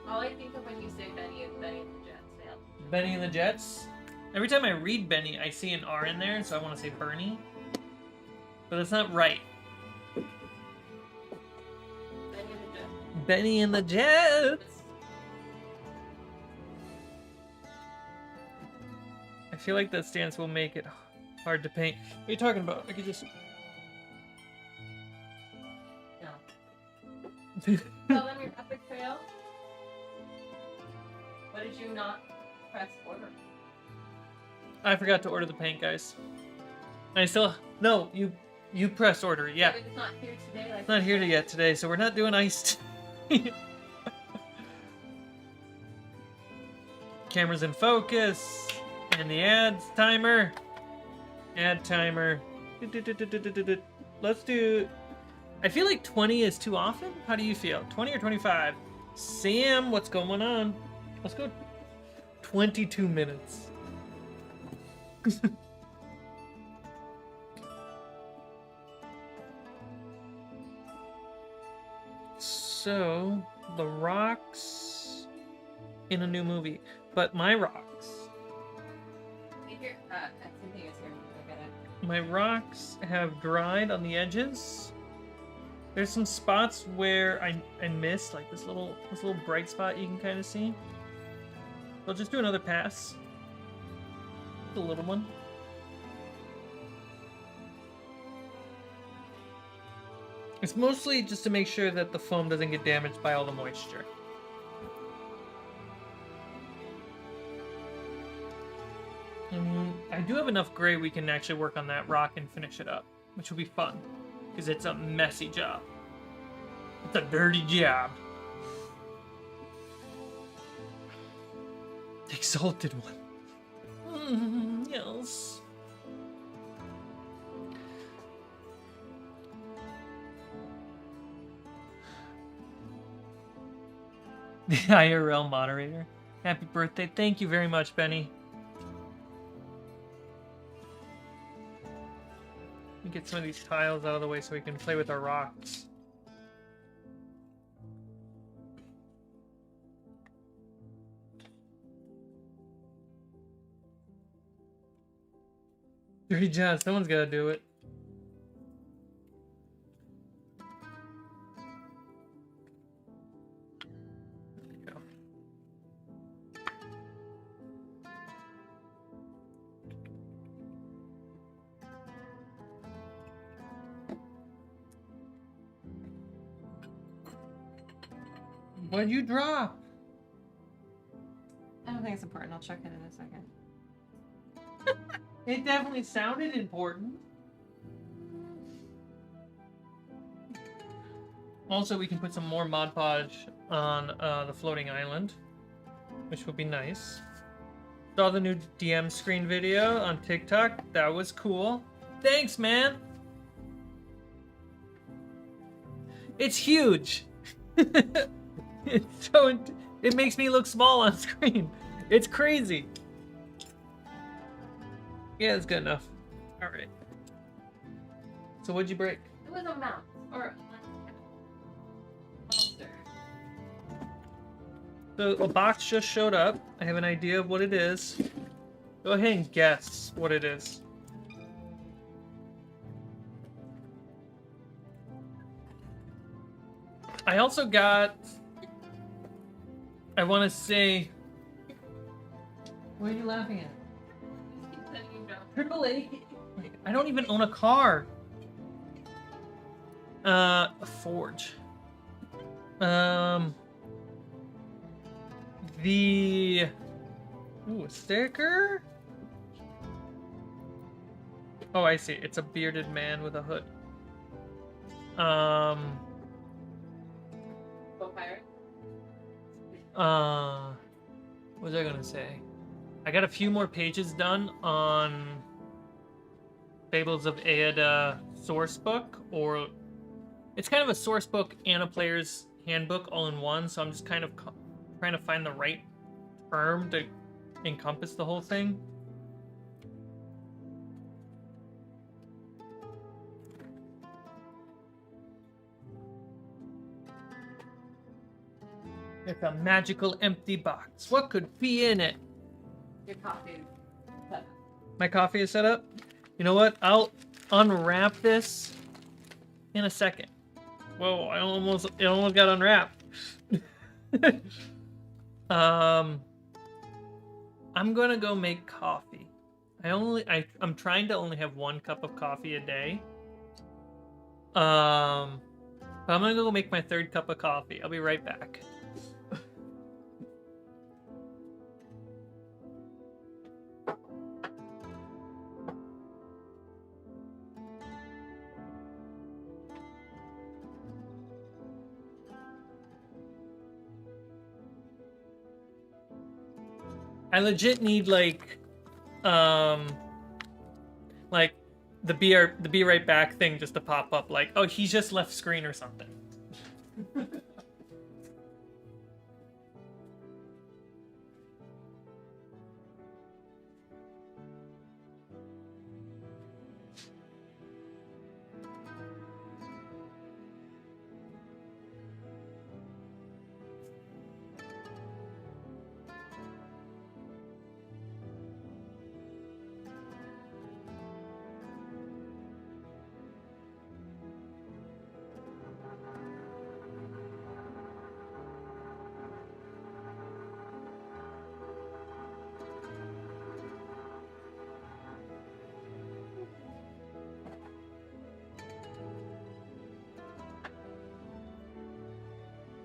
All I think of when you say Benny is Benny and the Jets. Yeah. Benny and the Jets? Every time I read Benny, I see an R in there, so I want to say Bernie. But that's not right. Benny and the Jets. Benny and the Jets! I feel like that stance will make it hard to paint. What are you talking about? I could just... No. Tell them your epic fail. What did you not press order? I forgot to order the paint, guys. I still... No, you pressed order, yeah. But it's not here today. Like It's not here yet today, so we're not doing iced. Camera's in focus. And the ads timer. Ad timer. Let's do... I feel like 20 is too often. How do you feel? 20 or 25? Sam, what's going on? Let's go 22 minutes. So, The Rock's in a new movie. But my rocks... here, something is here. Look at it. My rocks have dried on the edges. There's some spots where I missed, like this little bright spot you can kind of see. I'll just do another pass. The little one. It's mostly just to make sure that the foam doesn't get damaged by all the moisture. I do have enough gray we can actually work on that rock and finish it up, which will be fun, because it's a messy job. It's a dirty job. The exalted one. Yes. The IRL moderator. Happy birthday. Thank you very much, Benny. Let me get some of these tiles out of the way so we can play with our rocks. Dirty job. Someone's got to do it. What'd you drop? I don't think it's important. I'll check it in a second. It definitely sounded important. Also, we can put some more Mod Podge on the floating island, which would be nice. Saw the new DM screen video on TikTok. That was cool. Thanks, man. It's huge. It's so it makes me look small on screen. It's crazy. Yeah, it's good enough. All right. So what'd you break? It was a mouse or a monster. So a box just showed up. I have an idea of what it is. Go ahead and guess what it is. I also got... I want to say... What are you laughing at? AAA? I don't even own a car. A forge. The... Ooh, a sticker? Oh, I see. It's a bearded man with a hood. Pirate? What was I gonna say? I got a few more pages done on Fables of Aeada source book, or it's kind of a source book and a player's handbook all in one, so I'm just kind of trying to find the right term to encompass the whole thing. It's a magical empty box. What could be in it? Your coffee. My coffee is set up? You know what? I'll unwrap this in a second. Whoa, it almost got unwrapped. I'm gonna go make coffee. I'm trying to only have 1 cup of coffee a day. But I'm gonna go make my 3rd cup of coffee. I'll be right back. I legit need like the be right back thing just to pop up, like, oh, he just left screen or something.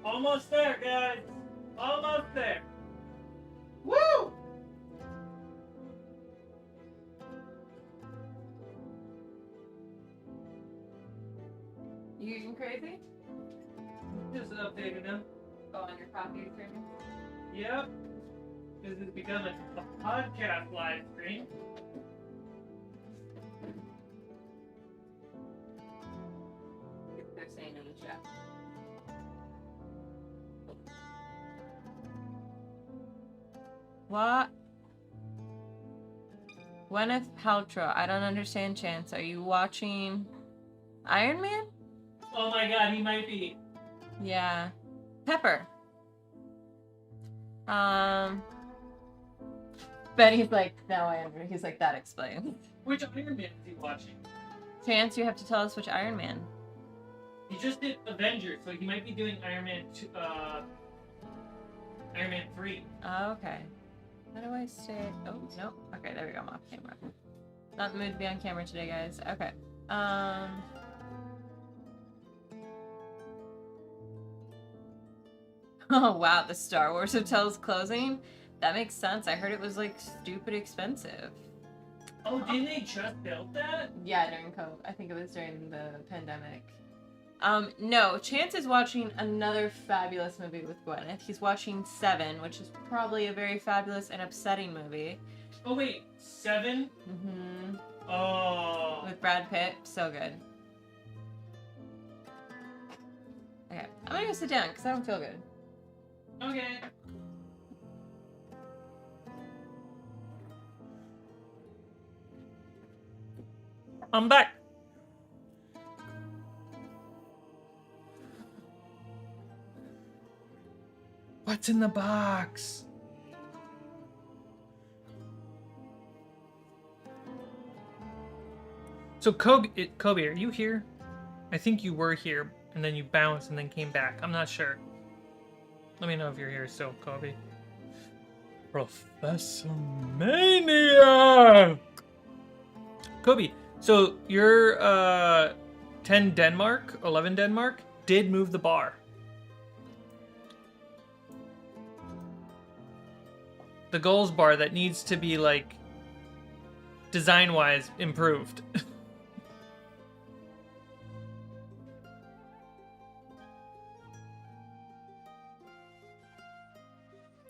Almost there, guys. Almost there. Woo! You using crazy? Just updated him. Oh, on your coffee stream? Yep. This has become a podcast live stream. They're saying in the chat. What? Gwyneth Paltrow. I don't understand, Chance. Are you watching Iron Man? Oh my god, he might be. Yeah. Pepper. Benny's like, now I understand. He's like, that explains. Which Iron Man is he watching? Chance, you have to tell us which Iron Man. He just did Avengers, so he might be doing Iron Man 3. Oh, okay. How do I stay? Oh, no. Okay, there we go. I'm off camera. Not in the mood to be on camera today, guys. Okay. Oh, wow. The Star Wars hotel's closing? That makes sense. I heard it was, like, stupid expensive. Oh, didn't they just build that? Yeah, during COVID. I think it was during the pandemic. No. Chance is watching another fabulous movie with Gwyneth. He's watching Seven, which is probably a very fabulous and upsetting movie. Oh, wait. 7? Mm-hmm. Oh. With Brad Pitt. So good. Okay. I'm gonna go sit down, because I don't feel good. Okay. I'm back. What's in the box? So Kobe, are you here? I think you were here, and then you bounced and then came back. I'm not sure. Let me know if you're here still, Kobe. Professor Mania! Kobe, so your 10 Denmark, 11 Denmark, did move the bar. The goals bar that needs to be, like, design-wise improved.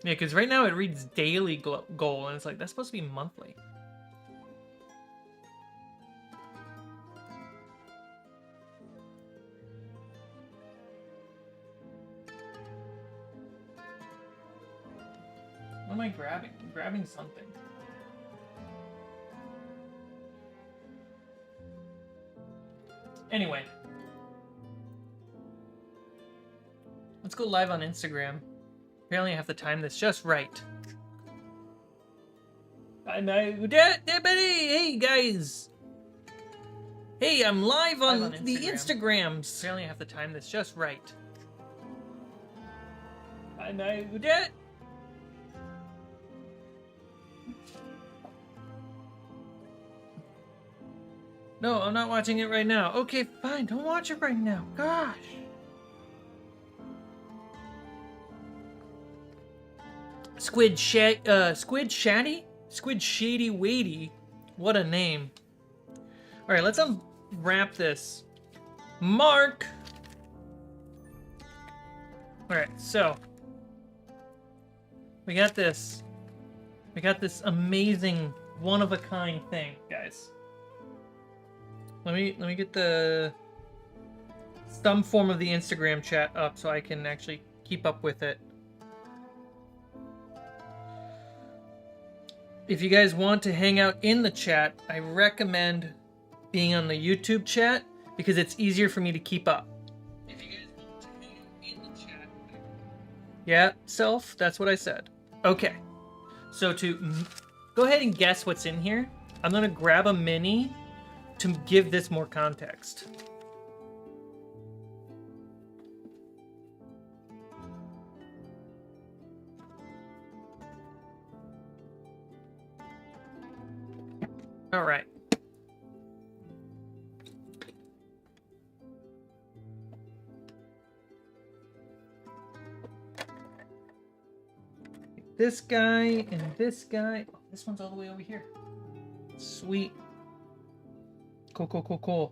Yeah, because right now it reads daily goal, and it's like, that's supposed to be monthly. What am I grabbing? I'm grabbing something. Anyway. Let's go live on Instagram. Apparently I have to time this just right. Hey guys! Hey, I'm live on the Instagrams. Apparently I have to time this just right. No, I'm not watching it right now. Okay, fine, don't watch it right now. Gosh. Squid Shady Wadey. What a name. All right, let's unwrap this. Mark. All right, so we got this. We got this amazing one-of-a-kind thing, guys. Let me get some form of the Instagram chat up so I can actually keep up with it. If you guys want to hang out in the chat, I recommend being on the YouTube chat because it's easier for me to keep up. If you guys want to hang out in the chat, yeah, self, that's what I said. Okay, so to go ahead and guess what's in here, I'm gonna grab a mini to give this more context. All right. This guy and this guy. Oh, this one's all the way over here. Sweet. Cool.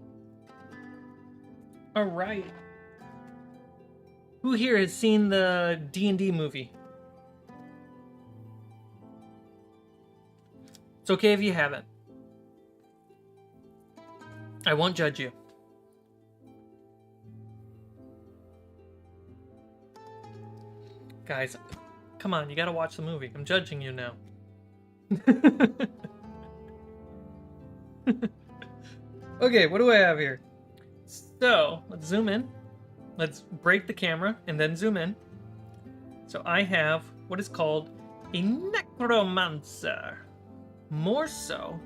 All right. Who here has seen the D&D movie? It's okay if you haven't. I won't judge you. Guys, come on, you gotta watch the movie. I'm judging you now. Okay, what do I have here? So, let's zoom in. Let's break the camera and then zoom in. So I have what is called a necromancer. More so.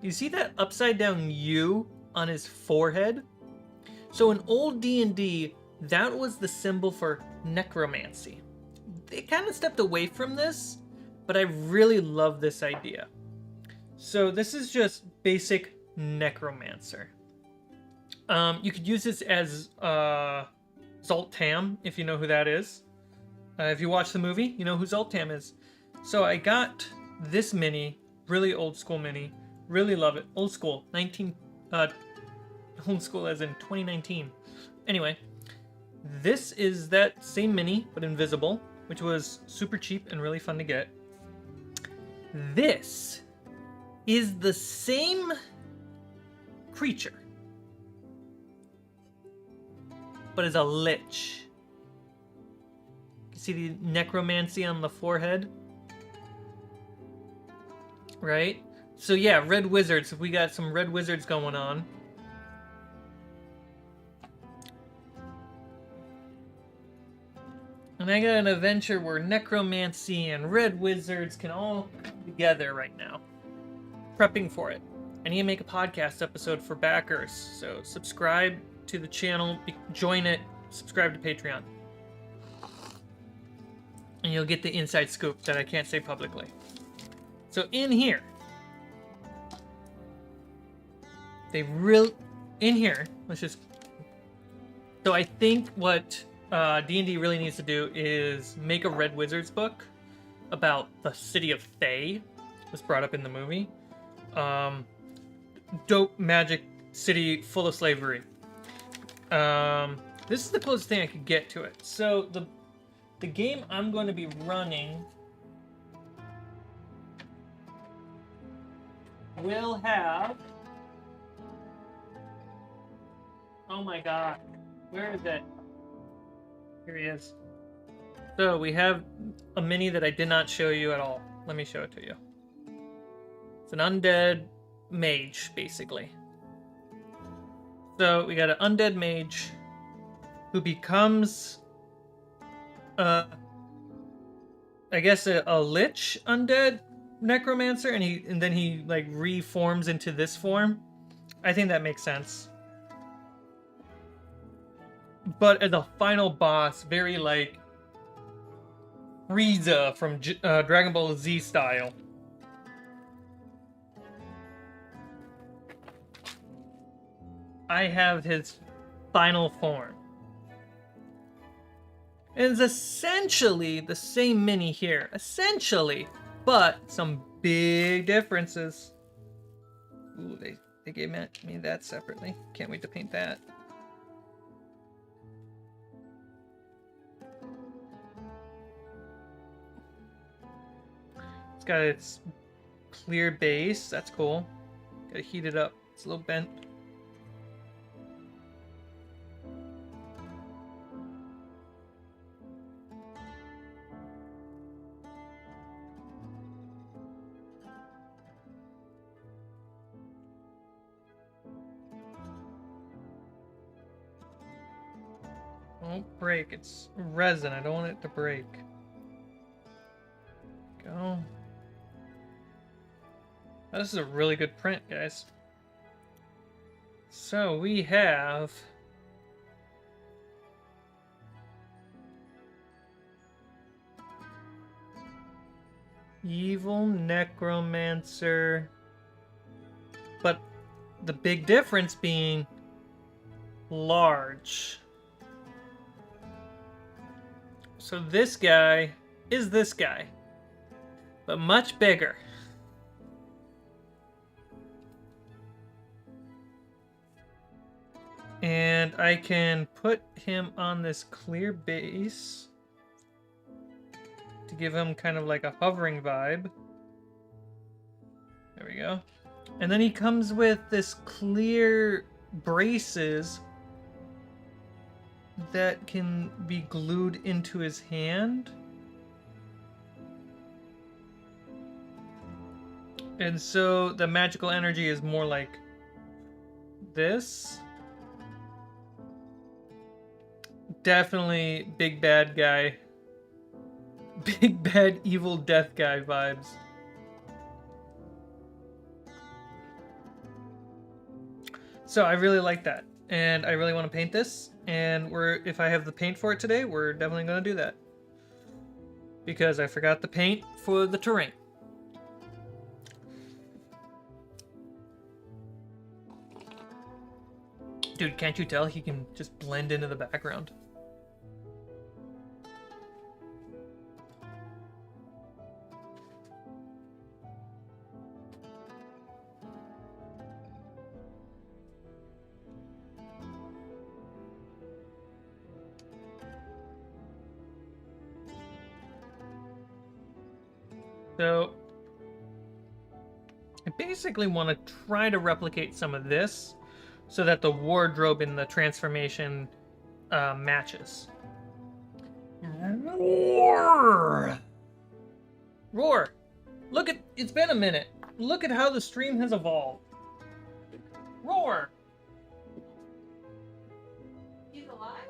You see that upside down U on his forehead? So in old D&D, that was the symbol for necromancy. They kind of stepped away from this, but I really love this idea. So this is just basic necromancer. You could use this as Zoltam, if you know who that is. If you watch the movie, you know who Zoltam is. So I got this mini, really old school mini. Really love it. Old school. Old school as in 2019. Anyway, this is that same mini, but invisible, which was super cheap and really fun to get. This is the same creature, but is a lich. You see the necromancy on the forehead? Right? So yeah, red wizards. We got some red wizards going on. And I got an adventure where necromancy and red wizards can all come together right now. Prepping for it. I need to make a podcast episode for backers. So subscribe to the channel, join it, subscribe to Patreon. And you'll get the inside scoop that I can't say publicly. So in here, let's just... So I think what D&D really needs to do is make a Red Wizards book about the city of Thay. Was brought up in the movie. Dope magic city full of slavery. This is the closest thing I could get to it. So the game I'm going to be running will have... Oh my god. Where is it? Here he is. So we have a mini that I did not show you at all. Let me show it to you. It's an undead mage, basically. So we got an undead mage who becomes, I guess a lich undead necromancer, and then he like reforms into this form. I think that makes sense. But as a final boss, very like Frieza from Dragon Ball Z style. I have his final form. And it's essentially the same mini here. Essentially. But some big differences. Ooh, they gave me that separately. Can't wait to paint that. It's got its clear base. That's cool. Gotta heat it up. It's a little bent. Don't break. It's resin. I don't want it to break. Go. Oh, this is a really good print, guys. So we have Evil Necromancer, but the big difference being large. So this guy is this guy, but much bigger. And I can put him on this clear base to give him kind of like a hovering vibe. There we go. And then he comes with this clear braces that can be glued into his hand. And so the magical energy is more like this. Definitely big bad guy. Big bad evil death guy vibes. So I really like that. And I really want to paint this. And if I have the paint for it today, we're definitely going to do that. Because I forgot the paint for the terrain. Dude, can't you tell he can just blend into the background? So, I basically want to try to replicate some of this so that the wardrobe in the transformation matches. Roar! Roar! Look at, it's been a minute. Look at how the stream has evolved. Roar! He's alive?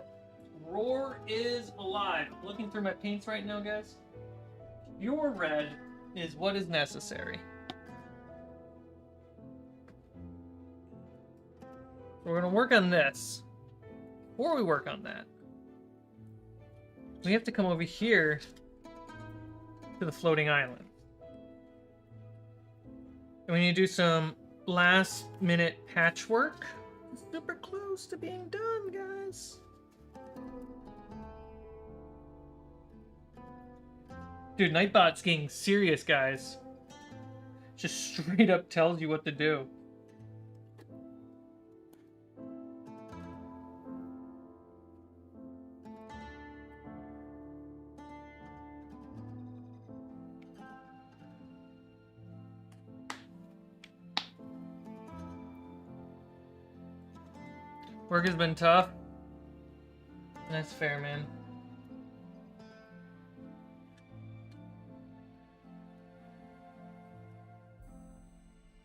Roar is alive. I'm looking through my paints right now, guys. Your red is what is necessary. We're going to work on this. Before we work on that, we have to come over here to the floating island. And we need to do some last minute patchwork. It's super close to being done, guys. Dude, Nightbot's getting serious, guys. Just straight up tells you what to do. Work has been tough. That's fair, man.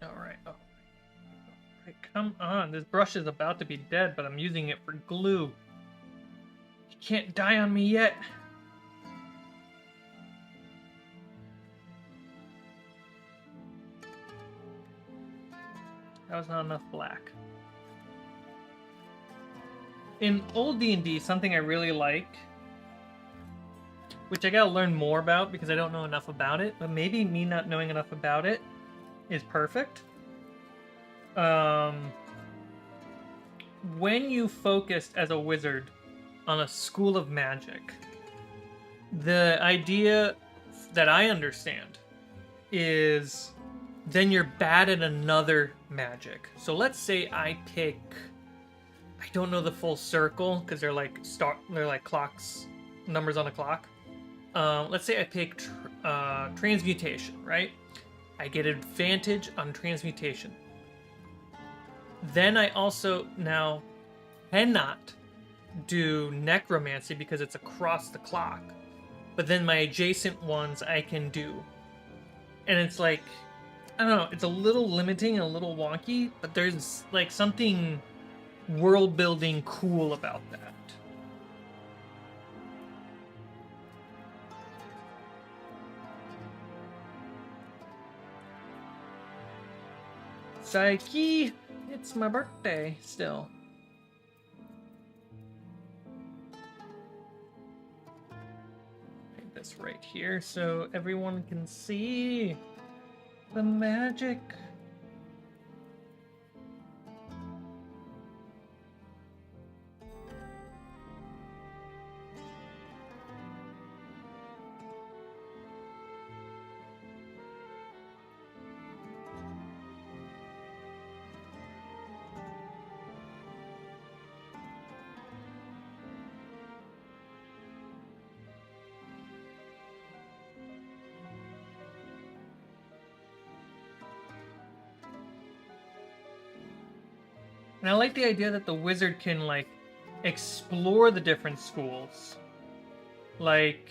Alright, oh. Right, come on, this brush is about to be dead, but I'm using it for glue. Can't die on me yet. That was not enough black. In old D&D, something I really like, which I gotta learn more about because I don't know enough about it, but maybe me not knowing enough about it is perfect. When you focused as a wizard on a school of magic, the idea that I understand is then you're bad at another magic. So let's say I pick, I don't know the full circle because they're like clocks, numbers on a clock. Let's say I pick transmutation, right? I get advantage on transmutation. Then I also now cannot do necromancy because it's across the clock. But then my adjacent ones I can do. And it's like, I don't know, it's a little limiting and a little wonky, but there's like something world building cool about that. Psyche, it's my birthday still. Make this right here so everyone can see the magic. And I like the idea that the wizard can, like, explore the different schools. Like...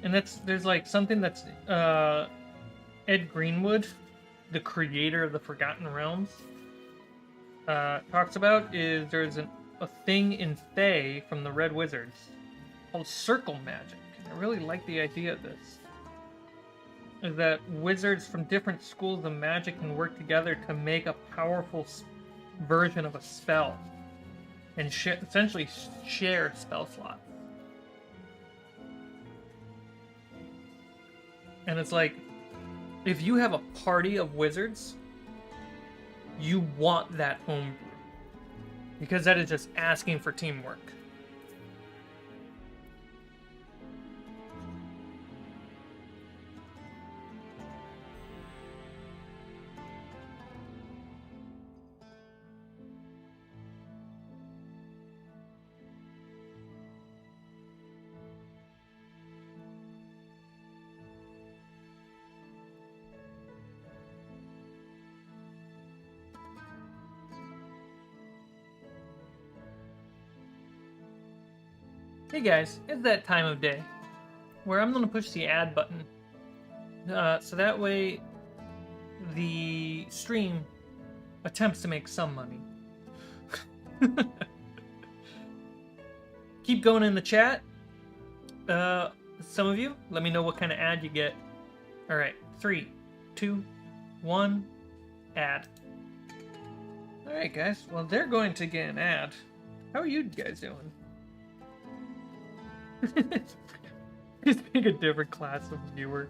And there's, like, something that's, Ed Greenwood, the creator of the Forgotten Realms, talks about is there's a thing in Fae from the Red Wizards called circle magic. And I really like the idea of this. Is that wizards from different schools of magic can work together to make a powerful version of a spell and essentially share spell slots. And it's like, if you have a party of wizards, you want that homebrew. Because that is just asking for teamwork. Hey guys, it's that time of day where I'm going to push the add button so that way the stream attempts to make some money. Keep going in the chat. Some of you, let me know what kind of ad you get. Alright, 3, 2, 1, ad. Alright guys, well they're going to get an ad. How are you guys doing? Just pick a different class of viewer.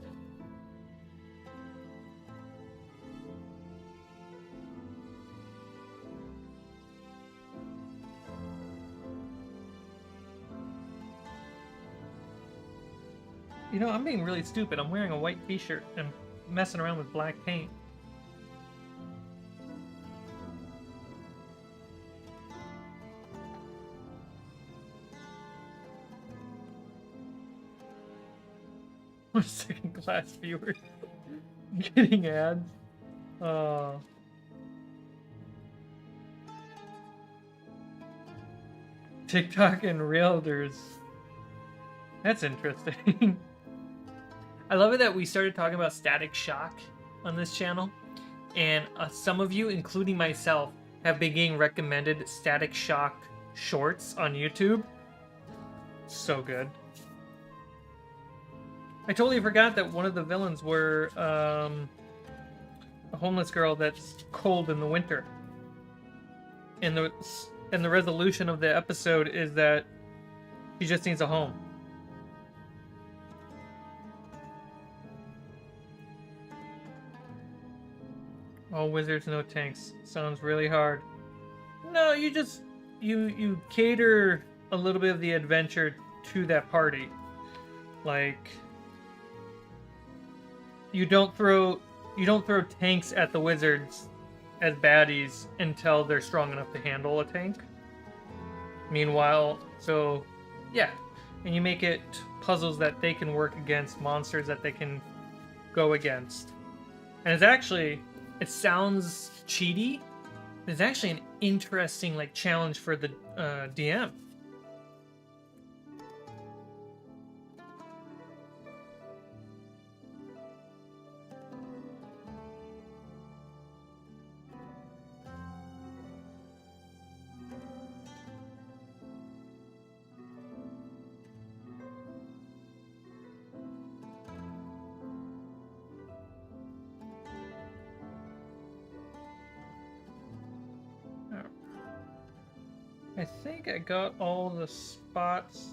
You know, I'm being really stupid. I'm wearing a white t-shirt and messing around with black paint. Second class viewers getting ads. TikTok and realtors. That's interesting. I love it that we started talking about Static Shock on this channel, and some of you, including myself, have been getting recommended Static Shock shorts on YouTube. So good. I totally forgot that one of the villains were a homeless girl that's cold in the winter. And the resolution of the episode is that she just needs a home. All wizards, no tanks. Sounds really hard. No, you just you cater a little bit of the adventure to that party. Like you don't throw tanks at the wizards as baddies until they're strong enough to handle a tank. Meanwhile, so yeah, and you make it puzzles that they can work against, monsters that they can go against. And it's actually, it sounds cheaty. It's actually an interesting like challenge for the DM. I think I got all the spots.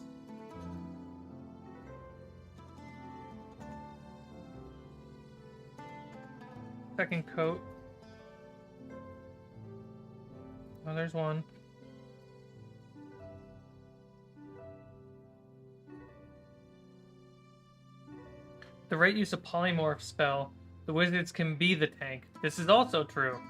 Second coat. Oh, there's one. The right use of polymorph spell, the wizards can be the tank. This is also true.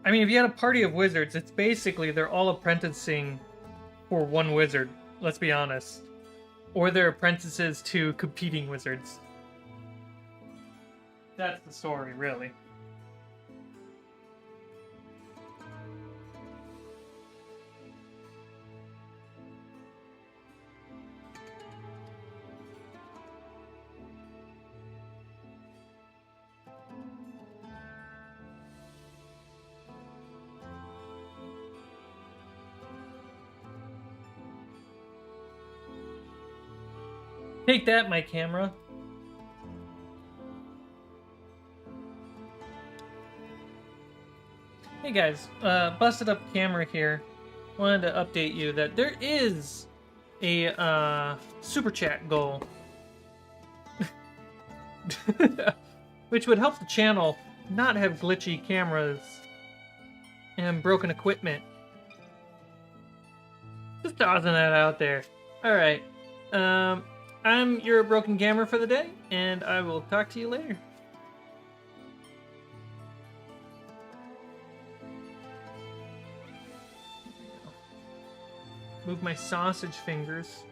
I mean, if you had a party of wizards, it's basically they're all apprenticing for one wizard, let's be honest. Or they're apprentices to competing wizards. That's the story, really. Take that, my camera. Hey guys, busted up camera here. Wanted to update you that there is a super chat goal, which would help the channel not have glitchy cameras and broken equipment. Just tossing that out there. All right. I'm your broken gamer for the day, and I will talk to you later. Move my sausage fingers.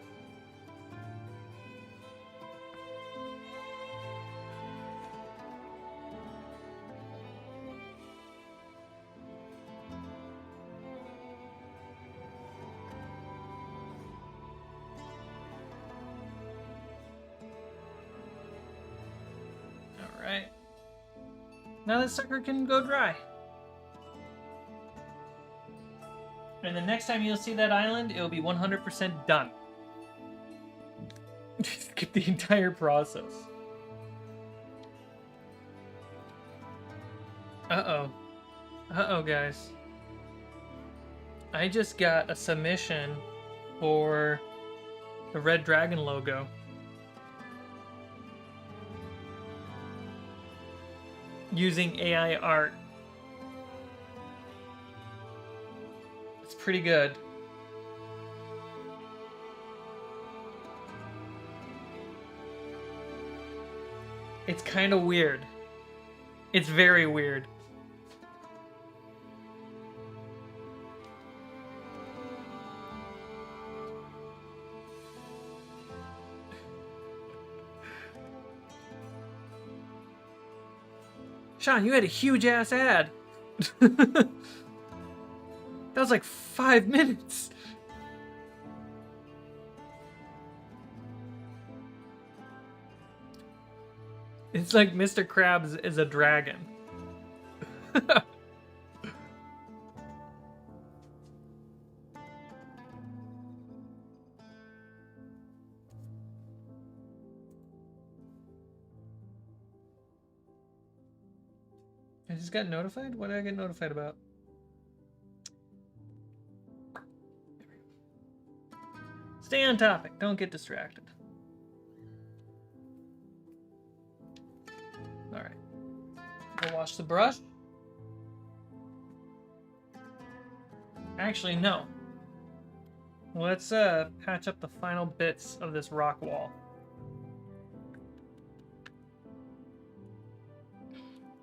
Alright. Now this sucker can go dry. And the next time you'll see that island, it'll be 100% done. Skip the entire process. Uh-oh. Uh-oh, guys. I just got a submission for the Red Dragon logo. Using AI art. It's pretty good. It's kind of weird. It's very weird. Sean, you had a huge ass ad. That was like 5 minutes. It's like Mr. Krabs is a dragon. I just got notified? What did I get notified about? Stay on topic. Don't get distracted. Alright. We'll wash the brush. Actually, no. Let's patch up the final bits of this rock wall.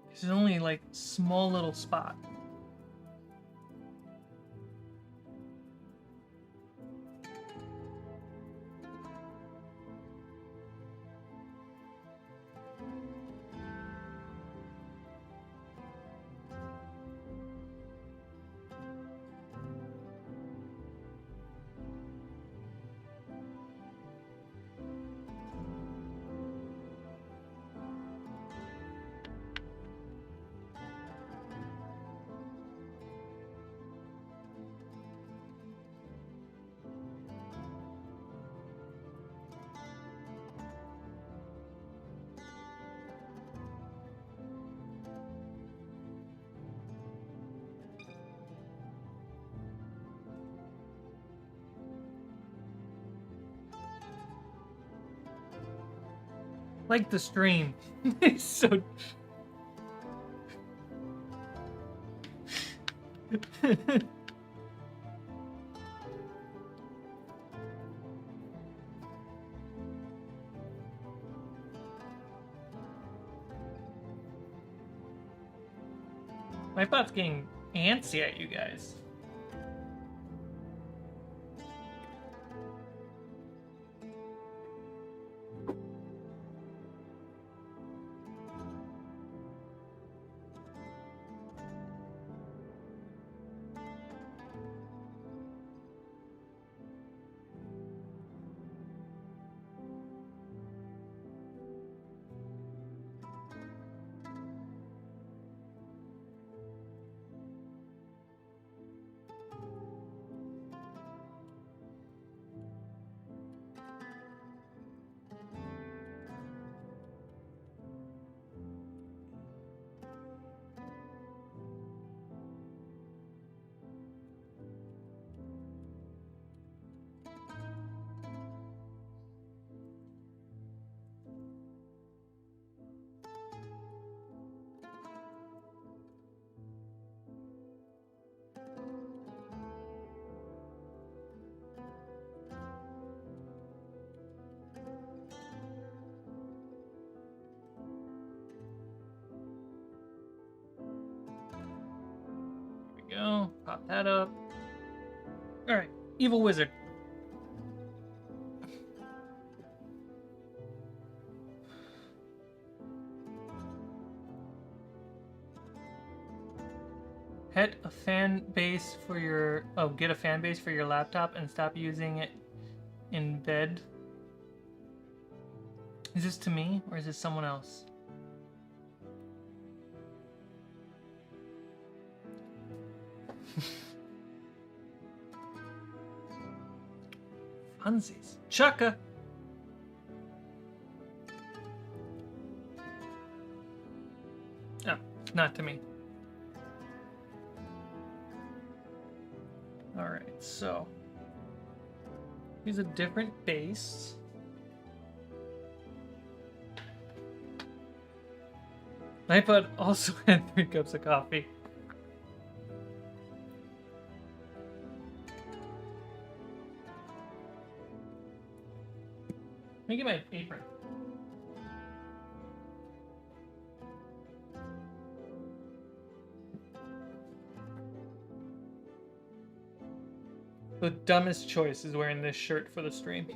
This is only like small little spot. Like the stream. It's so... My bot's getting antsy at you guys. Go. Pop that up. Alright, evil wizard. Get a fan base for your get a fan base for your laptop and stop using it in bed. Is this to me or is this someone else? Funsies. Chukka. Oh, not to me. Alright, so here's a different base. iPod also had 3 cups of coffee. Let me get my apron. The dumbest choice is wearing this shirt for the stream.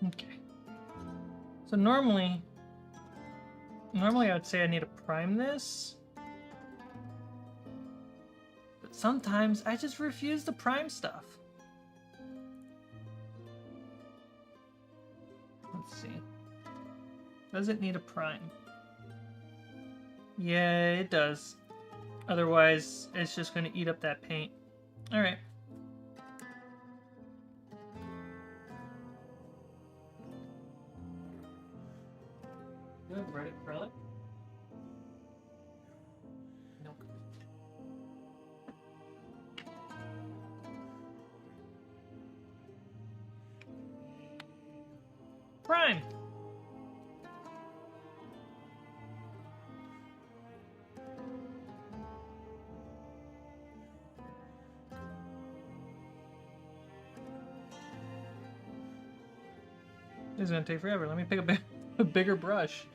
Okay. So normally I would say I need to prime this. But sometimes I just refuse to prime stuff. Let's see. Does it need a prime? Yeah, it does. Otherwise, it's just going to eat up that paint. All right. Do you have red acrylic? Nope. Prime! This is gonna take forever. Let me pick a bigger brush.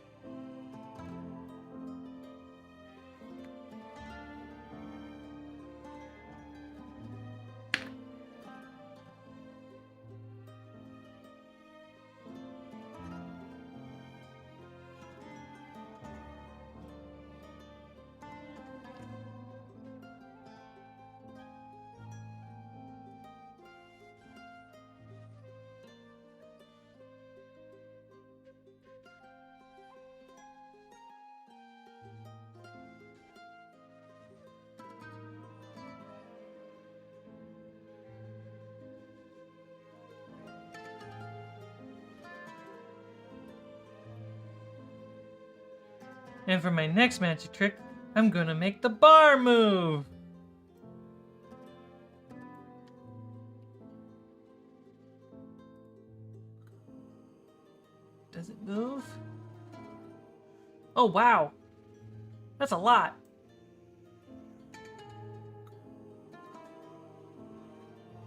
And for my next magic trick, I'm gonna make the bar move! Does it move? Oh wow! That's a lot!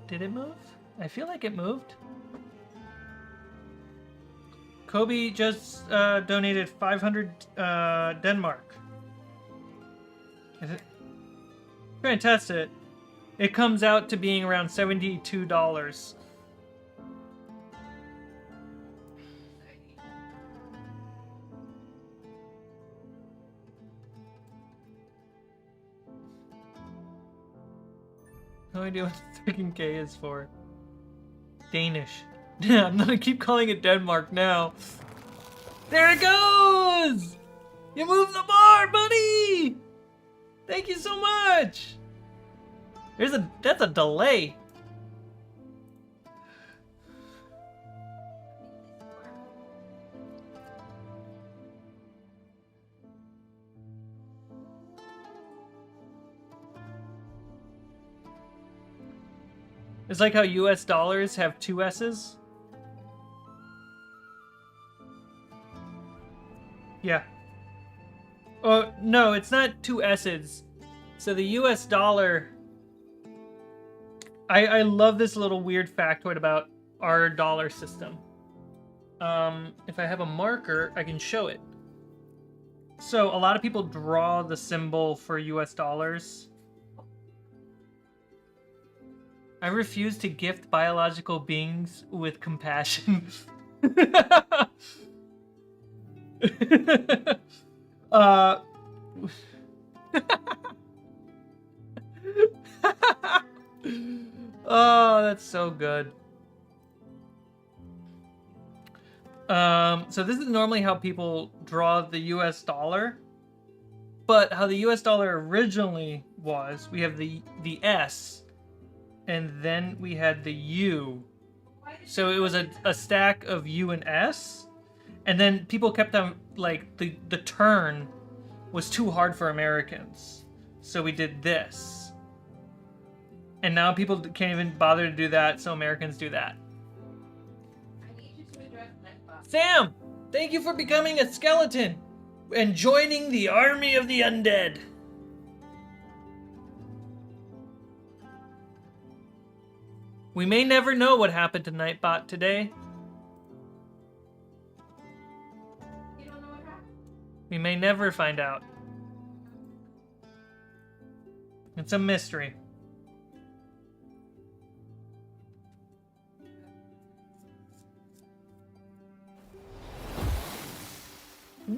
Did it move? I feel like it moved. Kobe just donated 500 Denmark. Is it? Try and test it. It comes out to being around $72. No idea what the freaking K is for. Danish. Yeah, I'm gonna keep calling it Denmark now. There it goes! You moved the bar, buddy! Thank you so much! That's a delay. It's like how US dollars have 2 S's. Yeah. Oh, no, it's not 2 S's. So the US dollar... I love this little weird factoid about our dollar system. If I have a marker, I can show it. So a lot of people draw the symbol for US dollars. I refuse to gift biological beings with compassion. Oh, that's so good. So this is normally how people draw the US dollar. But how the US dollar originally was, we have the S, and then we had the U. So it was a stack of U and S, and then people kept on, like, the turn was too hard for Americans. So we did this. And now people can't even bother to do that, so Americans do that. I need you to address Nightbot. Sam! Thank you for becoming a skeleton and joining the army of the undead. We may never know what happened to Nightbot today. You don't know what happened? We may never find out. It's a mystery.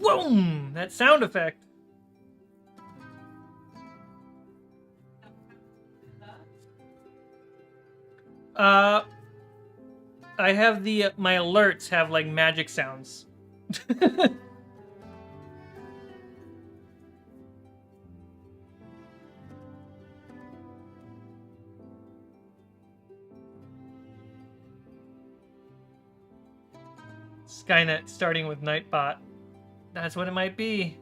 Boom! That sound effect. I have my alerts have like magic sounds. Skynet starting with Nightbot. That's what it might be.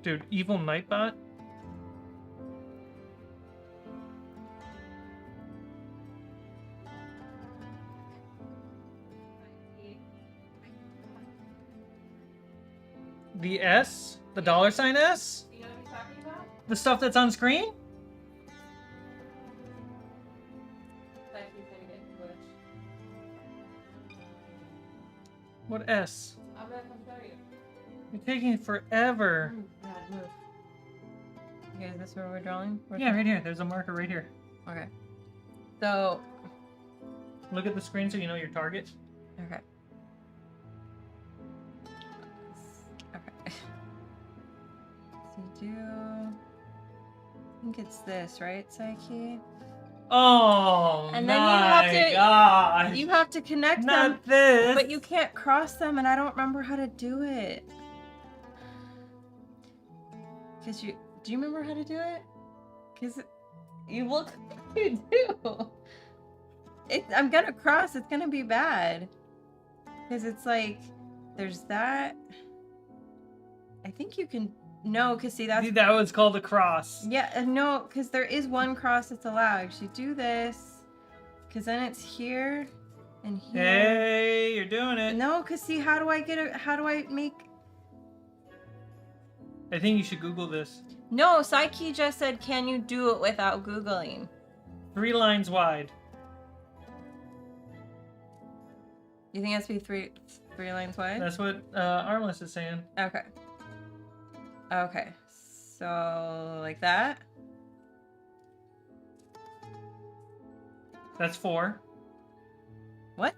Dude, evil Nightbot? The S? The $sign S? You know what he's talking about? The stuff that's on screen? Like he's gonna get glitched. What S? I'm gonna come show you. You're taking forever. Bad move. Okay, is this where we're drawing? Yeah, right here. There's a marker right here. Okay. So. Look at the screen so you know your target. Okay. Okay. So you do. I think it's this, right, Psyche? Oh, And then gosh. you have to connect them. Not this. But you can't cross them, and I don't remember how to do it. Cause do you remember how to do it? Cause you look like you do. I'm gonna cross. It's gonna be bad. Cause it's like there's that. I think you can. No, cause see that was called a cross. Yeah, no, cause there is one cross that's allowed. You do this, cause then it's here and here. Hey, you're doing it. No, cause see, how do I make? I think you should Google this. No, Psyche just said, can you do it without Googling? 3 lines wide. You think it has to be three lines wide? That's what Armless is saying. Okay. Okay. So, like that? That's 4. What?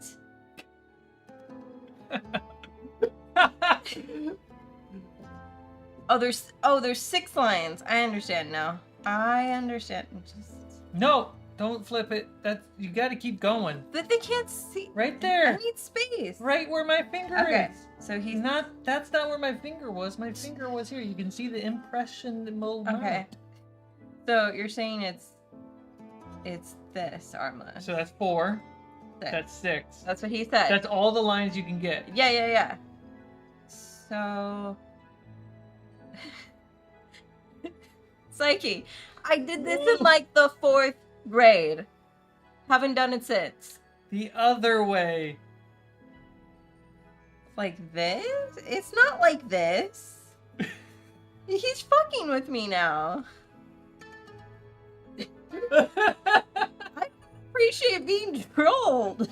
there's 6 lines. I understand now. I understand. No, don't flip it. You got to keep going. But they can't see. Right there. I need space. Right where my finger is. So he's not. That's not where my finger was. My finger was here. You can see the impressionable mark. Okay. So you're saying it's this Armless. So that's 4. 6. That's 6. That's what he said. That's all the lines you can get. Yeah. So Psyche, I did this in like the 4th grade. Haven't done it since. The other way. Like this? It's not like this. He's fucking with me now. I appreciate being trolled.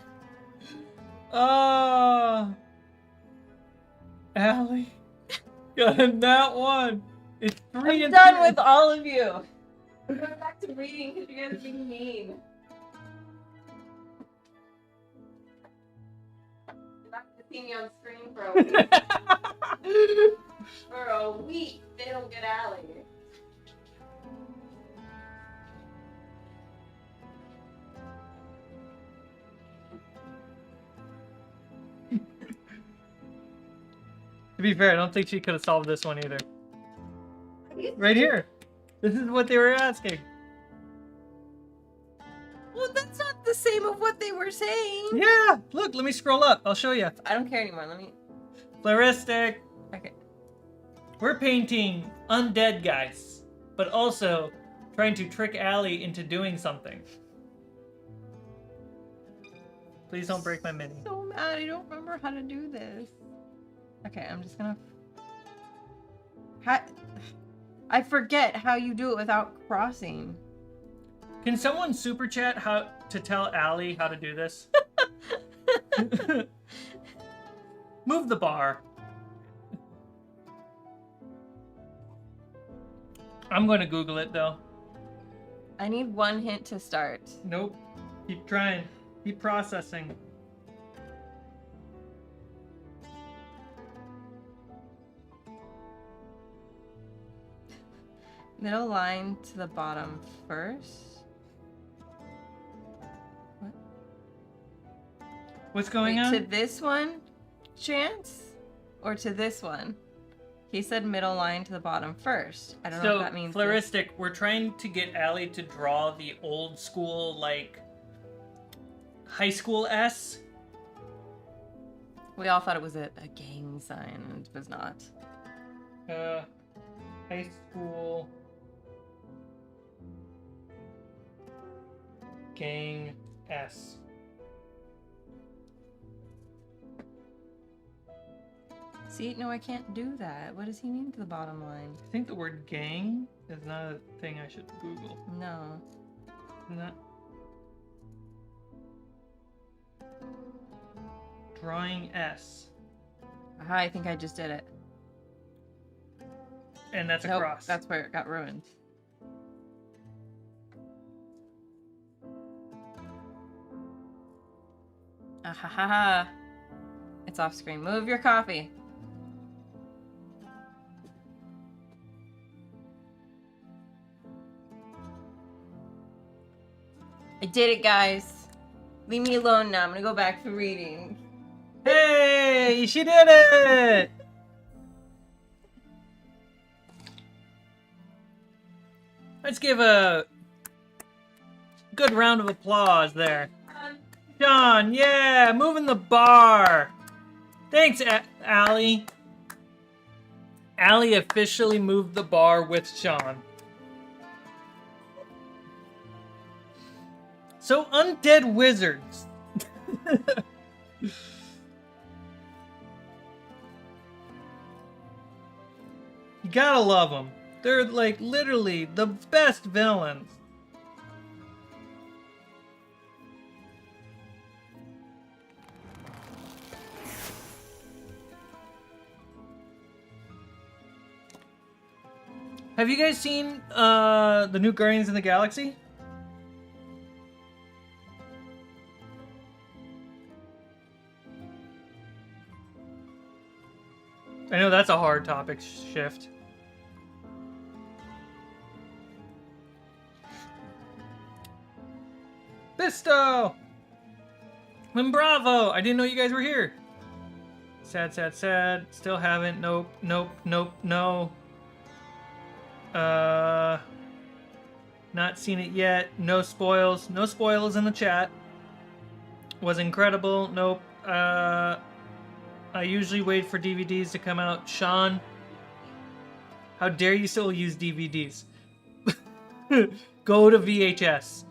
Allie. Got that one. It's 3 I'm and done 2. with all of you. I'm going back to reading because you guys are being mean. You're not going to see me on screen for a week. For a week, they don't get Allie. To be fair, I don't think she could have solved this one either. Right here. This is what they were asking. Well, that's not the same of what they were saying. Yeah. Look, let me scroll up. I'll show you. I don't care anymore. Let me. Floristic. Okay. We're painting undead guys, but also trying to trick Allie into doing something. Please don't break my mini. So mad. I don't remember how to do this. Okay, I'm just gonna. I forget how you do it without crossing. Can someone super chat how to tell Allie how to do this? Move the bar. I'm going to Google it, though. I need one hint to start. Nope. Keep trying. Keep processing. Middle line to the bottom first. What? What's going Wait, on? to this one, Chance? Or to this one? He said middle line to the bottom first. I don't know if that means... Floristic, we're trying to get Allie to draw the old school, like, high school S. We all thought it was a gang sign, and it was not. High school... gang S. See, no, I can't do that. What does he mean to the bottom line? I think the word gang is not a thing I should Google. No. Not... Drawing S. Aha, I think I just did it. And that's a Nope, cross. that's where it got ruined. Ah ha ha ha. It's off screen. Move your coffee. I did it, guys. Leave me alone now. I'm gonna go back to reading. Hey, she did it! Let's give a good round of applause there. John, yeah, moving the bar. Thanks, Allie. Allie officially moved the bar with Sean. So, undead wizards. You gotta love them. They're, like, literally the best villains. Have you guys seen the new Guardians of the Galaxy? I know that's a hard topic shift. Bisto! Bravo! I didn't know you guys were here. Sad, sad, sad. Still haven't. Nope, nope, nope, no. Not seen it yet. No spoils. No spoils in the chat. Was incredible. Nope. I usually wait for DVDs to come out. Sean, how dare you still use DVDs? Go to VHS.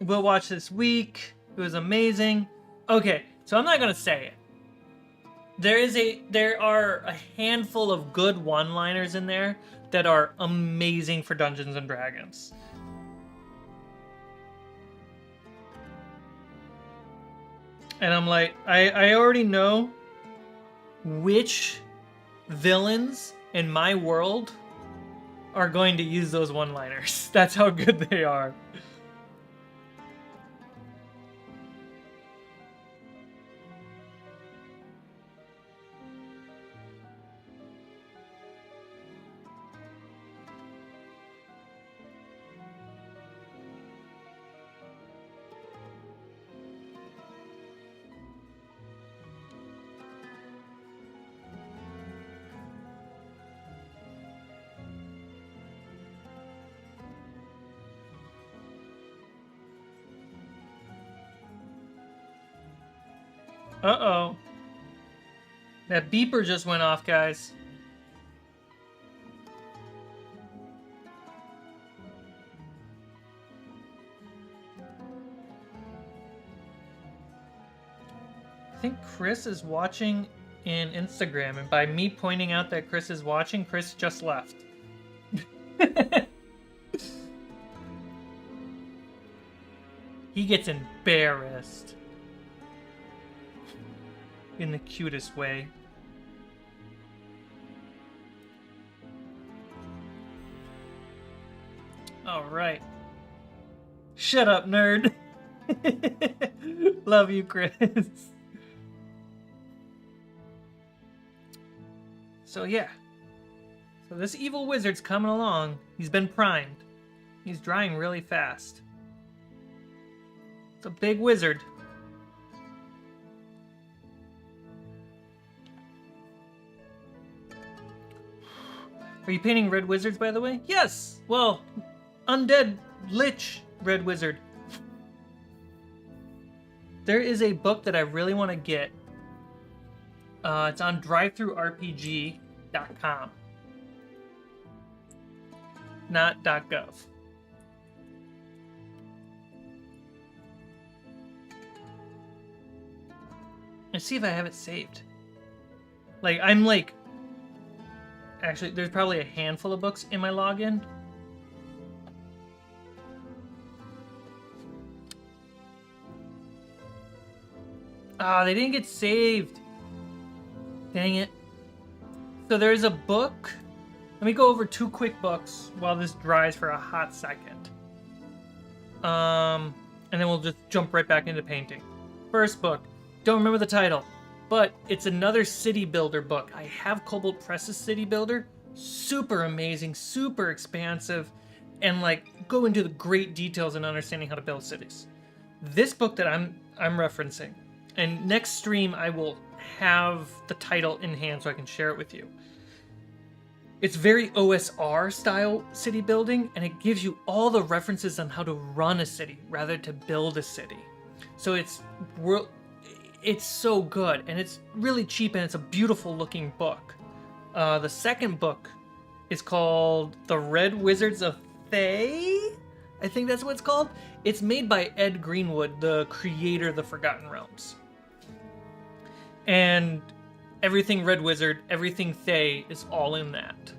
We'll watch this week. It was amazing. Okay, so I'm not gonna say it. There are a handful of good one-liners in there that are amazing for Dungeons and Dragons. And I'm like, I already know which villains in my world are going to use those one-liners. That's how good they are. Uh-oh. That beeper just went off, guys. I think Chris is watching in Instagram, and by me pointing out that Chris is watching, Chris just left. He gets embarrassed. in the cutest way. All right. Shut up, nerd. Love you, Chris. So yeah. So this evil wizard's coming along. He's been primed. He's drying really fast. It's a big wizard. Are you painting red wizards, by the way? Yes! Well, undead lich red wizard. There is a book that I really want to get. It's on drivethrurpg.com. Not .gov. Let's see if I have it saved. Like, I'm like... Actually, there's probably a handful of books in my login. Ah, they didn't get saved. Dang it. So there's a book. Let me go over 2 quick books while this dries for a hot second. And then we'll just jump right back into painting. First book. Don't remember the title, but it's another city builder book. I have Cobalt Press's City Builder. Super amazing, super expansive, and like go into the great details in understanding how to build cities. This book that I'm referencing, and next stream I will have the title in hand so I can share it with you. It's very OSR style city building, and it gives you all the references on how to run a city rather to build a city. So it's so good, and it's really cheap, and it's a beautiful looking book. The second book is called The Red Wizards of Thay? I think that's what it's called. It's made by Ed Greenwood, the creator of the Forgotten Realms. And everything Red Wizard, everything Thay is all in that.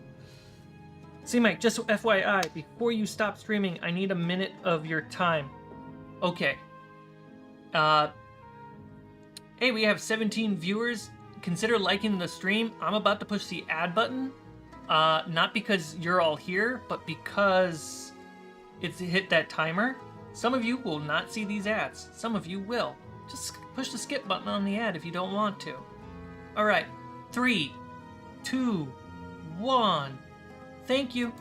Cmike, just FYI, before you stop streaming, I need a minute of your time. Okay. Hey, we have 17 viewers. Consider liking the stream. I'm about to push the add button. Not because you're all here, but because it's hit that timer. Some of you will not see these ads. Some of you will. Just push the skip button on the ad if you don't want to. All right, 3, 2, 1. Thank you.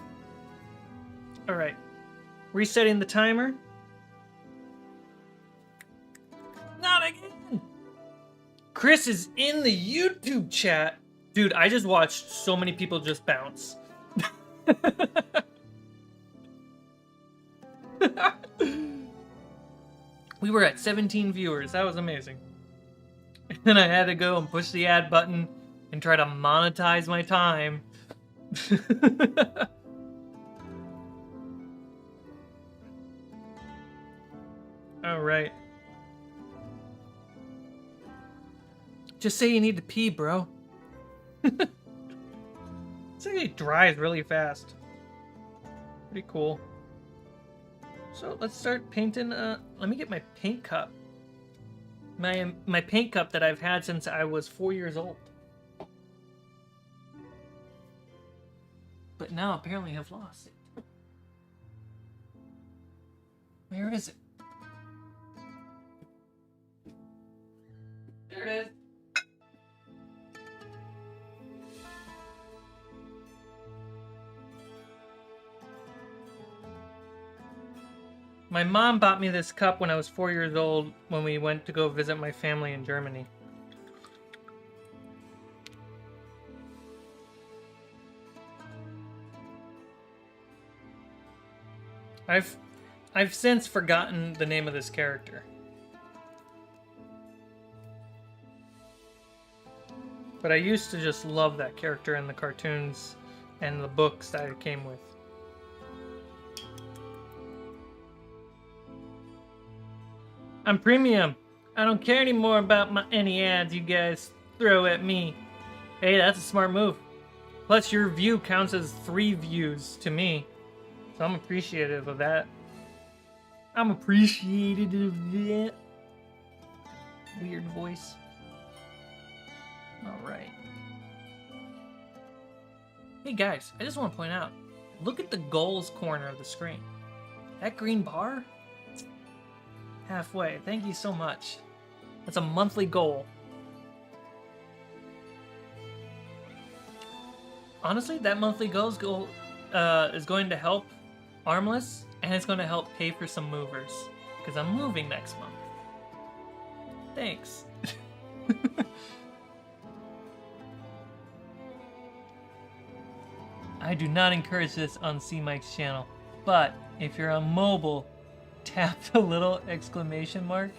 All right, resetting the timer. Not again. Chris is in the YouTube chat. Dude, I just watched so many people just bounce. We were at 17 viewers. That was amazing. And then I had to go and push the add button and try to monetize my time. All right. Just say you need to pee, bro. It's like it dries really fast. Pretty cool. So let's start painting. Let me get my paint cup. My paint cup that I've had since I was 4 years old. But now apparently I've lost it. Where is it? There it is. My mom bought me this cup when I was 4 years old when we went to go visit my family in Germany. I've since forgotten the name of this character. But I used to just love that character in the cartoons and the books that it came with. I'm premium. I don't care anymore about any ads you guys throw at me. Hey, that's a smart move. Plus, your view counts as 3 views to me. So I'm appreciative of that. I'm appreciative of that. Weird voice. All right. Hey guys, I just want to point out, look at the goals corner of the screen. That green bar? Halfway. Thank you so much. That's a monthly goal. Honestly, that monthly goal is going to help Armless, and it's going to help pay for some movers, because I'm moving next month. Thanks. I do not encourage this on Cmike's channel, but if you're on mobile, tap the little exclamation mark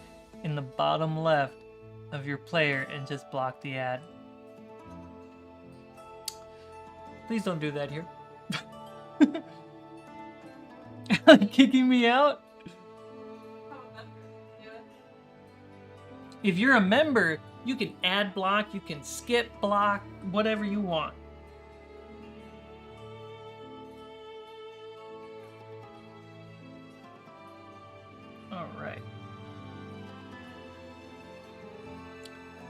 in the bottom left of your player and just block the ad. Please don't do that here. Kicking me out? If you're a member, you can ad block, you can skip block, whatever you want. All right.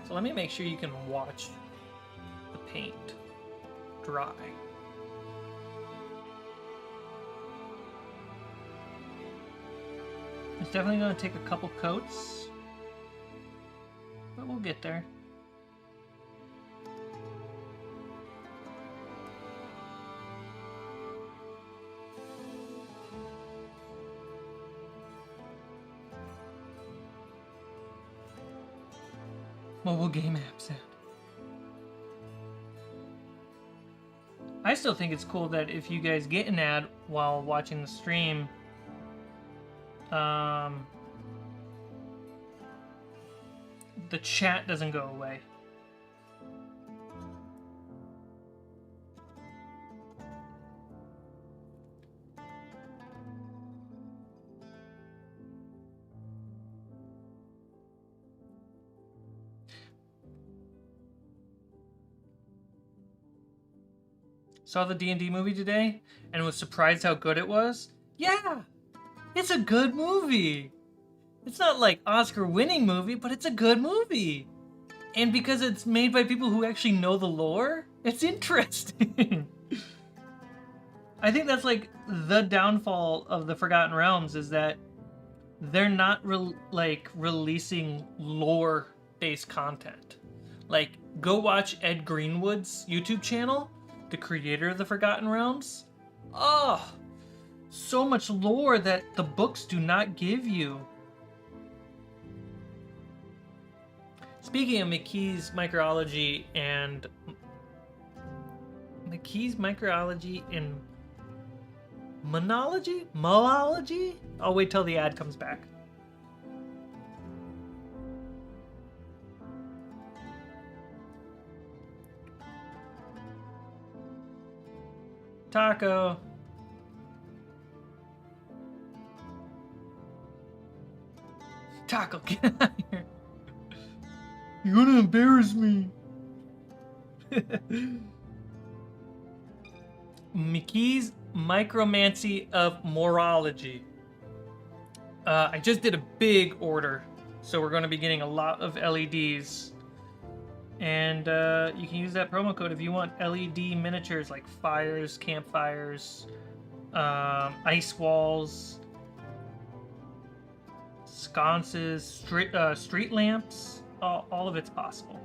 So let me make sure you can watch the paint dry. It's definitely going to take a couple coats, but we'll get there. Mobile game app sound. I still think it's cool that if you guys get an ad while watching the stream, the chat doesn't go away. Saw the D&D movie today and was surprised how good it was. Yeah, it's a good movie. It's not like Oscar-winning movie, but it's a good movie. And because it's made by people who actually know the lore, it's interesting. I think that's like the downfall of the Forgotten Realms, is that they're not releasing lore-based content. Like, go watch Ed Greenwood's YouTube channel, the creator of the Forgotten Realms. Oh, so much lore that the books do not give you. Speaking of McKee's Microology and Monology? I'll wait till the ad comes back. Taco. Taco, get out of here. You're gonna embarrass me. McKee's Micromancy of Morology. I just did a big order, so we're going to be getting a lot of LEDs. And you can use that promo code if you want LED miniatures like fires, campfires, ice walls, sconces, street lamps. All of it's possible.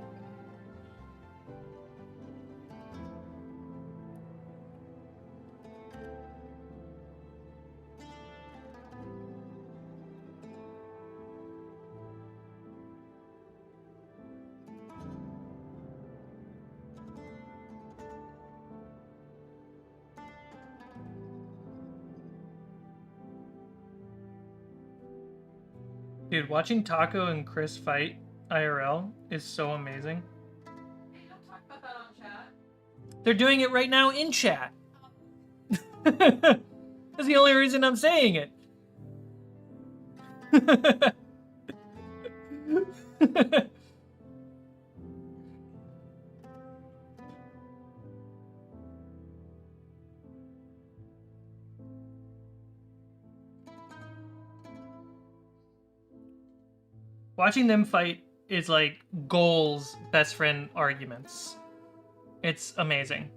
Dude, watching Taco and Chris fight IRL is so amazing. Hey, don't talk about that on chat. They're doing it right now in chat. That's the only reason I'm saying it. Watching them fight is like goals best friend arguments. It's amazing.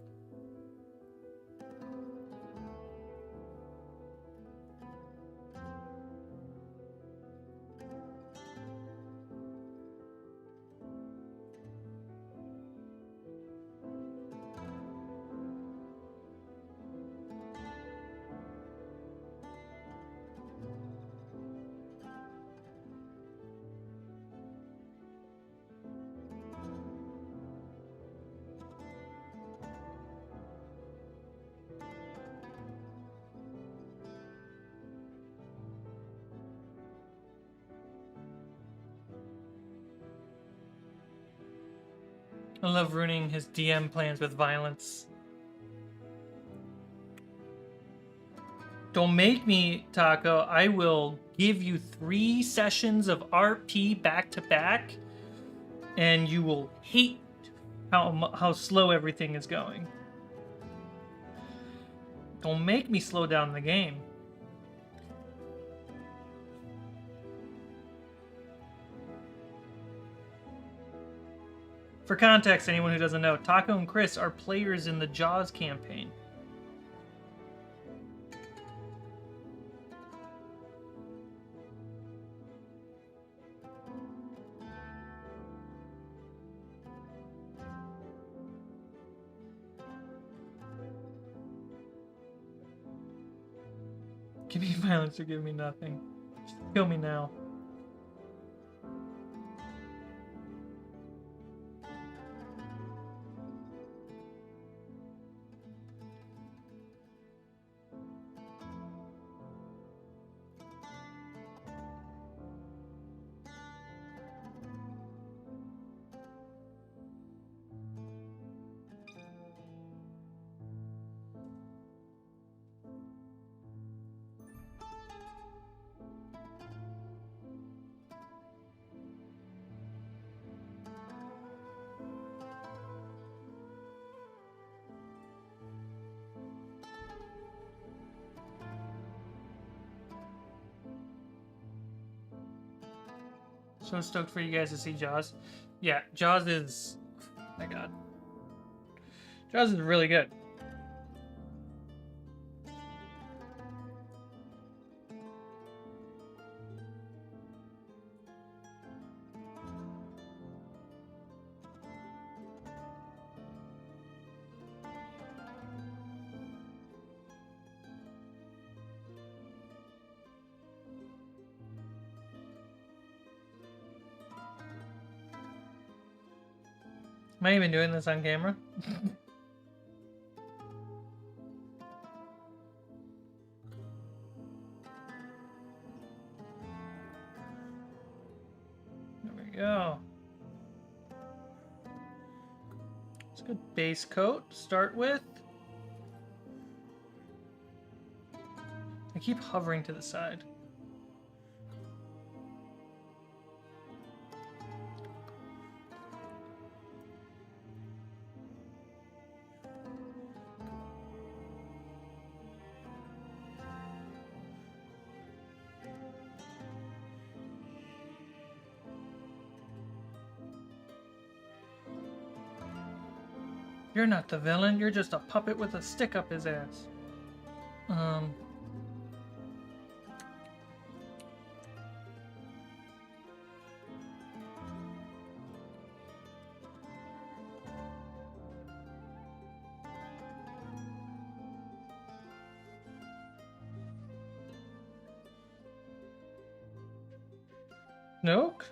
I love ruining his DM plans with violence. Don't make me, Taco. I will give you 3 sessions of RP back to back, and you will hate how slow everything is going. Don't make me slow down the game. For context, anyone who doesn't know, Taco and Chris are players in the Jaws campaign. Give me violence or give me nothing. Just kill me now. So stoked for you guys to see Jaws. Yeah, Jaws is... Oh my god. Jaws is really good. Am I even doing this on camera? There we go. It's a good base coat to start with. I keep hovering to the side. You're not the villain, you're just a puppet with a stick up his ass. Nook?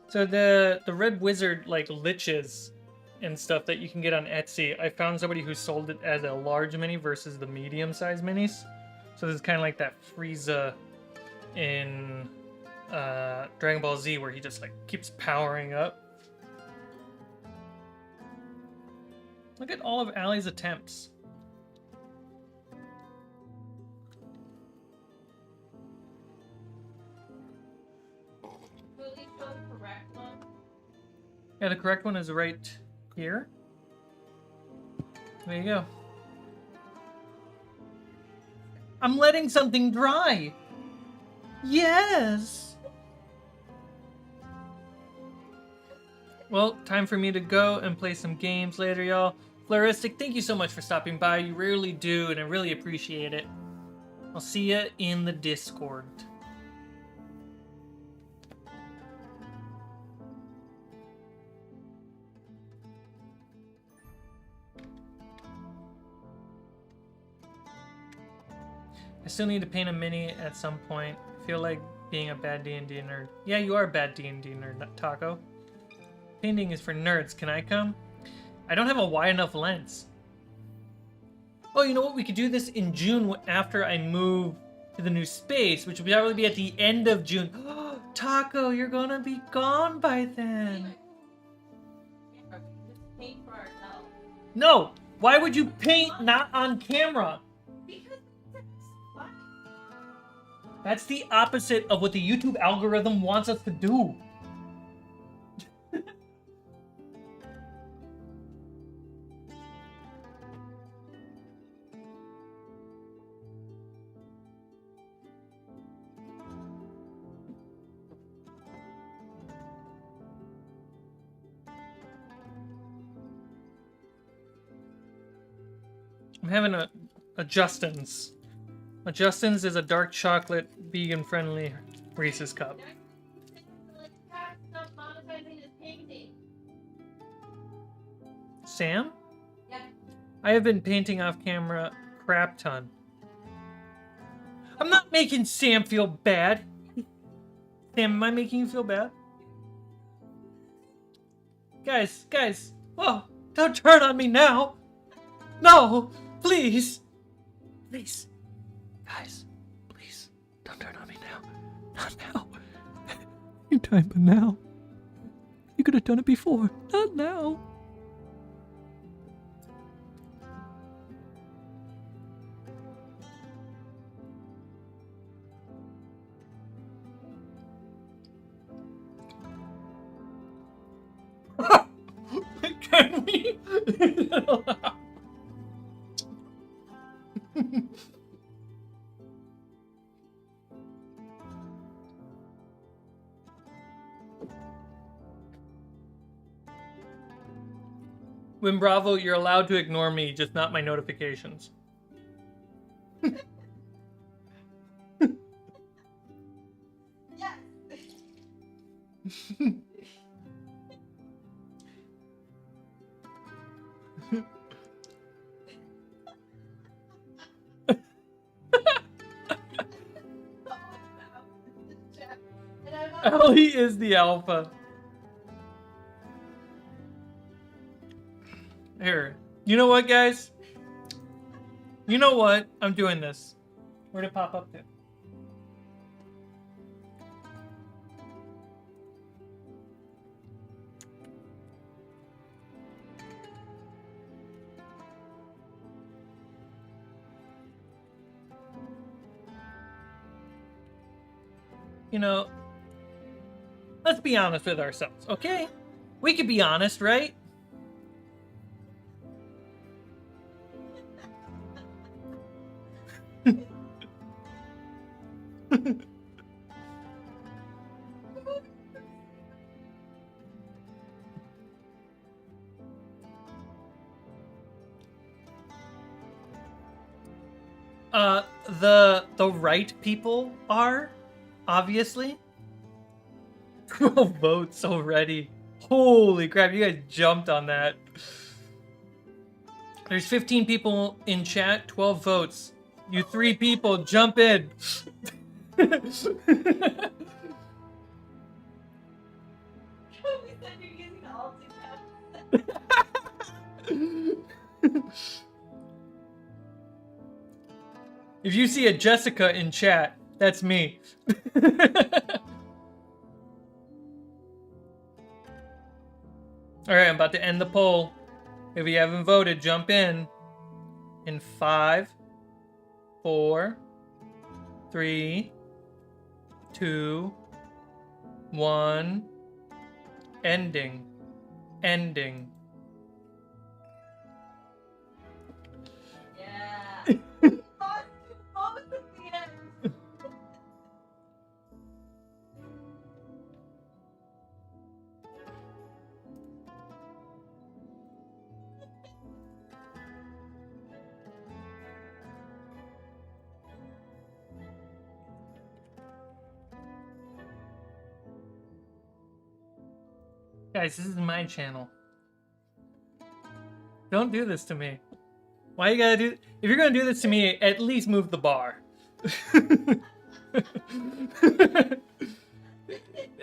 So the Red Wizard, like, liches and stuff that you can get on Etsy, I found somebody who sold it as a large mini versus the medium-sized minis. So this is kind of like that Frieza in Dragon Ball Z where he just, like, keeps powering up. Look at all of Allie's attempts. Yeah, the correct one is right here. There you go. I'm letting something dry. Yes. well, time for me to go and play some games later, y'all. Floristic, thank you so much for stopping by. You rarely do, and I really appreciate it. I'll see you in the Discord. I still need to paint a mini at some point. I feel like being a bad D&D nerd. Yeah, you are a bad D&D nerd, not Taco. Painting is for nerds. Can I come? I don't have a wide enough lens. Oh, you know what? We could do this in June after I move to the new space, which will probably be at the end of June. Taco, you're gonna be gone by then. No! Why would you paint not on camera? That's the opposite of what the YouTube algorithm wants us to do. I'm having a Justin's. A Justin's is a dark chocolate, vegan-friendly Reese's cup. Sam? Yeah. I have been painting off camera crap ton. I'm not making Sam feel bad. Sam, am I making you feel bad? Guys, whoa, don't turn on me now. No, please. Please. Guys, please, don't turn on me now. Not now. Anytime but now. You could have done it before. Not now. Can we? When Bravo, you're allowed to ignore me, just not my notifications. Yes. Ellie is the alpha. Here. You know what, guys? You know what? I'm doing this. Where'd it pop up to? You know, let's be honest with ourselves, okay? We could be honest, right? The right people are, obviously. 12 votes already. Holy crap, you guys jumped on that. There's 15 people in chat, 12 votes. You 3 people, jump in. If you see a Jessica in chat, that's me. Alright, I'm about to end the poll. If you haven't voted, jump in. In 5, 4, 3, 2, 1. Ending. Ending. Yeah. Guys, this is my channel. Don't do this to me. Why you gotta do... If you're gonna do this to me, at least move the bar.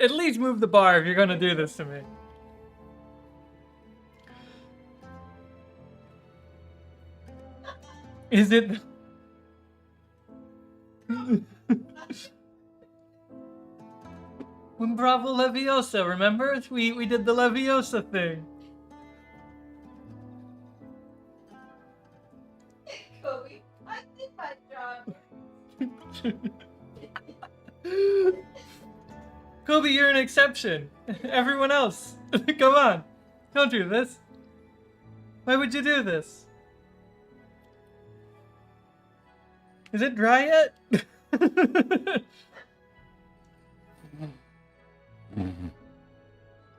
At least move the bar if you're gonna do this to me. Is it... Un Bravo Leviosa, remember? We did the Leviosa thing. Kobe, I did my job. Kobe, you're an exception. Everyone else, come on. Don't do this. Why would you do this? Is it dry yet?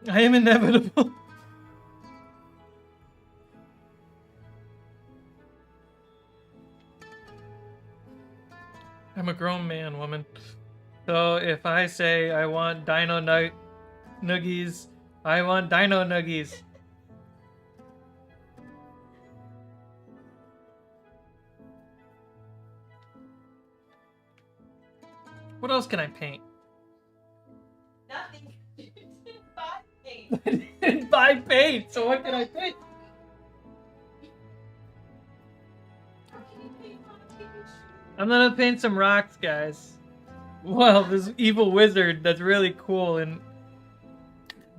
I am inevitable. I'm a grown man, woman. So if I say I want dino nuggies, I want dino nuggies. What else can I paint? Nothing. You didn't buy paint. I didn't buy paint, so what can I paint? How can you paint on a page? I'm gonna paint some rocks, guys. Well, this evil wizard that's really cool and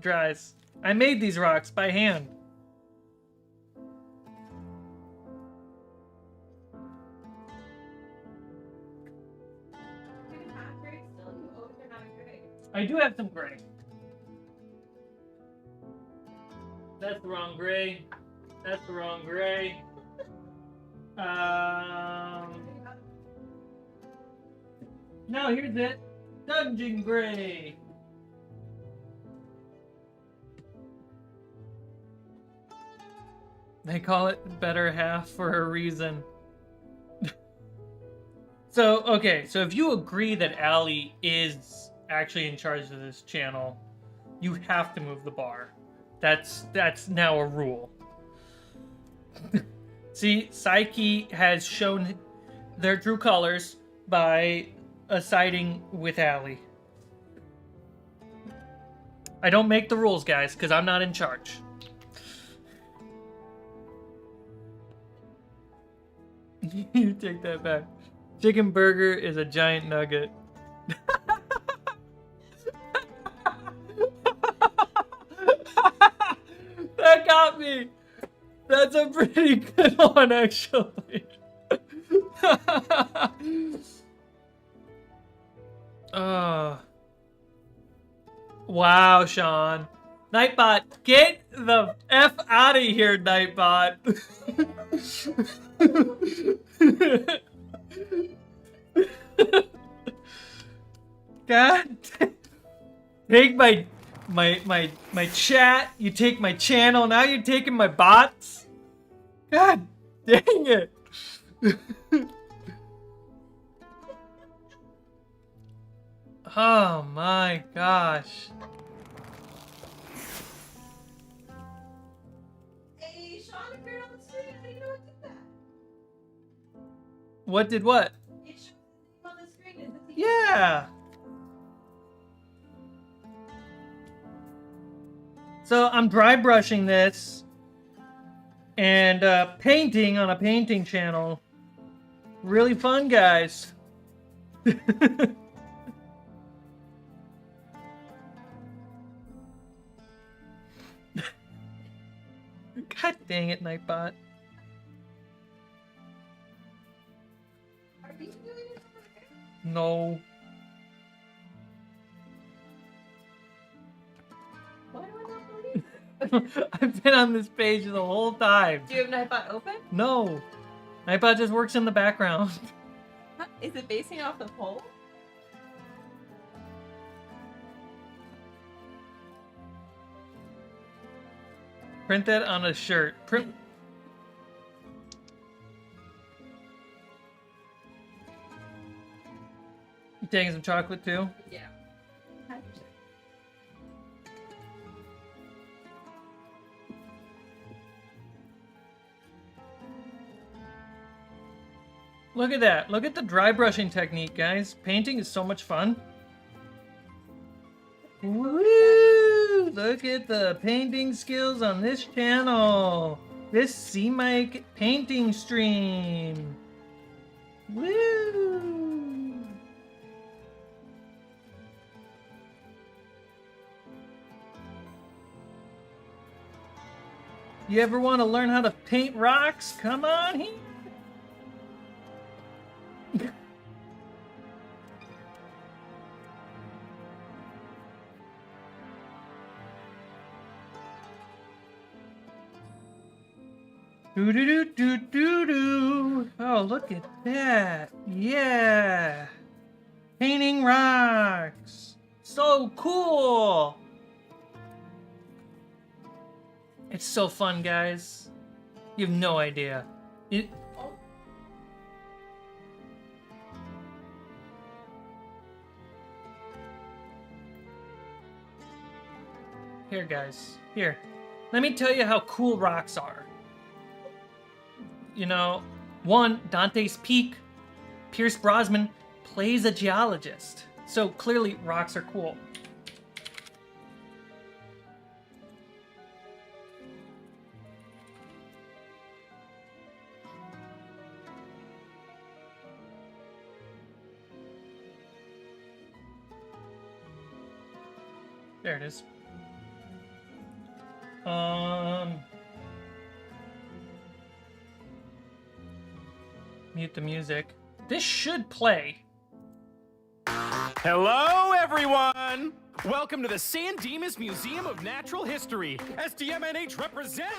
dries. I made these rocks by hand. You didn't have gray still? You always are not a gray. I do have some gray. That's the wrong gray. That's the wrong gray. No, here's it. Dungeon gray. They call it better half for a reason. So, okay, so if you agree that Allie is actually in charge of this channel, you have to move the bar. That's now a rule. See, Psyche has shown their true colors by siding with Allie. I don't make the rules, guys, because I'm not in charge. You take that back. Chicken burger is a giant nugget. That got me. That's a pretty good one, actually. Wow, Sean. Nightbot, get the F out of here, Nightbot. God, take my chat. You take my channel. Now you're taking my bots. God dang it. Oh my gosh. Hey, Sean appeared on the screen. I didn't know it did that. What did what? It shows the name on the screen. Is it the Yeah. So I'm dry brushing this and painting on a painting channel. Really fun, guys. God dang it, Nightbot. Are you doing it over here? No. Why do I not believe? I've been on this page the whole time. Do you have Nightbot open? No. Nightbot just works in the background. Is it basing off the poll? Print that on a shirt. Print. You taking some chocolate too? Yeah. Look at that. Look at the dry brushing technique, guys. Painting is so much fun. Woo! Look at the painting skills on this channel. This Cmike painting stream. Woo! You ever want to learn how to paint rocks? Come on here. Do-do-do-do-do-do. Oh, look at that. Yeah. Painting rocks. So cool. It's so fun, guys. You have no idea. Here, guys. Here. Let me tell you how cool rocks are. You know, one, Dante's Peak, Pierce Brosnan plays a geologist. So clearly rocks are cool. There it is. Mute the music. This should play. Hello, everyone! Welcome to the San Dimas Museum of Natural History. SDMNH represent.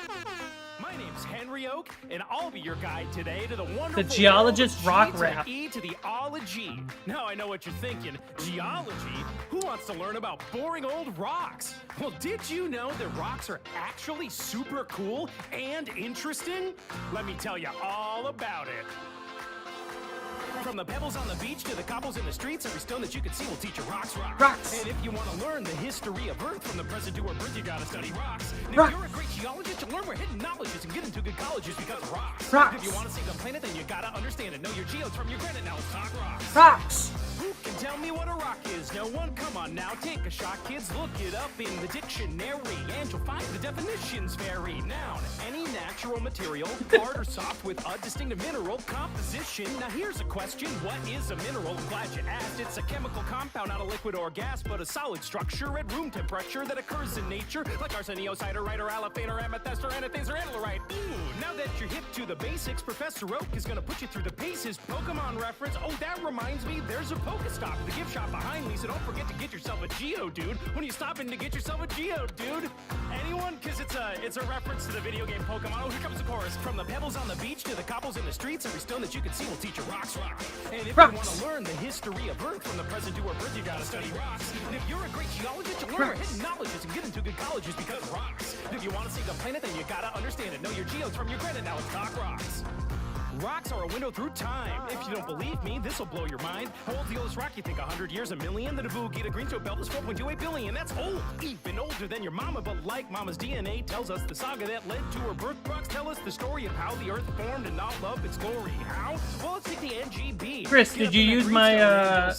My name's Henry Oak, and I'll be your guide today to the wonderful geologist world rock of G to rap. the E to the ology. Now I know what you're thinking. Geology? Who wants to learn about boring old rocks? Well, did you know that rocks are actually super cool and interesting? Let me tell you all about it. From the pebbles on the beach to the cobbles in the streets, every stone that you can see will teach you rocks. Rocks. And if you want to learn the history of Earth from the present to our birth, you gotta study rocks. And Rocks. if you're a great geologist, you'll learn where hidden knowledge is and get into good colleges because of rocks. Rocks. If you want to see the planet, then you gotta understand it. Know your geodes from your granite. Now let's talk rocks. Rocks. Who can tell me what a rock is? No one? Come on now, take a shot, kids. Look it up in the dictionary, and you'll find the definitions vary. Noun, any natural material, hard or soft with a distinctive mineral composition. Now here's a question: what is a mineral? I'm glad you asked. It's a chemical compound, not a liquid or gas, but a solid structure at room temperature that occurs in nature, like arseniocyte or alaphane or amethyst or anethase or analorite. Ooh, now that you're hip to the basics, Professor Oak is gonna put you through the paces. Pokemon reference. Oh, that reminds me, there's a Pokestop, the gift shop behind me, so don't forget to get yourself a Geodude when you stop in to get yourself a Geodude. Anyone? Because it's a reference to the video game Pokemon. Oh, here comes the chorus. From the pebbles on the beach to the cobbles in the streets, every stone that you can see will teach you rocks. And if you want to learn the history of Earth from the present to our birth, you gotta study rocks. And if you're a great geologist, you'll learn where hidden knowledge is and get into good colleges because of rocks. And if you want to see the planet, then you gotta understand it. Know your geodes from your granite. Now let's talk rocks. Rocks are a window through time. If you don't believe me, this'll blow your mind. How old's the oldest rock? You think 100 years, a million? The Naboo-Gita Greenstone Belt is 4.28 billion. That's old, even older than your mama. But like mama's DNA tells us the saga that led to her birth, rocks tell us the story of how the earth formed and not love its glory. How? Well, let's take the NGB. Chris, did you use my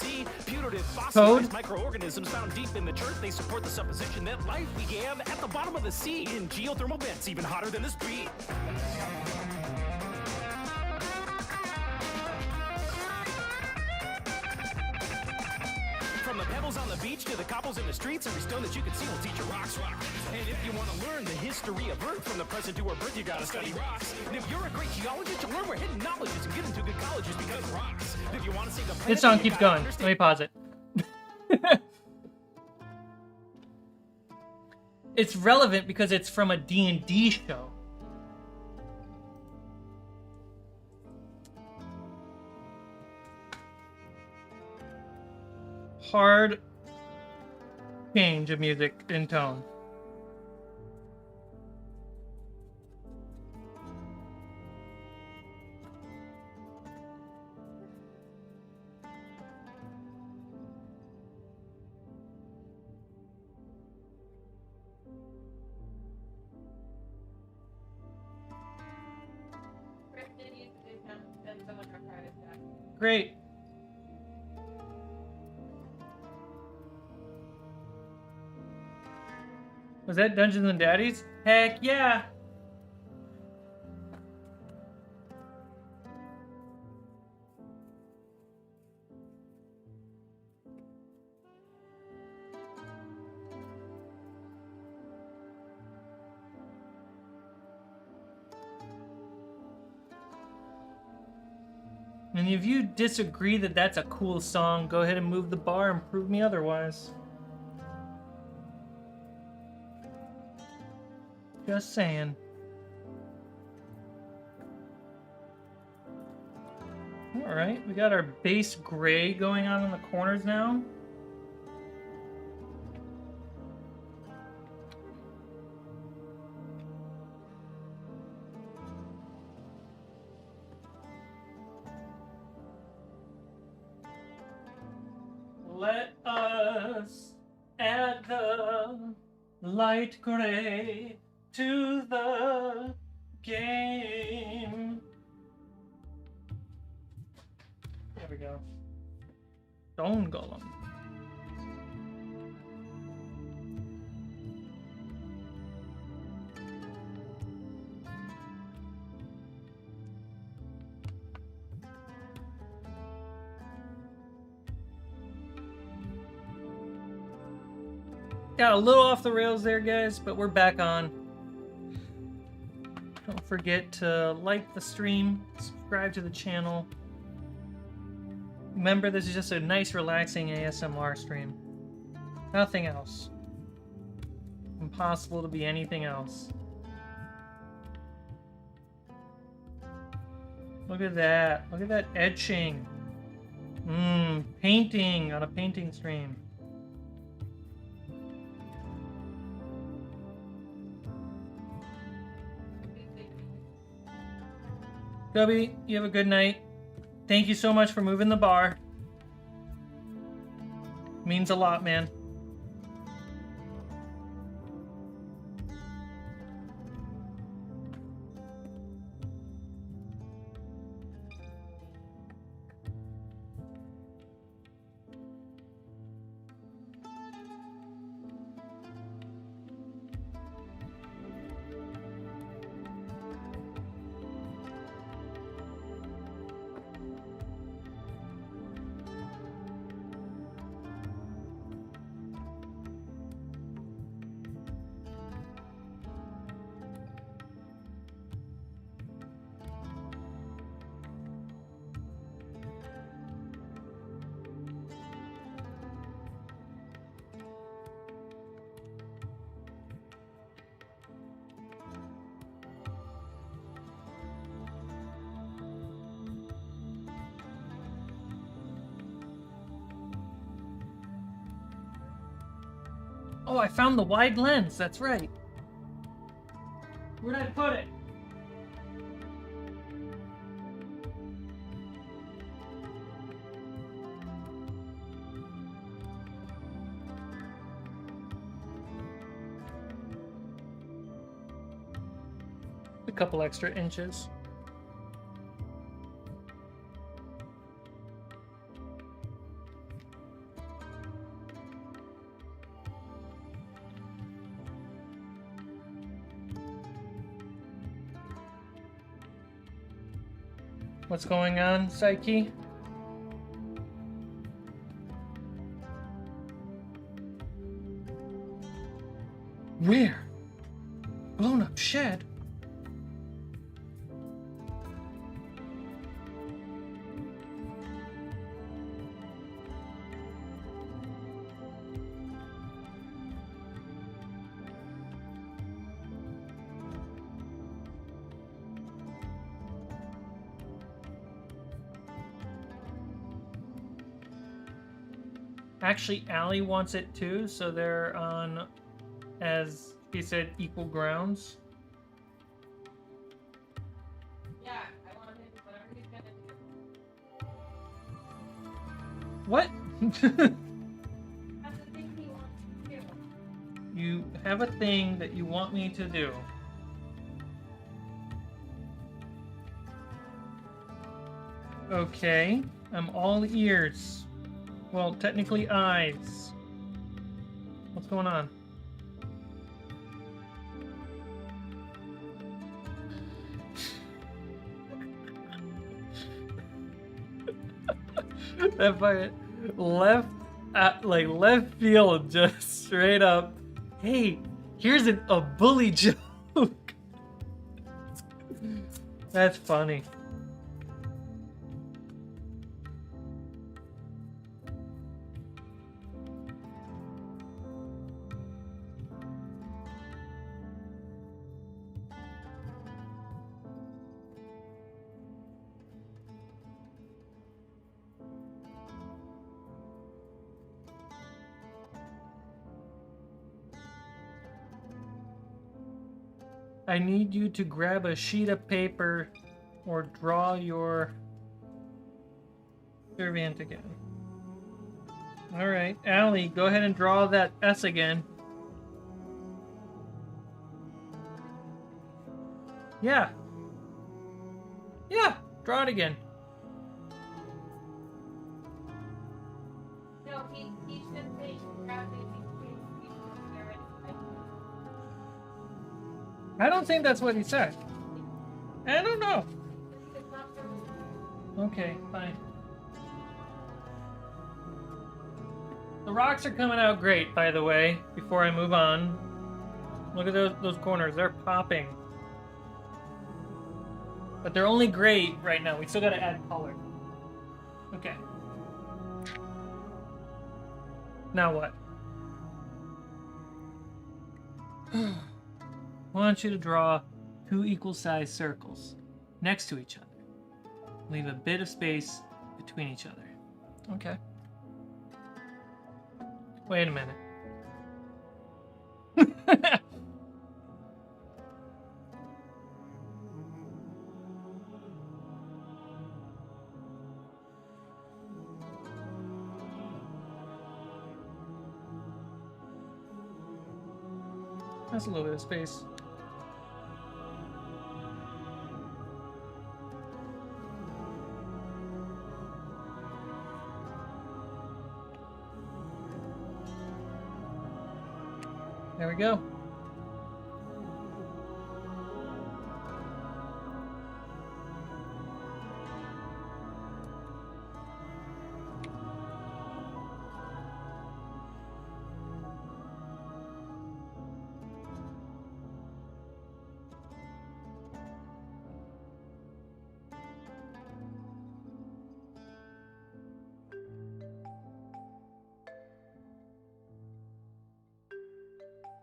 code? Microorganisms found deep in the chert. They support the supposition that life began at the bottom of the sea in geothermal vents, even hotter than this beat. From the pebbles on the beach to the cobbles in the streets, every stone that you can see will teach you rocks. And if you want to learn the history of Earth from the present to our birth, you gotta study rocks. And if you're a great geologist, you'll learn where hidden knowledge is and get into good colleges because of rocks. And if you want to see the planet, This song keeps going. Let me pause it. It's relevant because it's from a D&D show. Hard change of music in tone. Chris did use the account and someone required it to great. Was that Dungeons and Daddies? Heck yeah! And if you disagree that that's a cool song, go ahead and move the bar and prove me otherwise. Just saying. Alright, we got our base gray going on in the corners now. Let us add the light gray to the game. There we go. Stone Golem. Got a little off the rails there, guys, but we're back on. Don't forget to like the stream, subscribe to the channel. Remember, this is just a nice, relaxing ASMR stream. Nothing else. Impossible to be anything else. Look at that. Look at that etching. Painting on a painting stream. Gubby, you have a good night. Thank you so much for moving the bar. Means a lot, man. Oh, I found the wide lens. That's right. Where'd I put it? A couple extra inches. What's going on, Psyche? Where? Blown up shed? Actually, Allie wants it too, so they're on, as he said, equal grounds. Yeah, I want him to do whatever he's gonna do. What? That's the thing he wants to do. You have a thing that you want me to do. Okay, I'm all ears. Well, technically eyes. What's going on? That fucking left field, just straight up. Hey, here's a bully joke. That's funny. I need you to grab a sheet of paper or draw your servant again. All right, Allie, go ahead and draw that S again. Yeah. Yeah, draw it again. No, he should say crafting. I don't think that's what he said. I don't know. Okay, fine. The rocks are coming out great, by the way, before I move on. Look at those corners, they're popping. But they're only great right now. We still gotta add color. Okay. Now what? I want you to draw 2 equal-sized circles next to each other. Leave a bit of space between each other. Okay. Wait a minute. That's a little bit of space. There we go.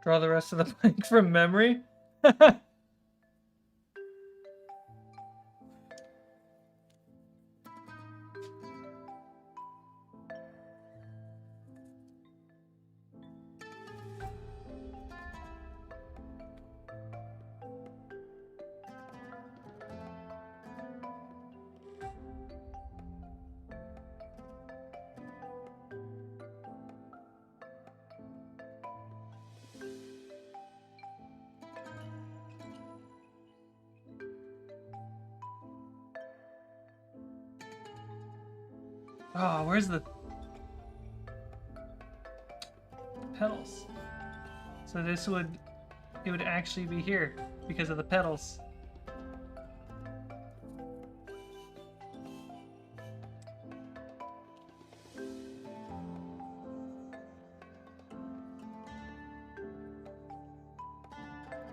Draw the rest of the blank from memory. Oh, where's the pedals? So it would actually be here because of the pedals.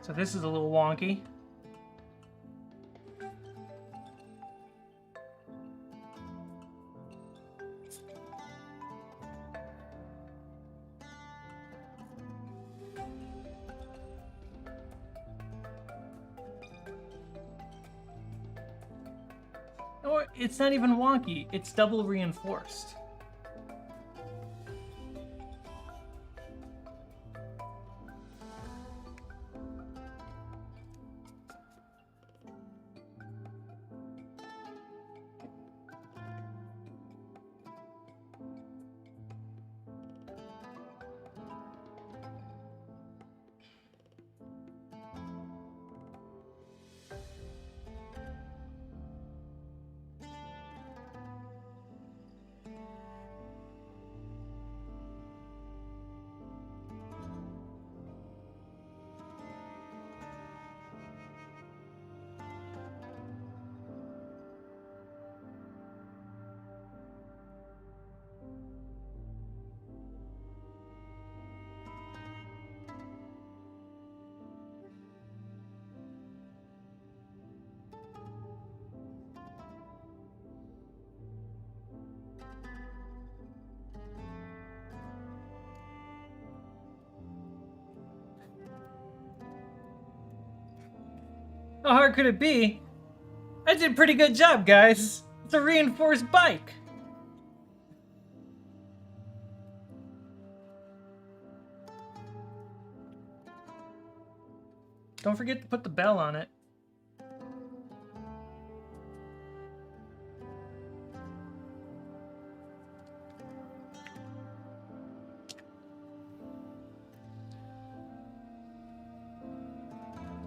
So this is a little wonky. Or it's not even wonky, it's double reinforced. How hard could it be? I did a pretty good job, guys. It's a reinforced bike. Don't forget to put the bell on it.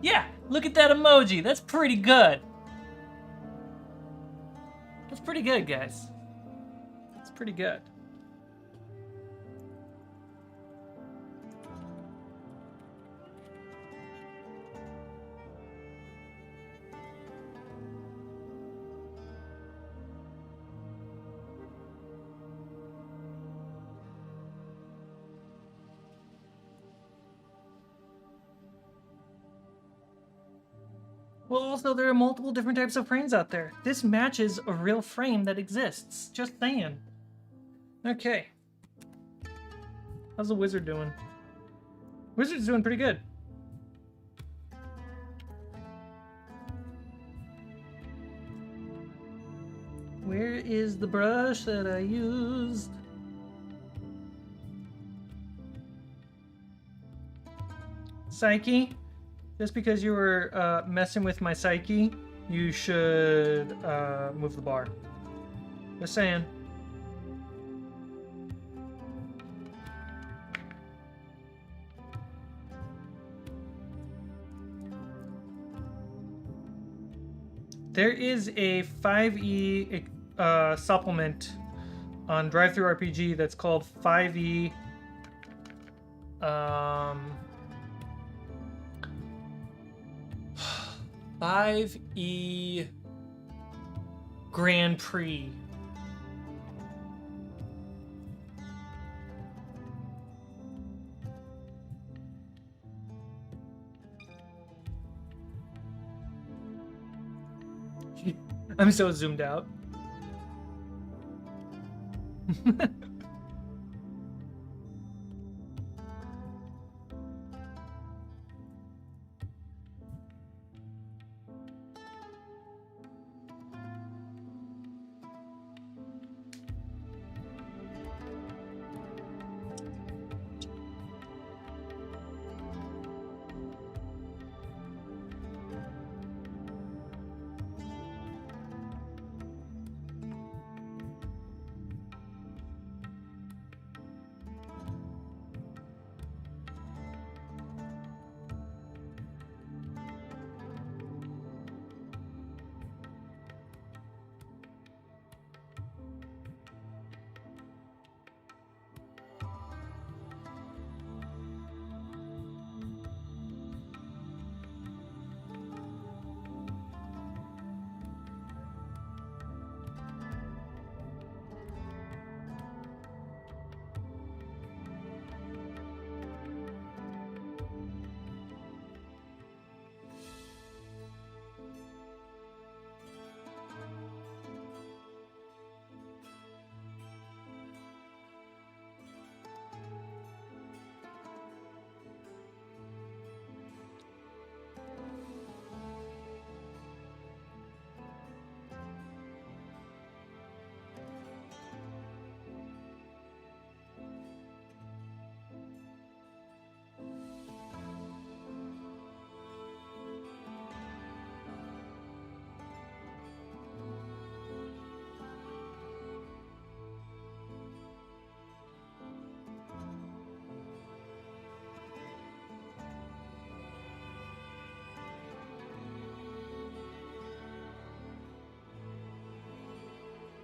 Yeah, look at that emoji. That's pretty good. That's pretty good, guys. That's pretty good. Well, also, there are multiple different types of frames out there. This matches a real frame that exists. Just saying. Okay. How's the wizard doing? Wizard's doing pretty good. Where is the brush that I used? Psyche? Just because you were messing with my psyche, you should move the bar. Just saying. There is a 5e supplement on DriveThruRPG that's called 5e 5e Grand Prix. I'm so zoomed out.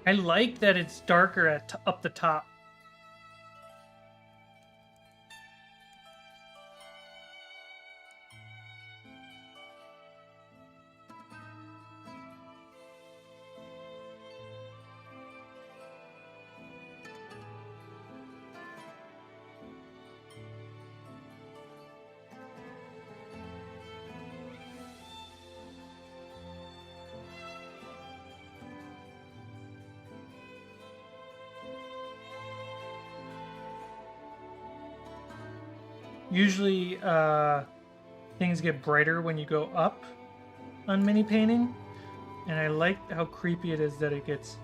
I like that it's darker at up the top. Usually, things get brighter when you go up, on mini painting, and I like how creepy it is that it gets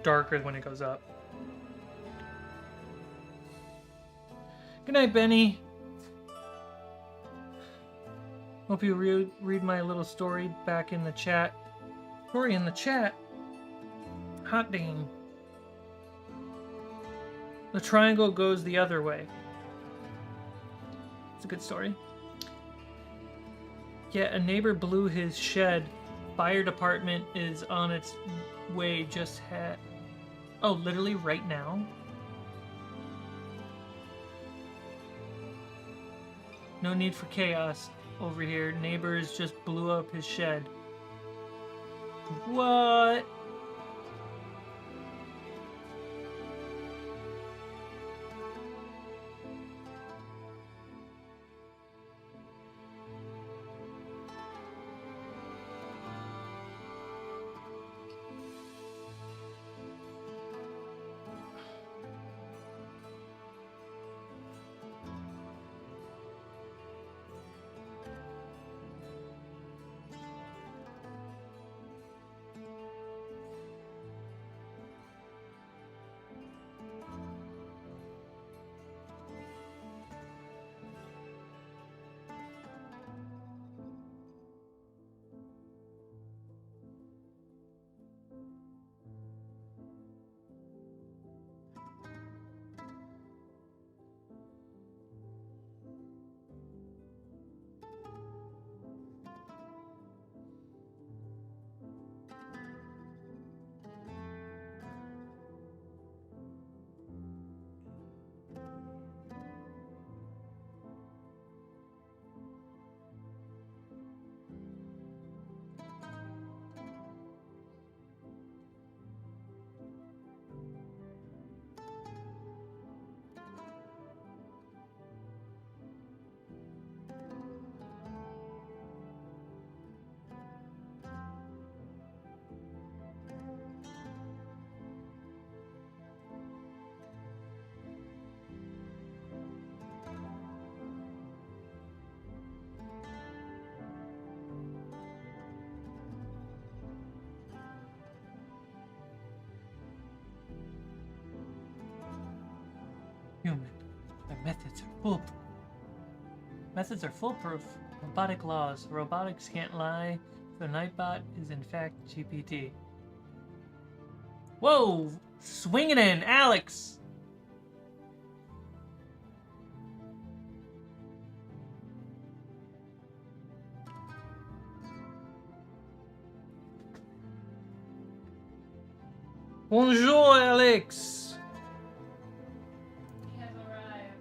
darker when it goes up. Good night, Benny. Hope you read my little story back in the chat. Story in the chat? Hot dang. The triangle goes the other way. It's a good story. Yeah, a neighbor blew his shed. Fire department is on its way. Just had... Oh, literally right now? No need for chaos over here. Neighbors just blew up his shed. What? Human. Their methods are foolproof. Methods are foolproof. Robotic laws. Robotics can't lie. The Nightbot is in fact GPT. Whoa! Swing it in, Alex! Bonjour, Alex! He has arrived.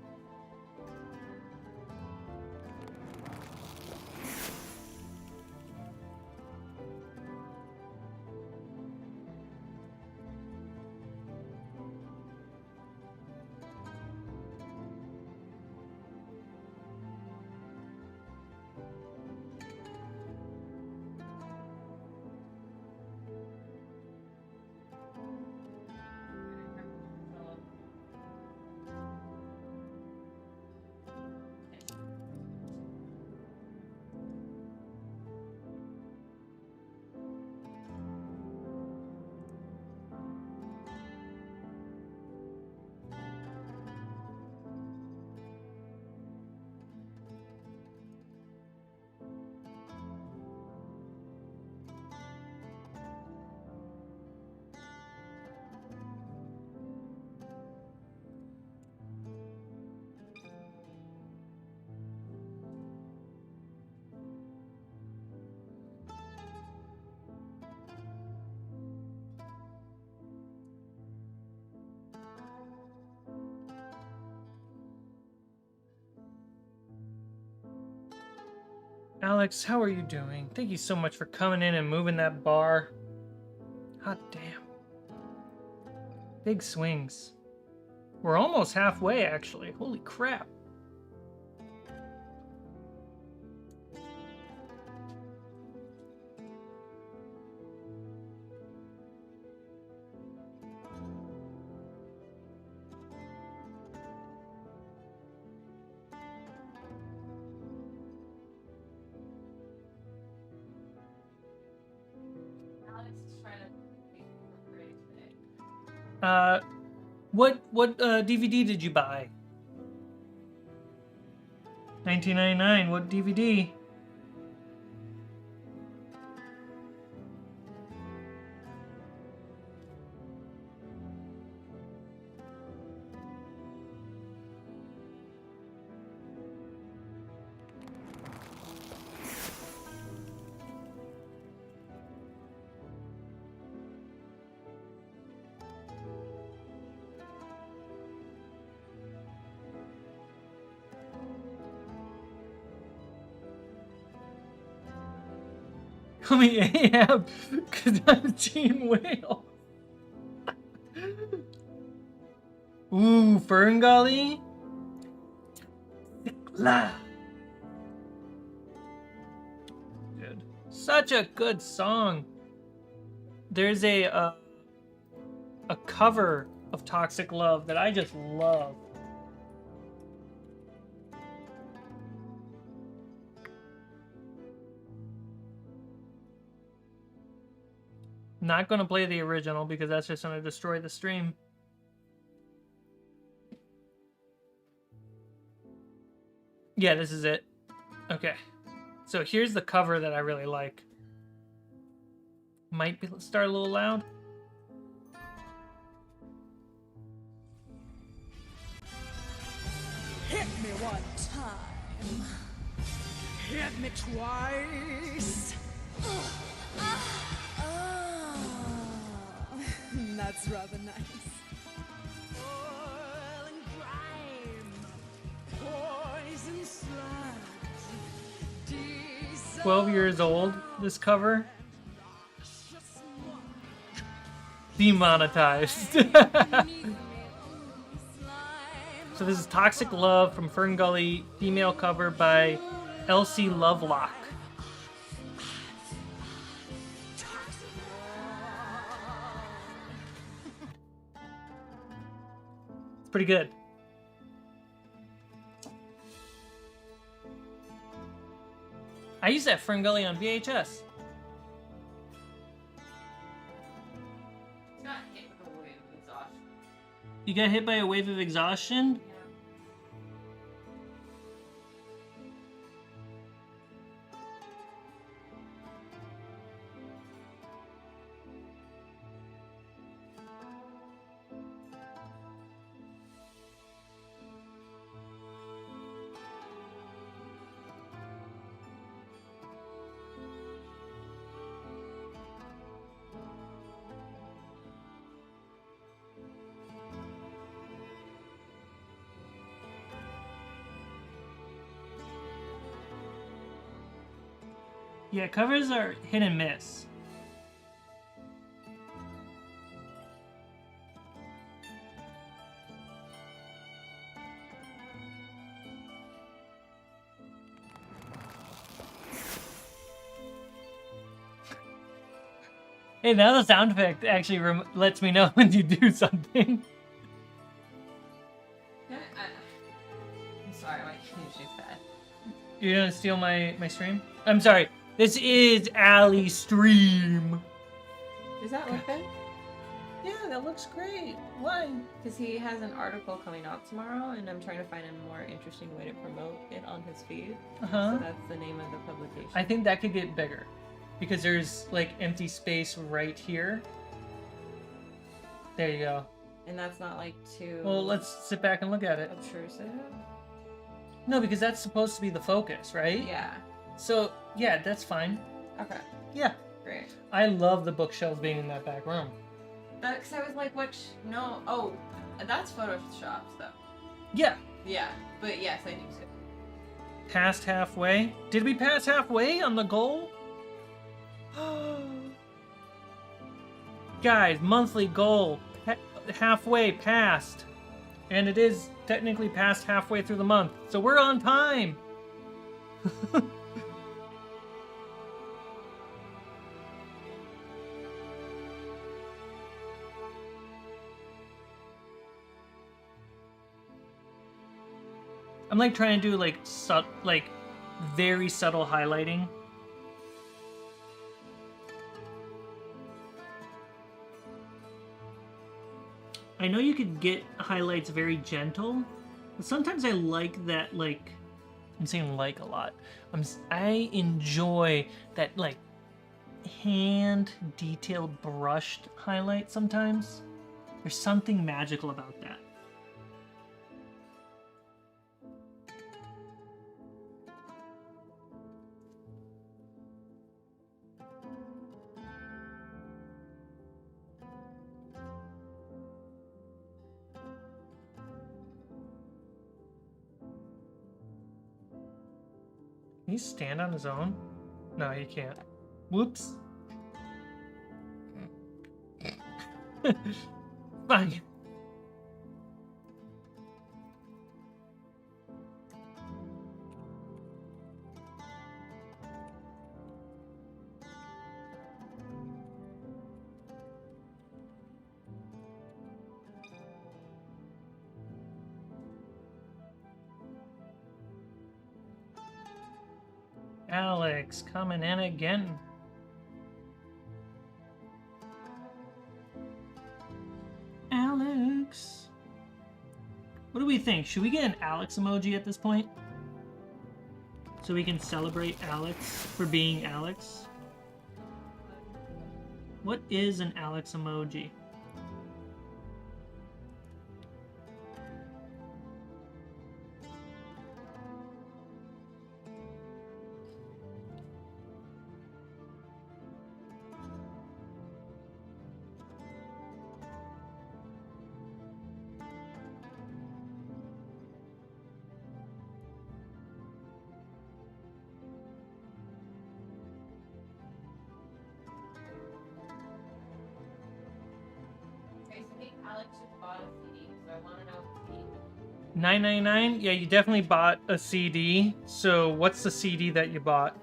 Alex, how are you doing? Thank you so much for coming in and moving that bar. Hot damn. Big swings. We're almost halfway, actually. Holy crap. What DVD did you buy? $19.99. What DVD? Call me Ahab, because I'm Team Whale. Ooh, Ferngully. Dude, such a good song. There's a cover of Toxic Love that I just love. Not gonna play the original because that's just gonna destroy the stream. Yeah, this is it. Okay. So here's the cover that I really like. Might be start a little loud. Hit me one time. Hit me twice. That's rather nice. Oil and grime, poison slugs, 12 years old, this cover. Demonetized. So this is Toxic Love from Ferngully, female cover by Elsie Lovelock. It's pretty good. I used that Ferngully on VHS. Got hit with a wave of exhaustion. You got hit by a wave of exhaustion? Yeah, covers are hit and miss. Hey, now the sound effect actually lets me know when you do something. I'm sorry, my community's bad. You're gonna steal my stream? I'm sorry. This is Allie's stream. Does that look good? Yeah, that looks great. Why? Because he has an article coming out tomorrow, and I'm trying to find a more interesting way to promote it on his feed. Uh-huh. So that's the name of the publication. I think that could get bigger. Because there's, like, empty space right here. There you go. And that's not, like, too... Well, let's sit back and look at it. obtrusive? No, because that's supposed to be the focus, right? Yeah. So, yeah, that's fine. Okay. Yeah. Great. I love the bookshelves being in that back room. Because I was like, which... No. Oh, that's Photoshops, though. Yeah. Yeah. But yes, I do too. Past halfway. Did we pass halfway on the goal? Guys, monthly goal. Halfway past. And it is technically past halfway through the month. So we're on time. I'm like trying to do like very subtle highlighting. I know you could get highlights very gentle, but sometimes I like that, like, I'm saying like a lot. I enjoy that, like, hand detailed brushed highlight sometimes. There's something magical about that. Can he stand on his own? No, he can't. Whoops. Fine. Alex coming in again. Alex. What do we think? Should we get an Alex emoji at this point? So we can celebrate Alex for being Alex? What is an Alex emoji? Alex just bought a CD, so I want to know if it's $9.99? Yeah, you definitely bought a CD. So what's the CD that you bought?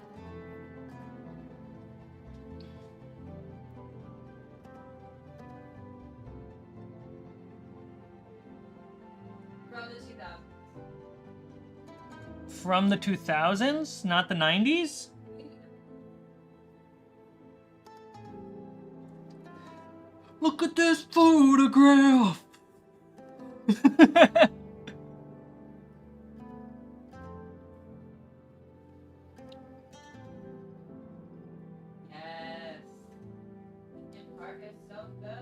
from the 2000s. From the 2000s? Not the 90s? Look at this photograph! Yes. Linkin Park is so good.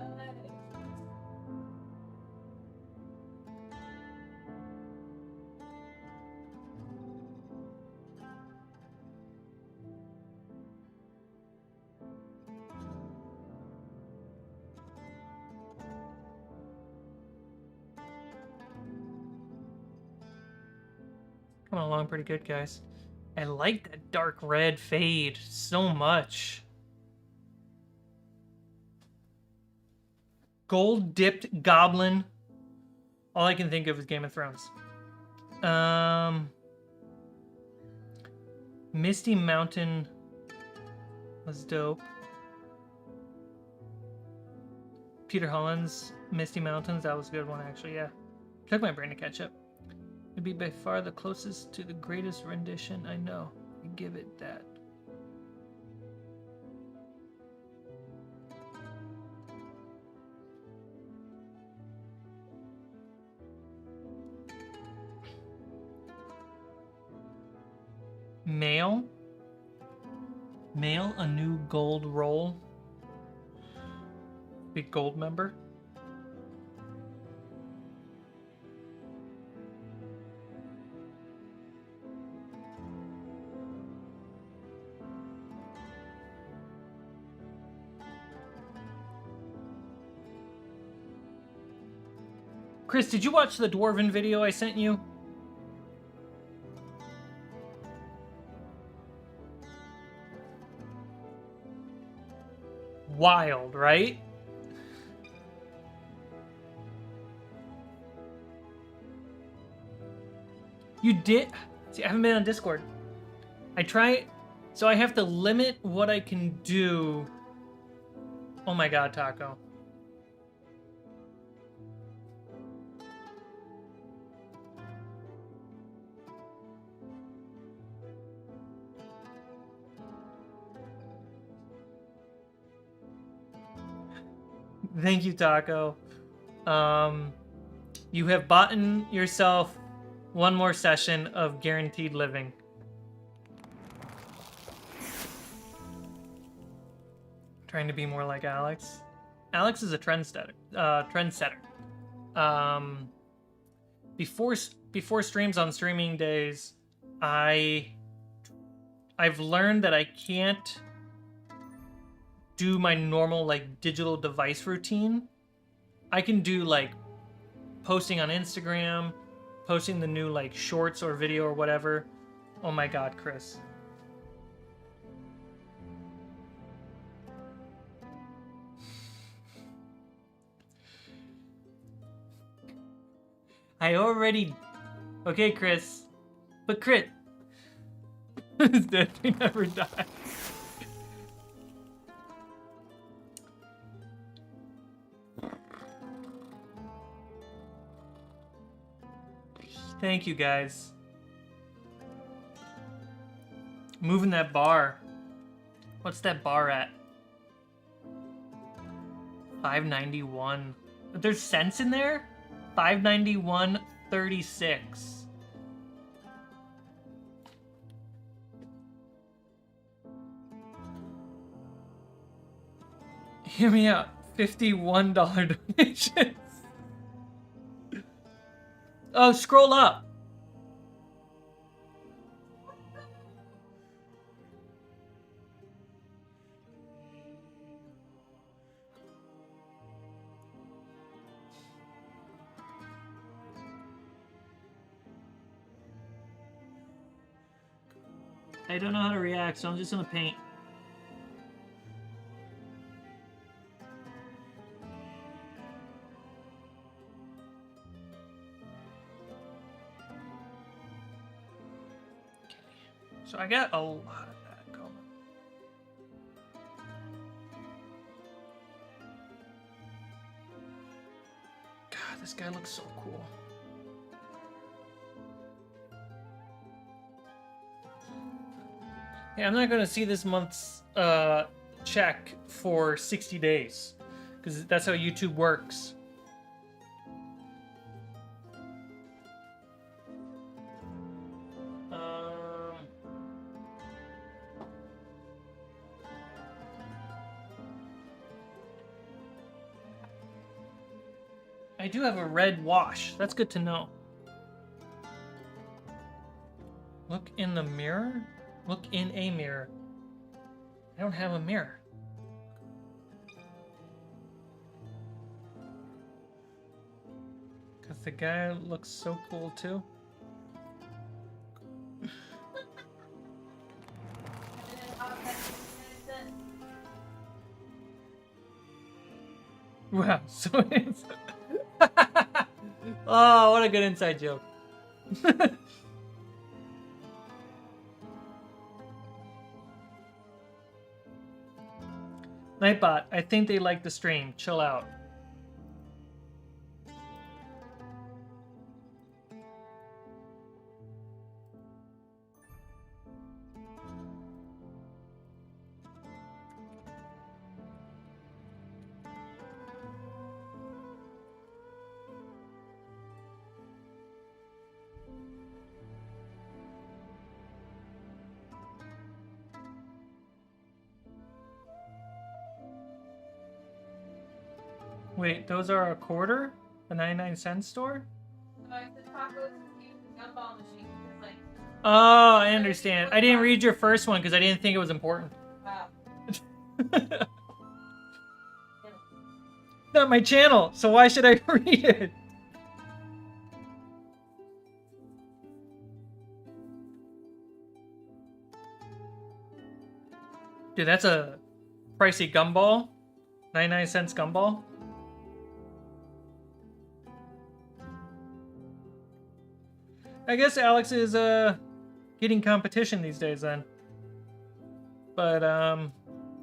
Coming along pretty good, guys. I like that dark red fade so much. Gold dipped goblin. All I can think of is Game of Thrones. Misty Mountain was dope. Peter Holland's Misty Mountains, that was a good one actually, yeah. Took my brain to catch up. It'd be by far the closest to the greatest rendition I know. I give it that. Mail. Mail a new gold roll. Big gold member. Chris, did you watch the Dwarven video I sent you? Wild, right? You did? See, I haven't been on Discord. I try, so I have to limit what I can do. Oh my god, Taco. Thank you, Taco. You have bought yourself one more session of guaranteed living. Trying to be more like Alex. Alex is a trendsetter. Before streams on streaming days, I've learned that I can't do my normal like digital device routine. I can do like posting on Instagram, posting the new like shorts or video or whatever. Oh my god, Chris. I already... Okay, Chris. But Crit. His dead, he never dies. Thank you, guys. Moving that bar. What's that bar at? 591. There's cents in there? 591.36. Hear me out. $51 donations. Oh, scroll up. I don't know how to react, so I'm just gonna paint. So I got a lot of that going. God, this guy looks so cool. Yeah, I'm not gonna see this month's check for 60 days, because that's how YouTube works. I do have a red wash. That's good to know. Look in the mirror? Look in a mirror. I don't have a mirror. Because the guy looks so cool too. Wow, so it's... Oh, what a good inside joke. Nightbot, I think they like the stream. Chill out. Wait, those are a quarter? The 99-cent store? No, it's the tacos and gumball machine. It's like, Oh, I understand. I didn't read your first one because I didn't think it was important. wow. Not my channel, so why should I read it? Dude, that's a pricey gumball. 99-cent gumball. I guess Alex is getting competition these days then. But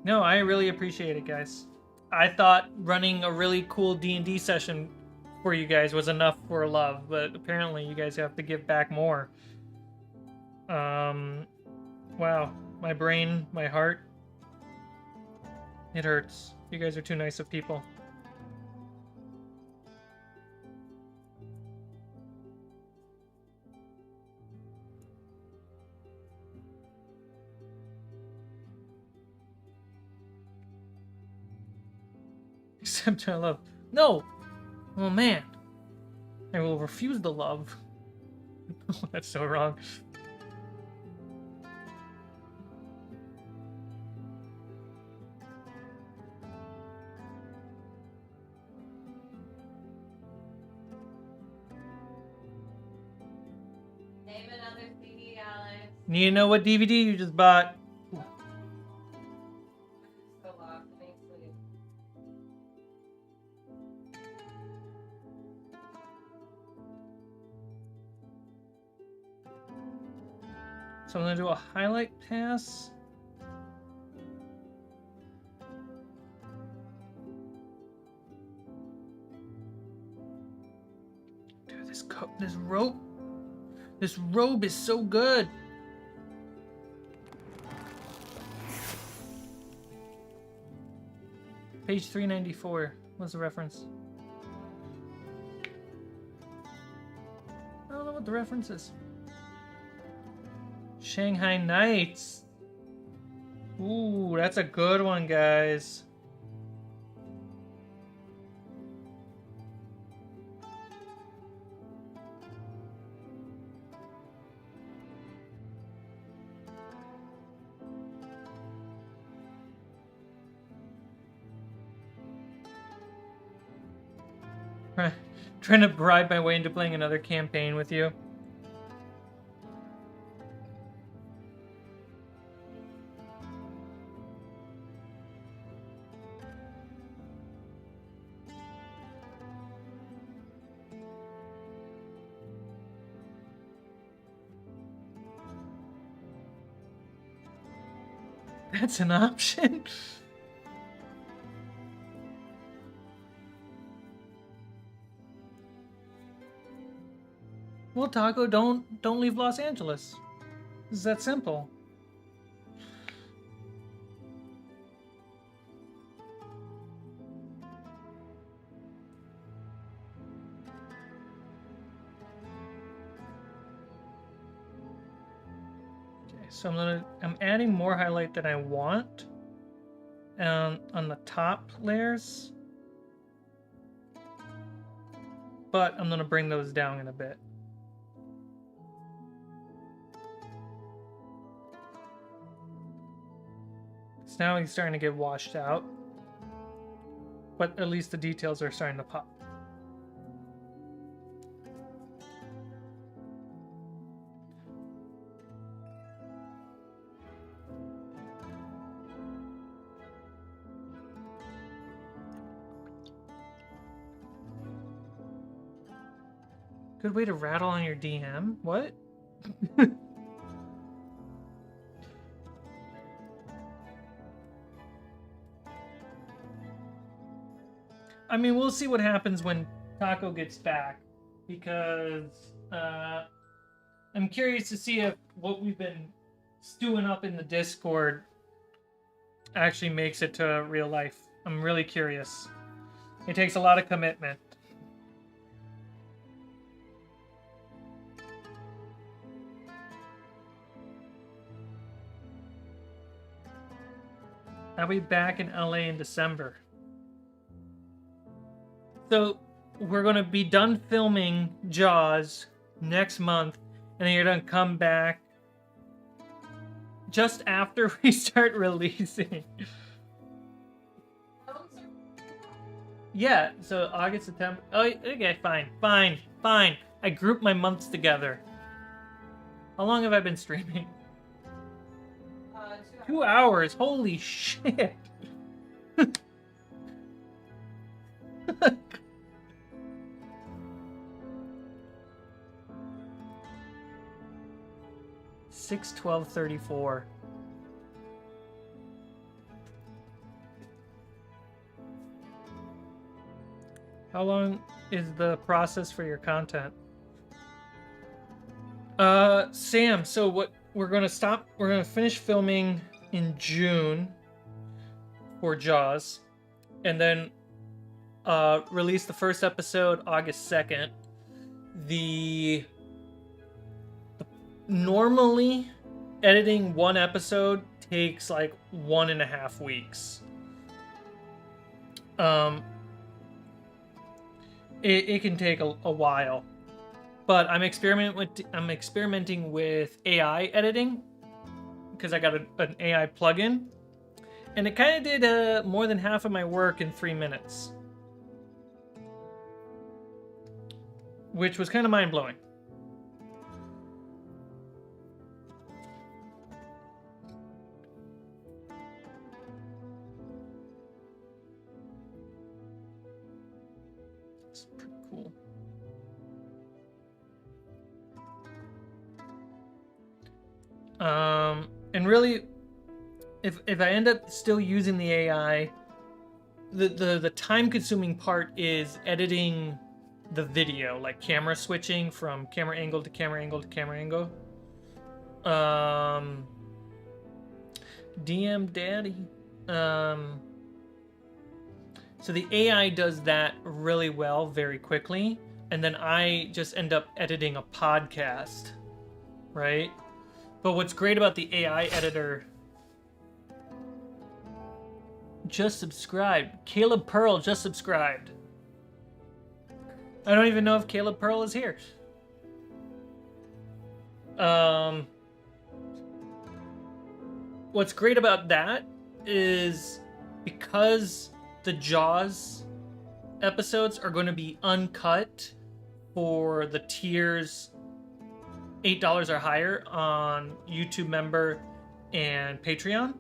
no, I really appreciate it, guys. I thought running a really cool D&D session for you guys was enough for love, but apparently you guys have to give back more. Wow, my brain, my heart, it hurts. You guys are too nice of people. Except I love. No! Oh man. I will refuse the love. That's so wrong. Name another CD, Alex. Need to know what DVD you just bought. So lost. Thanks, please. So I'm gonna do a highlight pass. Dude, this robe is so good. Page 394. What's the reference? I don't know what the reference is. Shanghai Nights. Ooh, that's a good one, guys. Trying to bribe my way into playing another campaign with you. That's an option. Well, Taco, don't leave Los Angeles. It's that simple. Okay, so I'm adding more highlight than I want on the top layers, but I'm gonna bring those down in a bit. So now he's starting to get washed out, but at least the details are starting to pop. Good way to rattle on your DM? What? I mean, we'll see what happens when Taco gets back, because I'm curious to see if what we've been stewing up in the Discord actually makes it to real life. I'm really curious. It takes a lot of commitment. I'll be back in LA in December. So we're going to be done filming Jaws next month, and then you're going to come back just after we start releasing. Yeah, so August, September. Oh, okay, fine. I group my months together. How long have I been streaming? 2 hours. Holy shit. $6/12/34. How long is the process for your content? Sam, so what we're gonna finish filming in June for Jaws, and then release the first episode August 2nd. Normally editing one episode takes like 1.5 weeks. it can take a while. But I'm experimenting with AI editing because I got an AI plugin, and it kind of did more than half of my work in 3 minutes, which was kind of mind-blowing. It's pretty cool. And really, if I end up still using the AI, the time-consuming part is editing the video, like camera switching from camera angle to camera angle to camera angle. DM Daddy. So the AI does that really well, very quickly, and then I just end up editing a podcast, right? But what's great about the AI editor... Just subscribed. Caleb Pearl just subscribed. I don't even know if Caleb Pearl is here. What's great about that is because the Jaws episodes are going to be uncut for the tiers $8 or higher on YouTube Member and Patreon,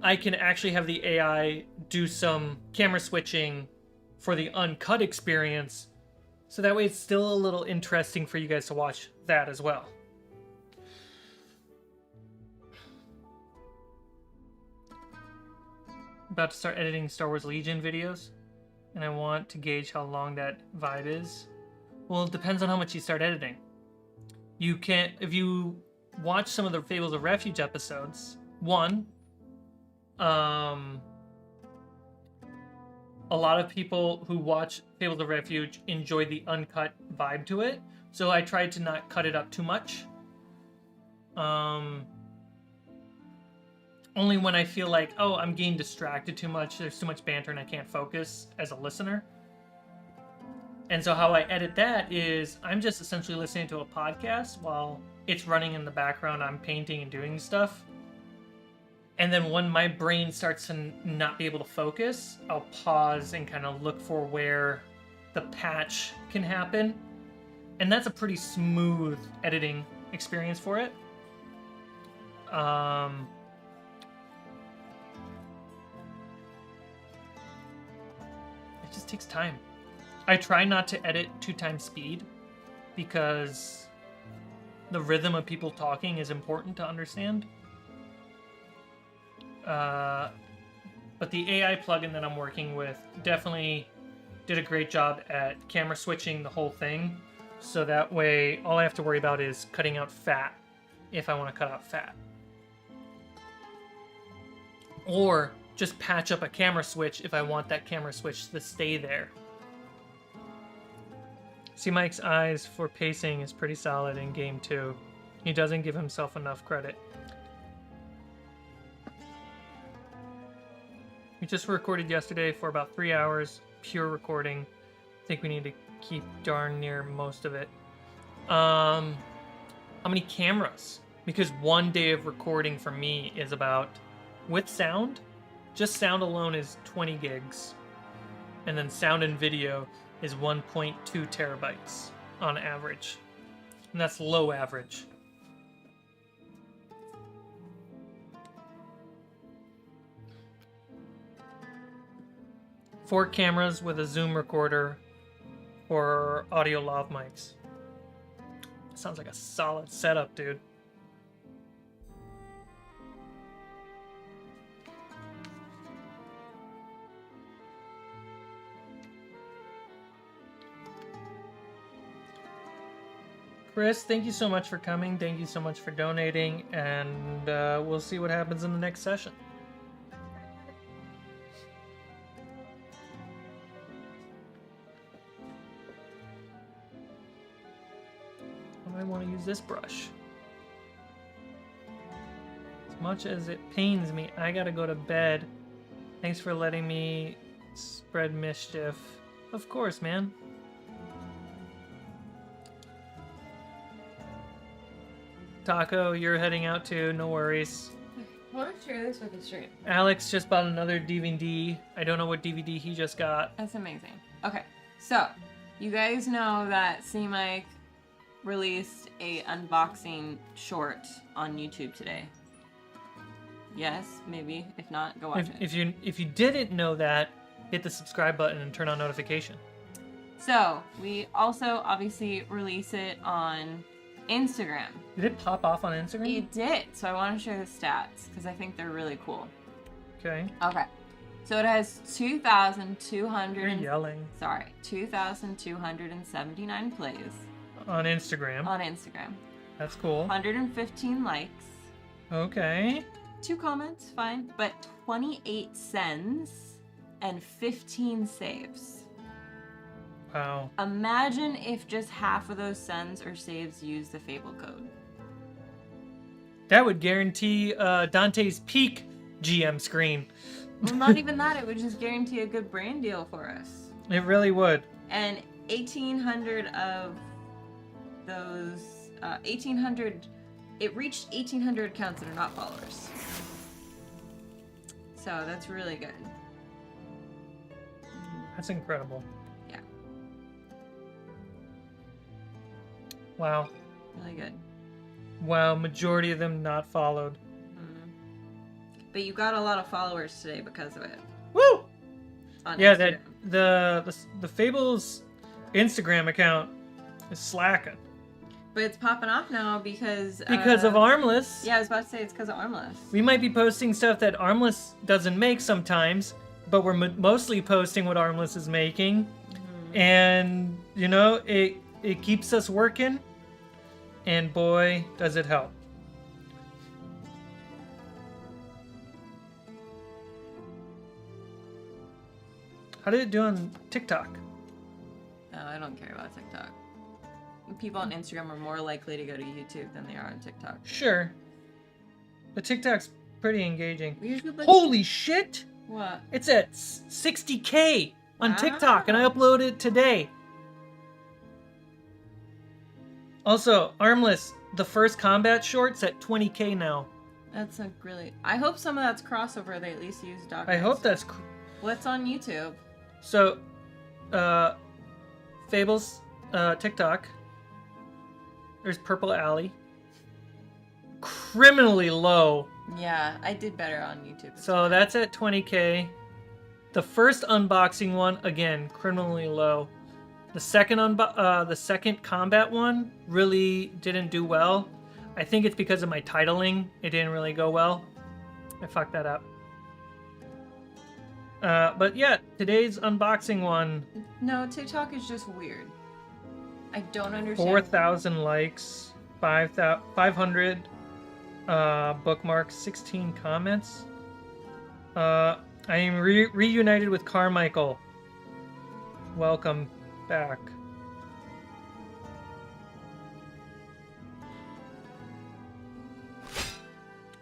I can actually have the AI do some camera switching for the uncut experience, so that way it's still a little interesting for you guys to watch that as well. About to start editing Star Wars Legion videos, and I want to gauge how long that vibe is. Well, it depends on how much you start editing. You can't, if you watch some of the Fables of Refuge episodes, a lot of people who watch Fables of Refuge enjoy the uncut vibe to it, so I tried to not cut it up too much. Only when I feel like, oh, I'm getting distracted too much, there's too much banter and I can't focus as a listener. And so how I edit that is I'm just essentially listening to a podcast while it's running in the background, I'm painting and doing stuff. And then when my brain starts to not be able to focus, I'll pause and kind of look for where the patch can happen. And that's a pretty smooth editing experience for it. It just takes time. I try not to edit 2x speed because the rhythm of people talking is important to understand. But the AI plugin that I'm working with definitely did a great job at camera switching the whole thing. So that way, all I have to worry about is cutting out fat if I want to cut out fat. Or just patch up a camera switch if I want that camera switch to stay there. Cmike's eyes for pacing is pretty solid in game 2. He doesn't give himself enough credit. We just recorded yesterday for about 3 hours, pure recording. I think we need to keep darn near most of it. How many cameras? Because 1 day of recording for me is about, with sound, just sound alone is 20 gigs. And then sound and video is 1.2 terabytes on average. And that's low average. Four cameras with a Zoom recorder or audio lav mics. Sounds like a solid setup, dude. Chris, thank you so much for coming. Thank you so much for donating, and we'll see what happens in the next session. I want to use this brush. As much as it pains me, I gotta go to bed. Thanks for letting me spread mischief. Of course, man. Taco, you're heading out too. No worries. I want to share this with the stream. Alex just bought another DVD. I don't know what DVD he just got. That's amazing. Okay, so you guys know that Cmike released a unboxing short on YouTube today. Yes, maybe. If not, go watch it. If you didn't know that, hit the subscribe button and turn on notification. So we also obviously release it on Instagram. Did it pop off on Instagram? It did. So I want to share the stats because I think they're really cool. Okay. Okay. So it has 2,200. You're yelling. Sorry, 2,279 plays On Instagram. on Instagram. That's cool. 115 likes. Okay. 2 comments, fine. But 28 sends and 15 saves. Wow. Imagine if just half of those sends or saves use the Fable code. That would guarantee Dante's peak GM screen. Well, not even that. It would just guarantee a good brand deal for us. It really would. And 1,800 of those, 1,800, it reached 1,800 accounts that are not followers. So that's really good. That's incredible. Yeah. Wow. Really good. Wow, majority of them not followed. But you got a lot of followers today because of it. Woo! On Yeah, Instagram. that the Fables Instagram account is slacking. But it's popping off now because Because of Armless. Yeah, I was about to say it's because of Armless. We might be posting stuff that Armless doesn't make sometimes, but we're mostly posting what Armless is making. And, you know, it keeps us working. And boy, does it help. How did it do on TikTok? No, I don't care about TikTok. People on Instagram are more likely to go to YouTube than they are on TikTok. Sure. The TikTok's pretty engaging. We usually Holy shit! What? It's at 60K on TikTok, and I uploaded it today. Also, Armless, the first combat short's at 20K now. That's a really... I hope some of that's crossover. They at least use Doc. I hope that's... What's on YouTube? So, Fables, TikTok. There's Purple Alley. Criminally low. Yeah, I did better on YouTube. So that's at 20K. The first unboxing one, again, criminally low. The second combat one really didn't do well. I think it's because of my titling. It didn't really go well. I fucked that up. But yeah, today's unboxing one. No, TikTok is just weird. I don't understand. 4,000 likes, 500 bookmarks, 16 comments. I am reunited with Carmichael. Welcome back.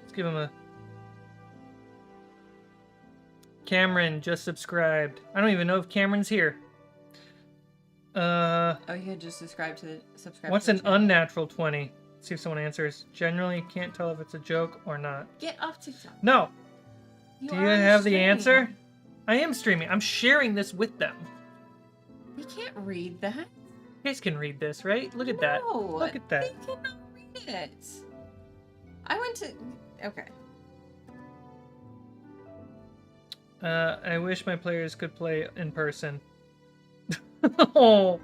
Let's give him a... Cameron just subscribed. I don't even know if Cameron's here. Oh, you had just subscribed to the What's an unnatural 20? Let's see if someone answers. Generally, can't tell if it's a joke or not. Get off TikTok. No. Do you have the streaming. answer? I am streaming. I'm sharing this with them. They can't read that. You guys can read this, right? Look at that. No, Look at that. They cannot read it. I went to... Okay. I wish my players could play in person. Oh.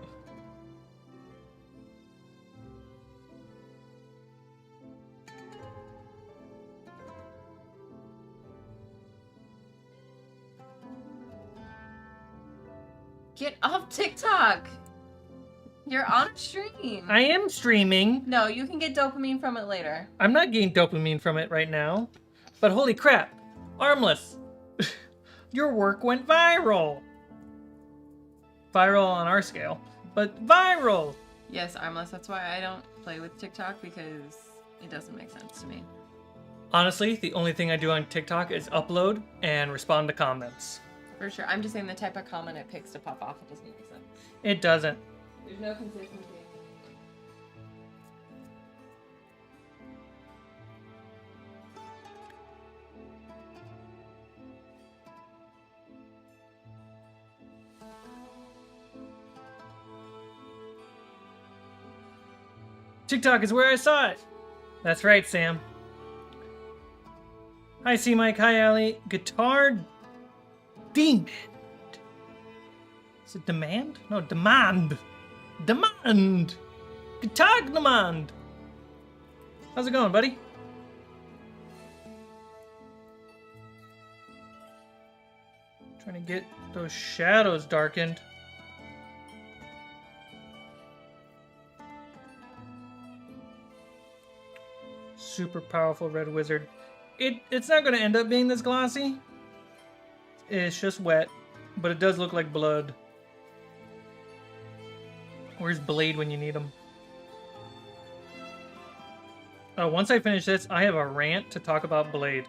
Get off TikTok. You're on a stream. I am streaming. No, you can get dopamine from it later. I'm not getting dopamine from it right now. But holy crap. Armless. Your work went viral. Viral on our scale, but viral. Yes, Armless. That's why I don't play with TikTok, because it doesn't make sense to me. Honestly, the only thing I do on TikTok is upload and respond to comments. For sure. I'm just saying the type of comment it picks to pop off, it doesn't make sense. It doesn't. There's no consistency. TikTok is where I saw it. That's right, Sam. Hi, Cmike. Hi, Allie. Guitar Demand. Is it demand? No, demand. Demand. Guitar demand. How's it going, buddy? Trying to get those shadows darkened. Super powerful red wizard. It's not going to end up being this glossy. It's just wet, but it does look like blood. Where's Blade when you need him? Oh, once I finish this, I have a rant to talk about Blade.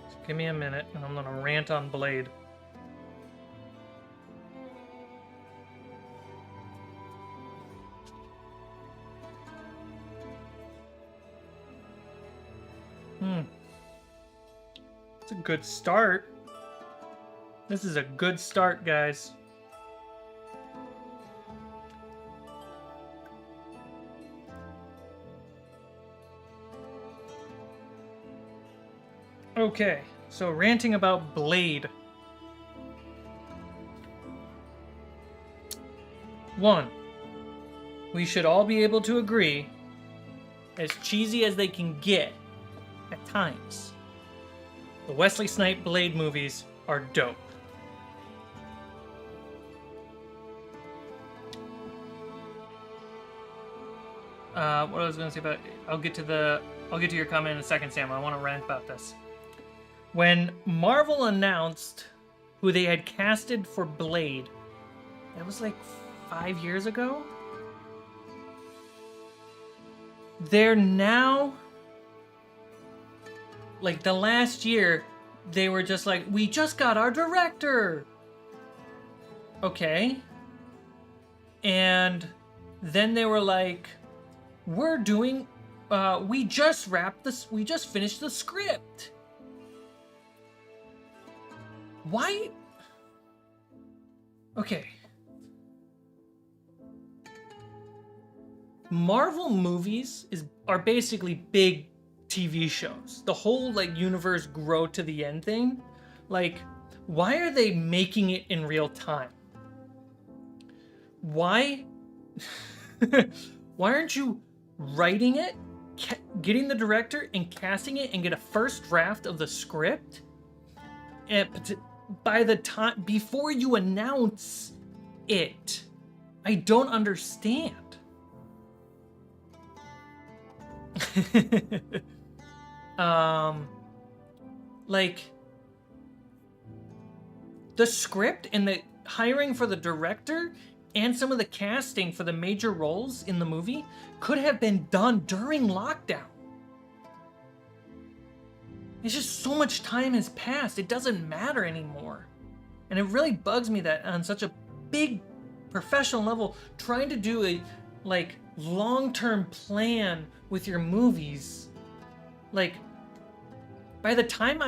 So give me a minute, and I'm going to rant on Blade. It's a good start. This is a good start, guys. Okay, so ranting about Blade. 1. We should all be able to agree, as cheesy as they can get at times, the Wesley Snipes Blade movies are dope. What I was going to say about, I'll get to your comment in a second, Sam. I want to rant about this. When Marvel announced who they had casted for Blade, that was like 5 years ago. They're now, like the last year, they were just like, we just got our director. Okay. And then they were like, we're doing, we just finished the script. Why? Okay. Marvel movies are basically big TV shows. The whole like universe grow to the end thing. Like, why are they making it in real time? Why? Why aren't you writing it, getting the director and casting it and get a first draft of the script? And by the time, before you announce it, I don't understand. Like, the script and the hiring for the director and some of the casting for the major roles in the movie could have been done during lockdown. It's just so much time has passed, it doesn't matter anymore. And it really bugs me that on such a big professional level, trying to do a like long-term plan with your movies, like by the time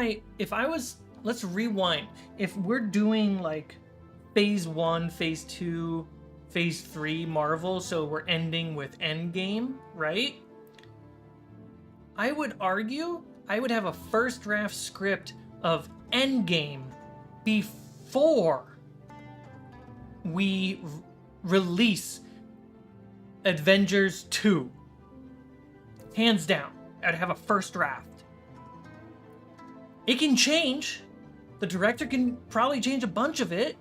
let's rewind. If we're doing like phase 1, phase 2, phase 3 Marvel, so we're ending with Endgame, right? I would argue I would have a first draft script of Endgame before we release Avengers 2. Hands down, I'd have a first draft. It can change. The director can probably change a bunch of it.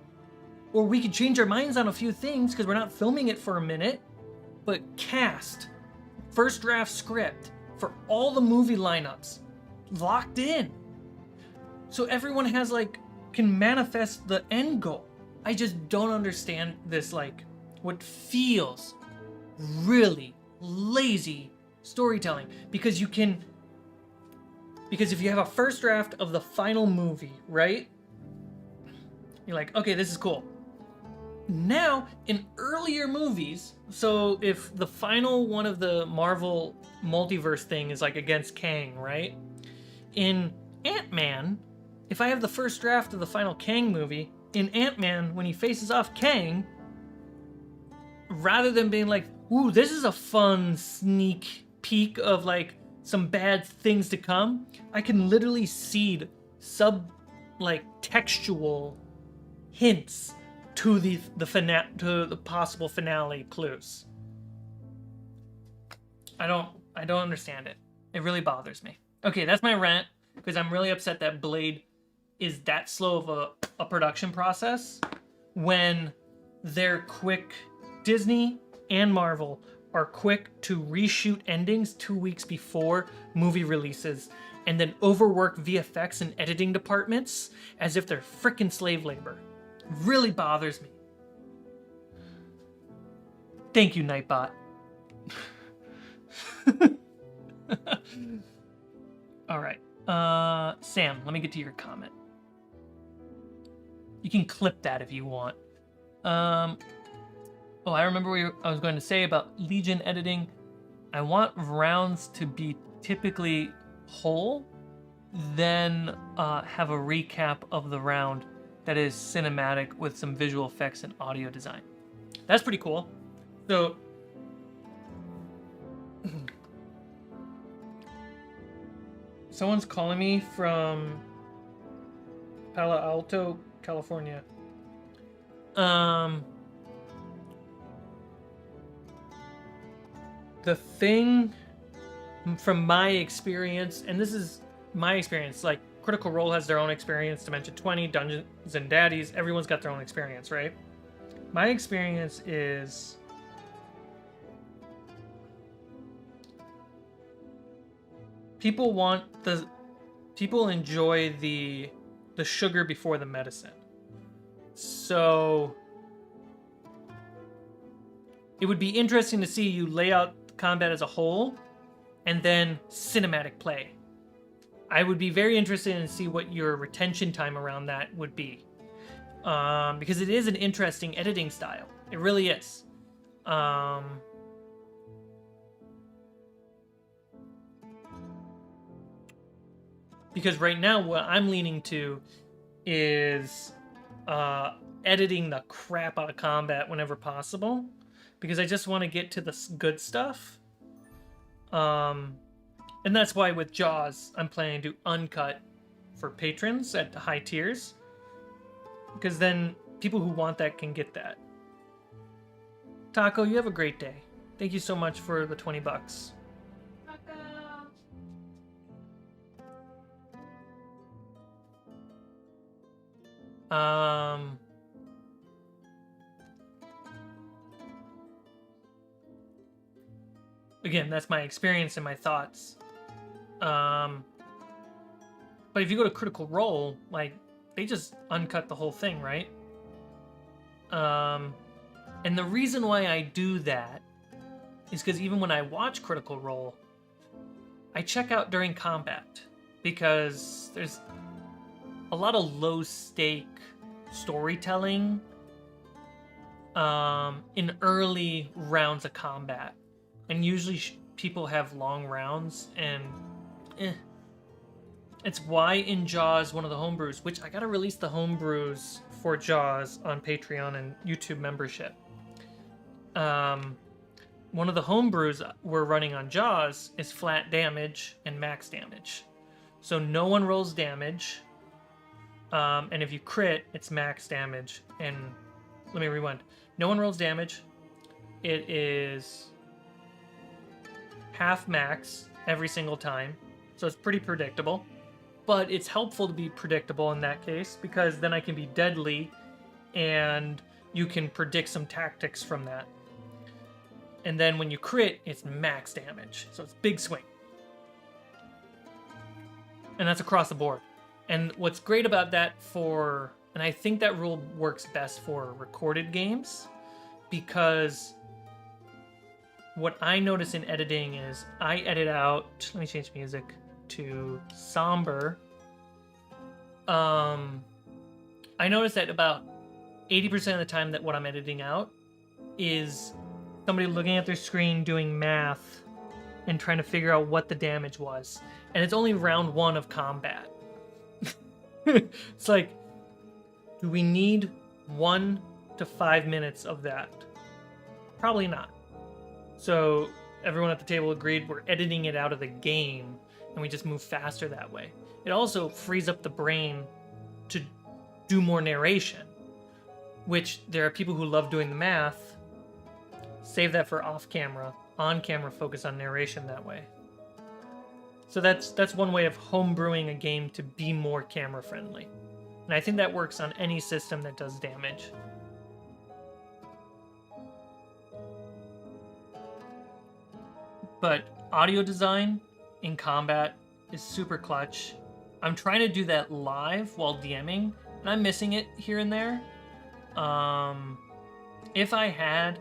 Or we could change our minds on a few things because we're not filming it for a minute. But cast, first draft script for all the movie lineups locked in. So everyone has can manifest the end goal. I just don't understand this what feels really lazy storytelling, because you can Because if you have a first draft of the final movie, right? You're like, okay, this is cool. Now, in earlier movies, so if the final one of the Marvel multiverse thing is like against Kang, right? In Ant-Man, if I have the first draft of the final Kang movie, in Ant-Man, when he faces off Kang, rather than being like, ooh, this is a fun sneak peek of like some bad things to come, I can literally seed textual hints to the possible finale clues. I don't understand it. It really bothers me. Okay, that's my rant, because I'm really upset that Blade is that slow of a production process when they're quick. Disney and Marvel are quick to reshoot endings 2 weeks before movie releases and then overwork VFX and editing departments as if they're frickin' slave labor. Really bothers me. Thank you, Nightbot. All right. Sam, let me get to your comment. You can clip that if you want. Oh, I remember what I was going to say about Legion editing. I want rounds to be typically whole, then have a recap of the round that is cinematic with some visual effects and audio design. That's pretty cool. So, someone's calling me from Palo Alto, California. The thing from my experience, and this is my experience, like Critical Role has their own experience, Dimension 20, Dungeons and Daddies, everyone's got their own experience, right? My experience is people enjoy the sugar before the medicine. So it would be interesting to see you lay out combat as a whole and then cinematic play. I would be very interested in see what your retention time around that would be, because it is an interesting editing style. It really is. Because right now what I'm leaning to is editing the crap out of combat whenever possible, because I just want to get to the good stuff. And that's why with Jaws, I'm planning to uncut for patrons at the high tiers, because then people who want that can get that. Taco, you have a great day. Thank you so much for the $20. Again, that's my experience and my thoughts. But if you go to Critical Role, like, they just uncut the whole thing, right? And the reason why I do that is because even when I watch Critical Role, I check out during combat, because there's a lot of low-stake storytelling in early rounds of combat. And usually people have long rounds, and it's why in Jaws, one of the homebrews, which I gotta release the homebrews for Jaws on Patreon and YouTube membership. One of the homebrews we're running on Jaws is flat damage and max damage. So no one rolls damage, and if you crit, it's max damage. And let me rewind. No one rolls damage. It is half max every single time, so it's pretty predictable. But it's helpful to be predictable in that case, because then I can be deadly and you can predict some tactics from that. And then when you crit, it's max damage, so it's big swing. And that's across the board. And what's great about that and I think that rule works best for recorded games, because what I notice in editing is I edit out, let me change music. to somber. I noticed that about 80% of the time that what I'm editing out is somebody looking at their screen doing math and trying to figure out what the damage was. And it's only round 1 of combat. It's like, do we need 1 to 5 minutes of that? Probably not. So everyone at the table agreed we're editing it out of the game and we just move faster that way. It also frees up the brain to do more narration, which there are people who love doing the math. Save that for off camera. On camera, focus on narration that way. So that's one way of homebrewing a game to be more camera friendly. And I think that works on any system that does damage. But audio design in combat is super clutch. I'm trying to do that live while DMing, and I'm missing it here and there. If I had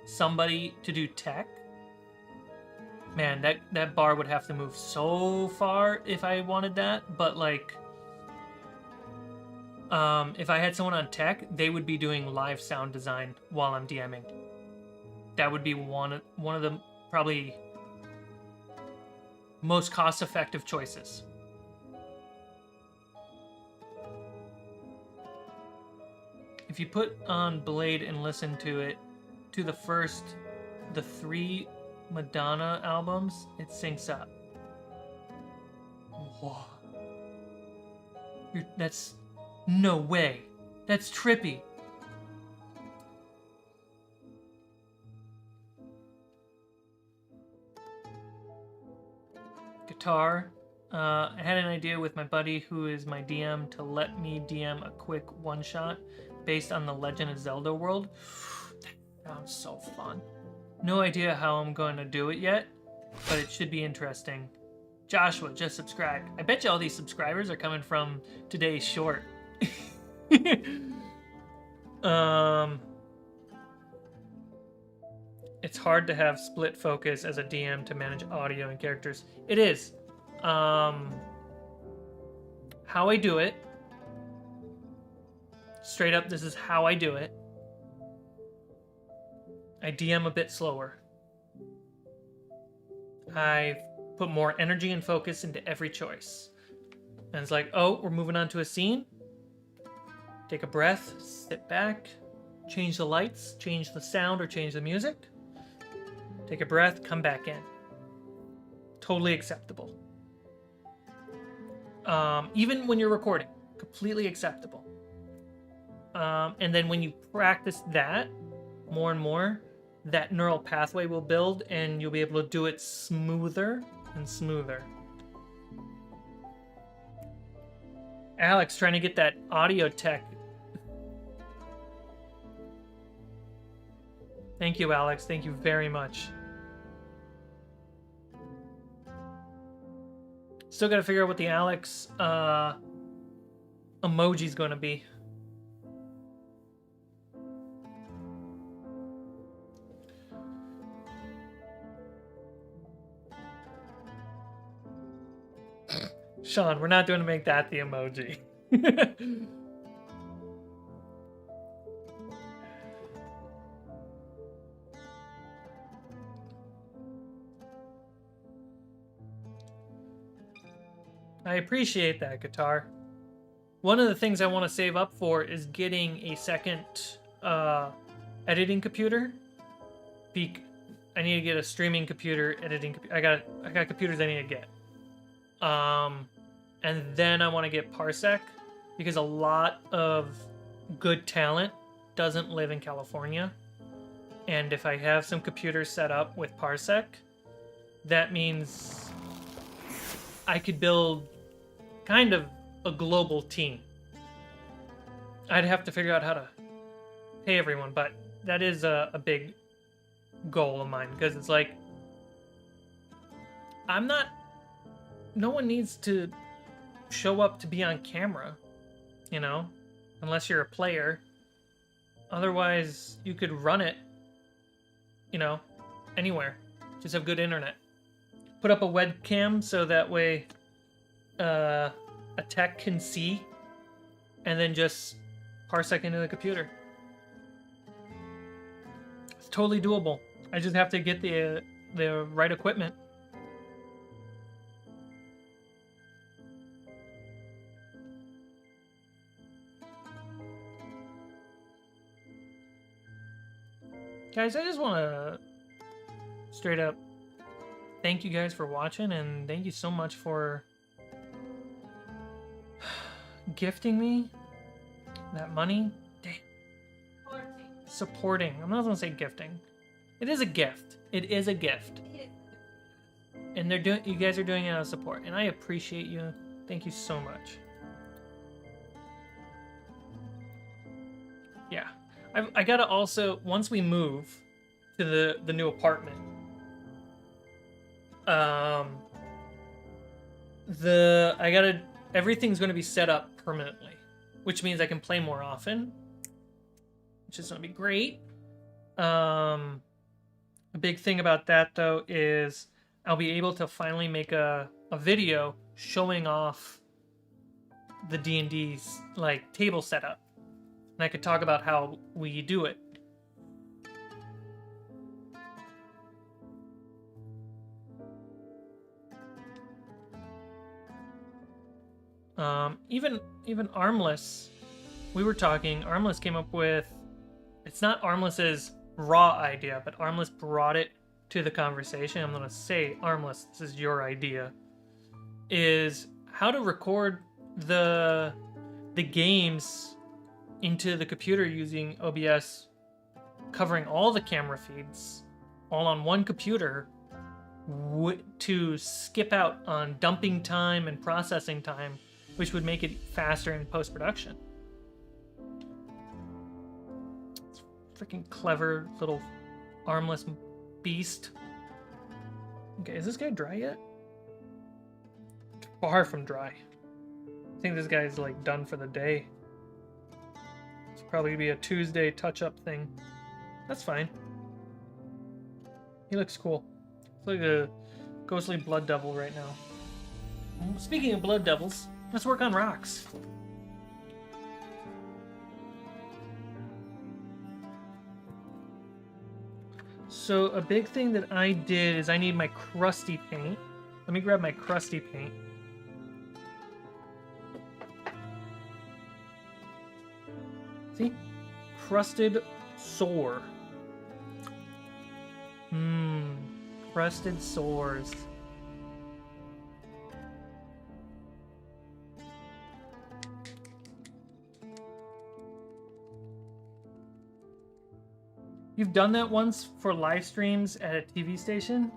somebody to do tech, man, that bar would have to move so far if I wanted that. But like, if I had someone on tech, they would be doing live sound design while I'm DMing. That would be one of the probably most cost-effective choices. If you put on Blade and listen to it, to the 3 Madonna albums, it syncs up. Whoa. That's... no way. That's trippy. Guitar. I had an idea with my buddy who is my DM to let me DM a quick one-shot based on the Legend of Zelda world. That sounds so fun. No idea how I'm going to do it yet, but it should be interesting. Joshua just subscribed. I bet you all these subscribers are coming from today's short. It's hard to have split focus as a DM to manage audio and characters. It is. How I do it. Straight up, this is how I do it. I DM a bit slower. I put more energy and focus into every choice. And it's like, oh, we're moving on to a scene. Take a breath, sit back, change the lights, change the sound, or change the music. Take a breath, come back in. Totally acceptable. Even when you're recording, completely acceptable. And then when you practice that more and more, that neural pathway will build and you'll be able to do it smoother and smoother. Alex trying to get that audio tech. Thank you, Alex. Thank you very much. Still gotta figure out what the Alex emoji's gonna be. Sean, we're not doing to make that the emoji. I appreciate that, Guitar. One of the things I want to save up for is getting a second editing computer. I need to get a streaming computer, editing computer. I got computers I need to get. And then I want to get Parsec, because a lot of good talent doesn't live in California. And if I have some computers set up with Parsec, that means I could build kind of a global team. I'd have to figure out how to pay everyone, but that is a big goal of mine, because it's like, no one needs to show up to be on camera, you know, unless you're a player. Otherwise, you could run it, you know, anywhere. Just have good internet. Put up a webcam so that way a tech can see, and then just parsec into the computer. It's totally doable. I just have to get the right equipment. Guys, I just want to straight up thank you guys for watching, and thank you so much for gifting me that money. Damn. Supporting. I'm not gonna say gifting. It is a gift. It is a gift. And you guys are doing it out of support, and I appreciate you. Thank you so much. Yeah. I gotta also, once we move to the new apartment, everything's gonna be set up permanently, which means I can play more often, which is gonna be great. A big thing about that though is I'll be able to finally make a video showing off the D&D's like table setup. And I could talk about how we do it. Even Armless, we were talking, Armless came up with, it's not Armless's raw idea, but Armless brought it to the conversation. I'm gonna say, Armless, this is your idea, is how to record the games into the computer using OBS, covering all the camera feeds all on one computer to skip out on dumping time and processing time, which would make it faster in post-production. It's freaking clever little Armless beast. Okay, is this guy dry yet? Far from dry. I think this guy's like done for the day. Probably be a Tuesday touch-up thing. That's fine. He looks cool. It's like a ghostly blood devil right now. Speaking of blood devils, let's work on rocks. So a big thing that I did is I need my crusty paint. Let me grab my crusty paint. See? Crusted sore. Crusted sores. You've done that once for live streams at a TV station?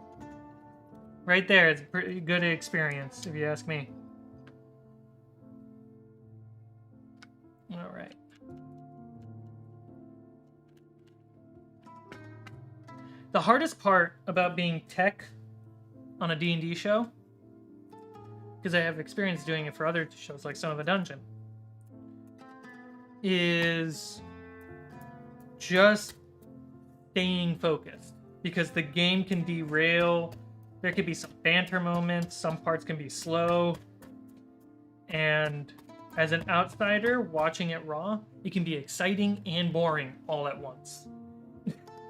Right there, it's a pretty good experience, if you ask me. All right. The hardest part about being tech on a D&D show, because I have experience doing it for other shows like Son of a Dungeon, is just staying focused. Because the game can derail, there could be some banter moments, some parts can be slow, and as an outsider watching it raw, it can be exciting and boring all at once.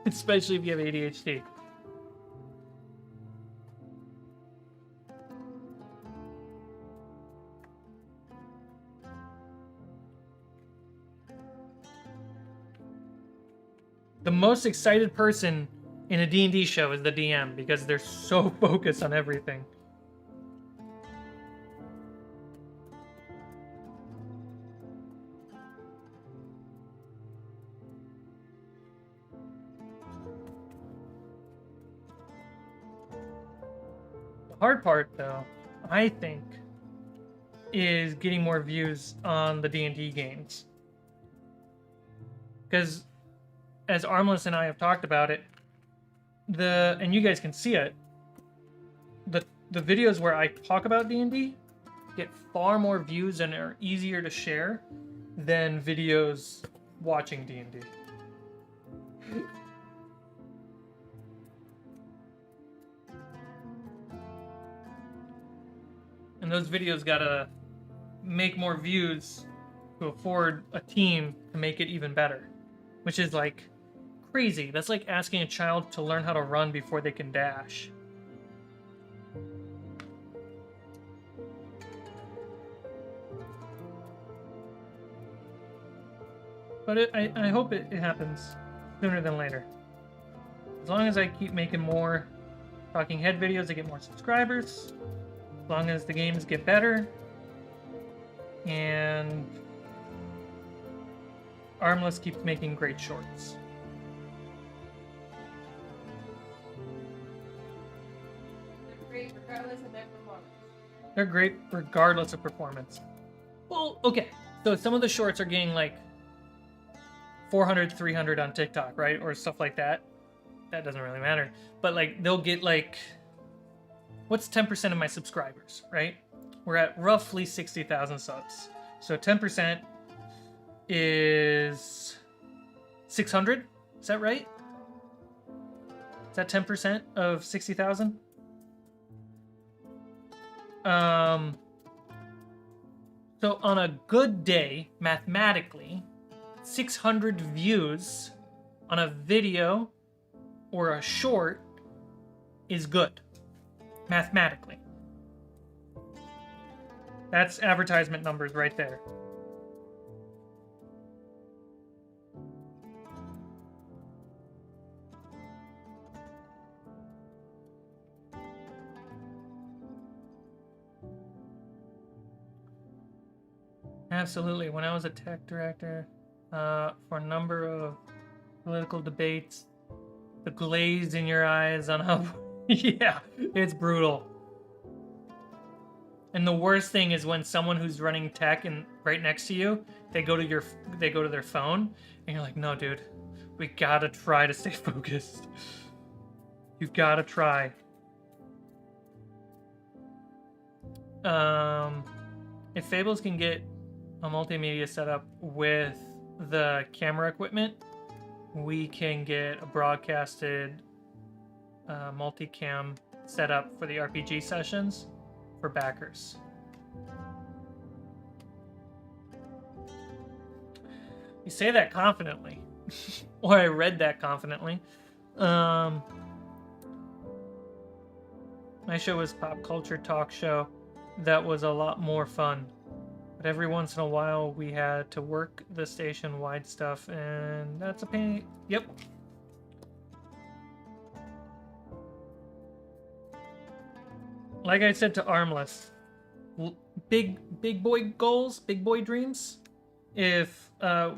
Especially if you have ADHD. The most excited person in a D&D show is the DM because they're so focused on everything. Hard part, though, I think, is getting more views on the D&D games. Because, as Armless and I have talked about it, and you guys can see it, the videos where I talk about D&D get far more views and are easier to share than videos watching D&D. And And those videos gotta make more views to afford a team to make it even better. Which is like crazy. That's like asking a child to learn how to run before they can dash. But I hope it happens sooner than later. As long as I keep making more talking head videos, I get more subscribers. As long as the games get better. And Armless keeps making great shorts. They're great regardless of their performance. They're great regardless of performance. Well, okay. So some of the shorts are getting like 400, 300 on TikTok, right? Or stuff like that. That doesn't really matter. But like they'll get like, what's 10% of my subscribers, right? We're at roughly 60,000 subs. So 10% is 600. Is that right? Is that 10% of 60,000? So on a good day, mathematically, 600 views on a video or a short is good, mathematically. That's advertisement numbers right there. Absolutely. When I was a tech director for a number of political debates, the glaze in your eyes on how... yeah, it's brutal. And the worst thing is when someone who's running tech and right next to you, they go to their phone, and you're like, no, dude, we gotta try to stay focused. You've gotta try. If Fables can get a multimedia setup with the camera equipment, we can get a broadcasted multicam setup for the RPG sessions for backers. You say that confidently. Or I read that confidently. My show was pop culture talk show. That was a lot more fun. But every once in a while we had to work the station-wide stuff, and that's a pain. Yep. Like I said to Armless, big boy goals, big boy dreams. If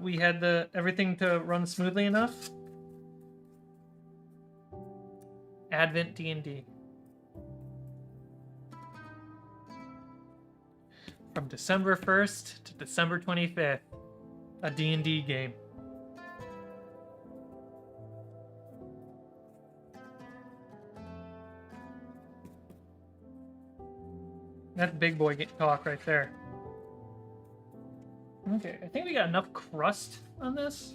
we had everything to run smoothly enough, Advent D&D. From December 1st to December 25th, a D&D game. That's big boy talk right there. Okay, I think we got enough crust on this.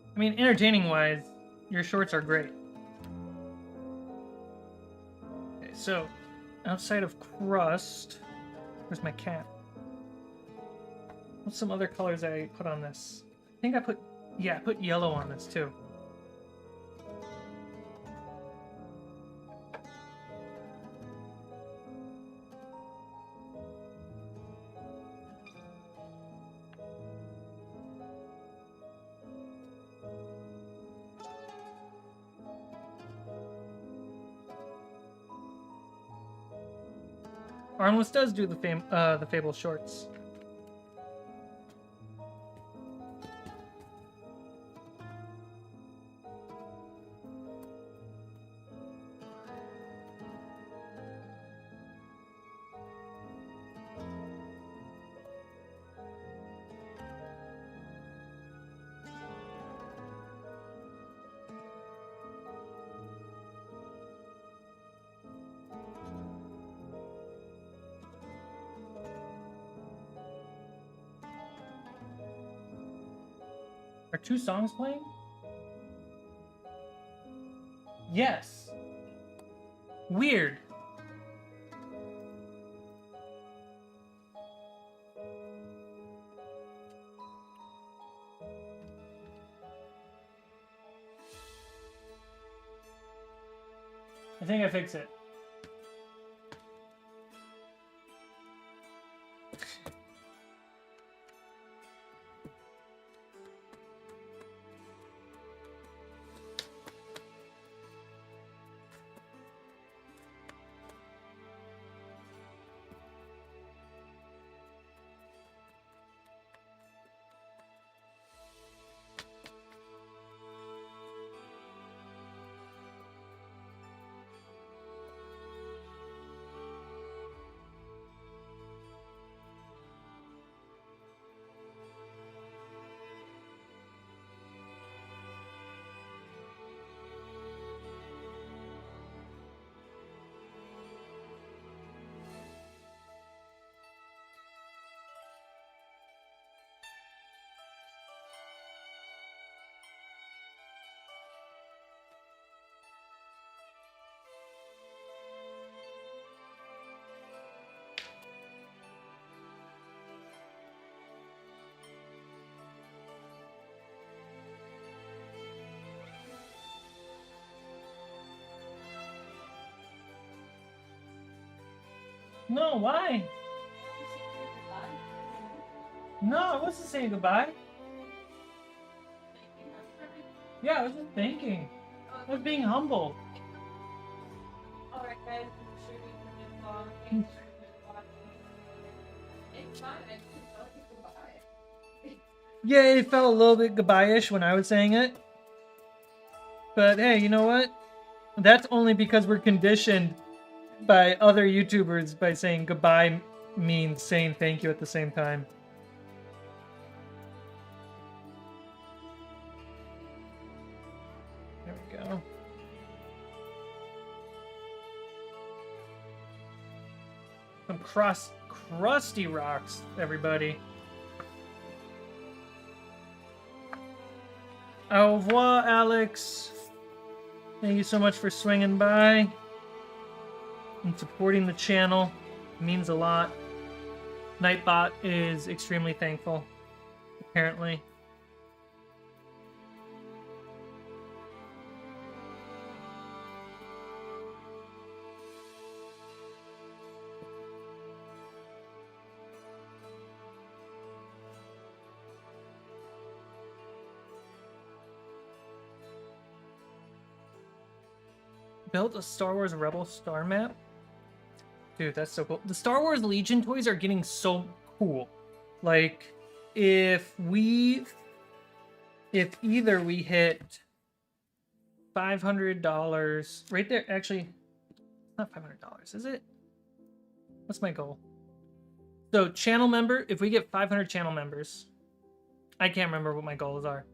I mean, entertaining-wise, your shorts are great. Okay, so, outside of crust, where's my cat? What's some other colors I put on this? I think I put yellow on this too. Armless does do the Fable shorts. Are 2 songs playing? Yes. Weird. I think I fixed it. No, why? No, I wasn't saying goodbye. Yeah, I was just thinking. I was being humble. Alright guys, I'm sure you can just log in. It's fine, I just tell you goodbye. Yeah, it felt a little bit goodbye-ish when I was saying it. But hey, you know what? That's only because we're conditioned by other YouTubers by saying goodbye means saying thank you at the same time. There we go. Some crusty rocks, everybody. Au revoir, Alex. Thank you so much for swinging by and supporting the channel. It means a lot. Nightbot is extremely thankful, apparently. Built a Star Wars Rebel star map? Dude, that's so cool. The Star Wars Legion toys are getting so cool. Like, if either we hit $500 right there, actually, not $500, is it? What's my goal? So channel member, if we get 500 channel members, I can't remember what my goals are.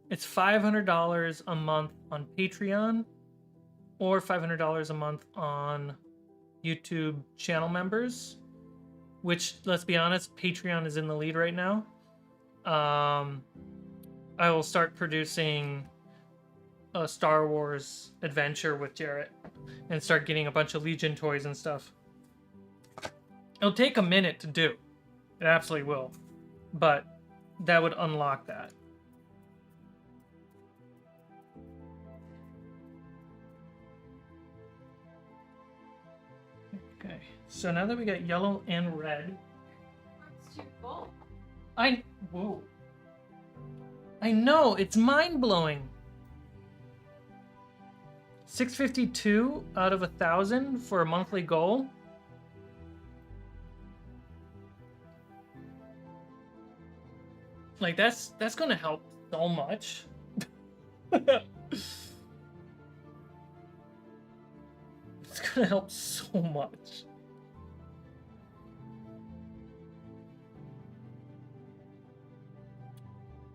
It's $500 a month on Patreon or $500 a month on YouTube channel members, which, let's be honest, Patreon is in the lead right now. I will start producing a Star Wars adventure with Jarrett and start getting a bunch of Legion toys and stuff. It'll take a minute to do. It absolutely will. But that would unlock that. Okay, so now that we got yellow and red, What's your goal? whoa. I know, it's mind-blowing. 652 out of 1,000 for a monthly goal. Like, that's gonna help so much. It's gonna help so much.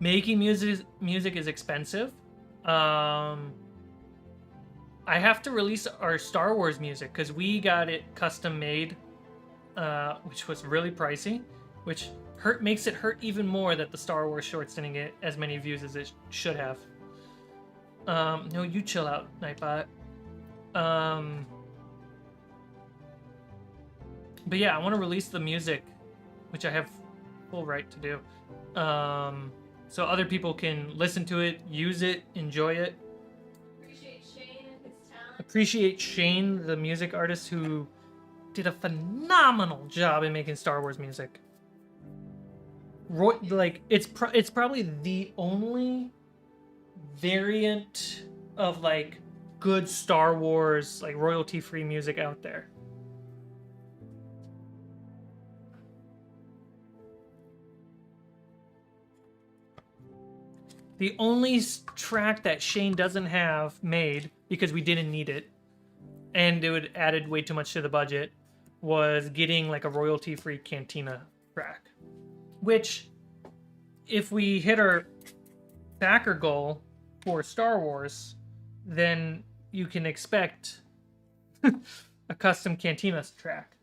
Making music is expensive. I have to release our Star Wars music because we got it custom made, which was really pricey. Which makes it hurt even more that the Star Wars shorts didn't get as many views as it should have. No, you chill out, Nightbot. But yeah, I want to release the music, which I have full right to do. So other people can listen to it, use it, enjoy it. Appreciate Shane and his talent. Appreciate Shane, the music artist, who did a phenomenal job in making Star Wars music. Like it's probably the only variant of like good Star Wars like royalty-free music out there. The only track that Shane doesn't have made, because we didn't need it, and it would added way too much to the budget, was getting like a royalty-free Cantina track. Which, if we hit our backer goal for Star Wars, then you can expect a custom Cantina track.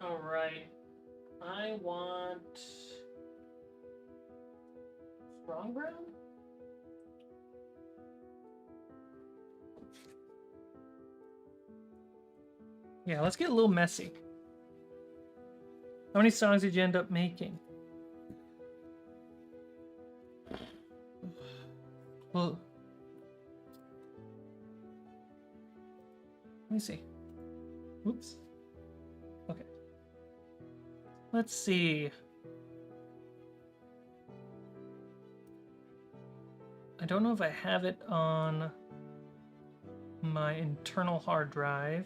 All right. I want strong brown? Yeah, let's get a little messy. How many songs did you end up making? Well, let me see. Oops. Okay. Let's see. I don't know if I have it on my internal hard drive.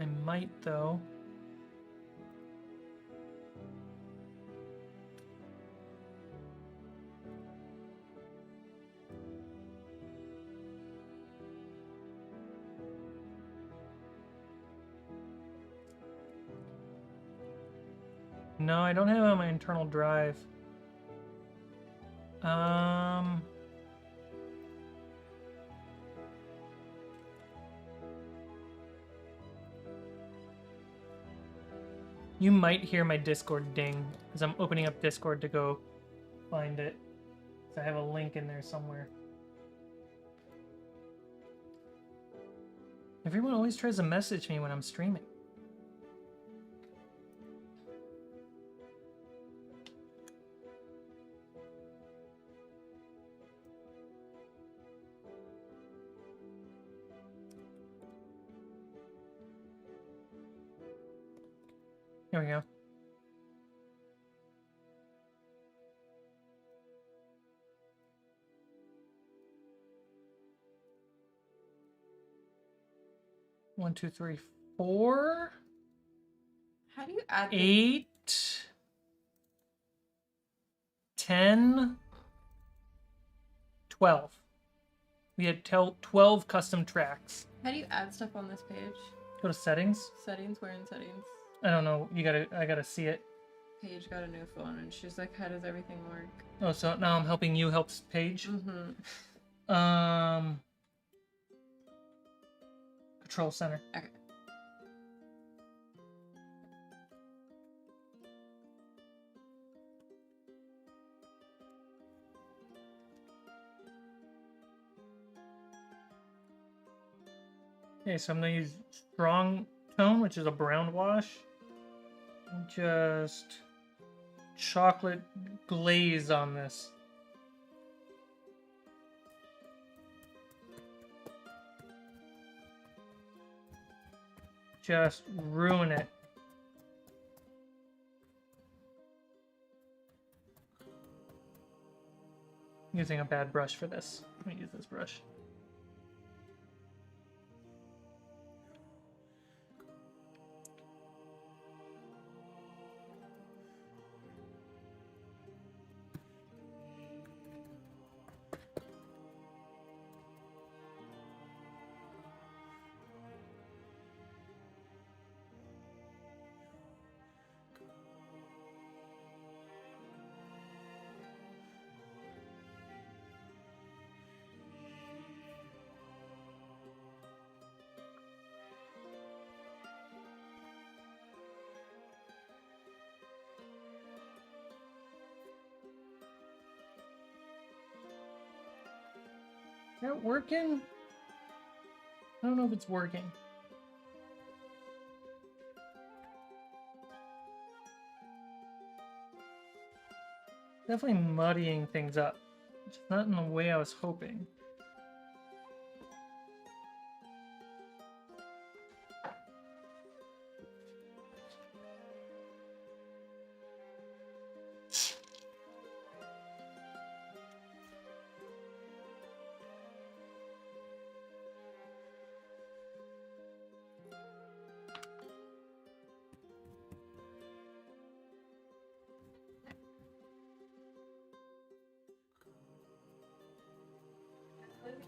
I might, though. No, I don't have it on my internal drive. You might hear my Discord ding, because I'm opening up Discord to go find it. So I have a link in there somewhere. Everyone always tries to message me when I'm streaming. Here we go. One, two, three, 4. How do you add 8, 10, 12. We had 12 custom tracks. How do you add stuff on this page? Go to settings. Settings? Where in settings? I don't know. I gotta see it. Paige got a new phone and she's like, how does everything work? Oh, so now I'm helping you help Paige. Mm-hmm. Control center. Okay. Okay, so I'm gonna use strong tone, which is a brown wash. Just chocolate glaze on this. Just ruin it. Using a bad brush for this. Let me use this brush. that working? I don't know if it's working. Definitely muddying things up. Just not in the way I was hoping.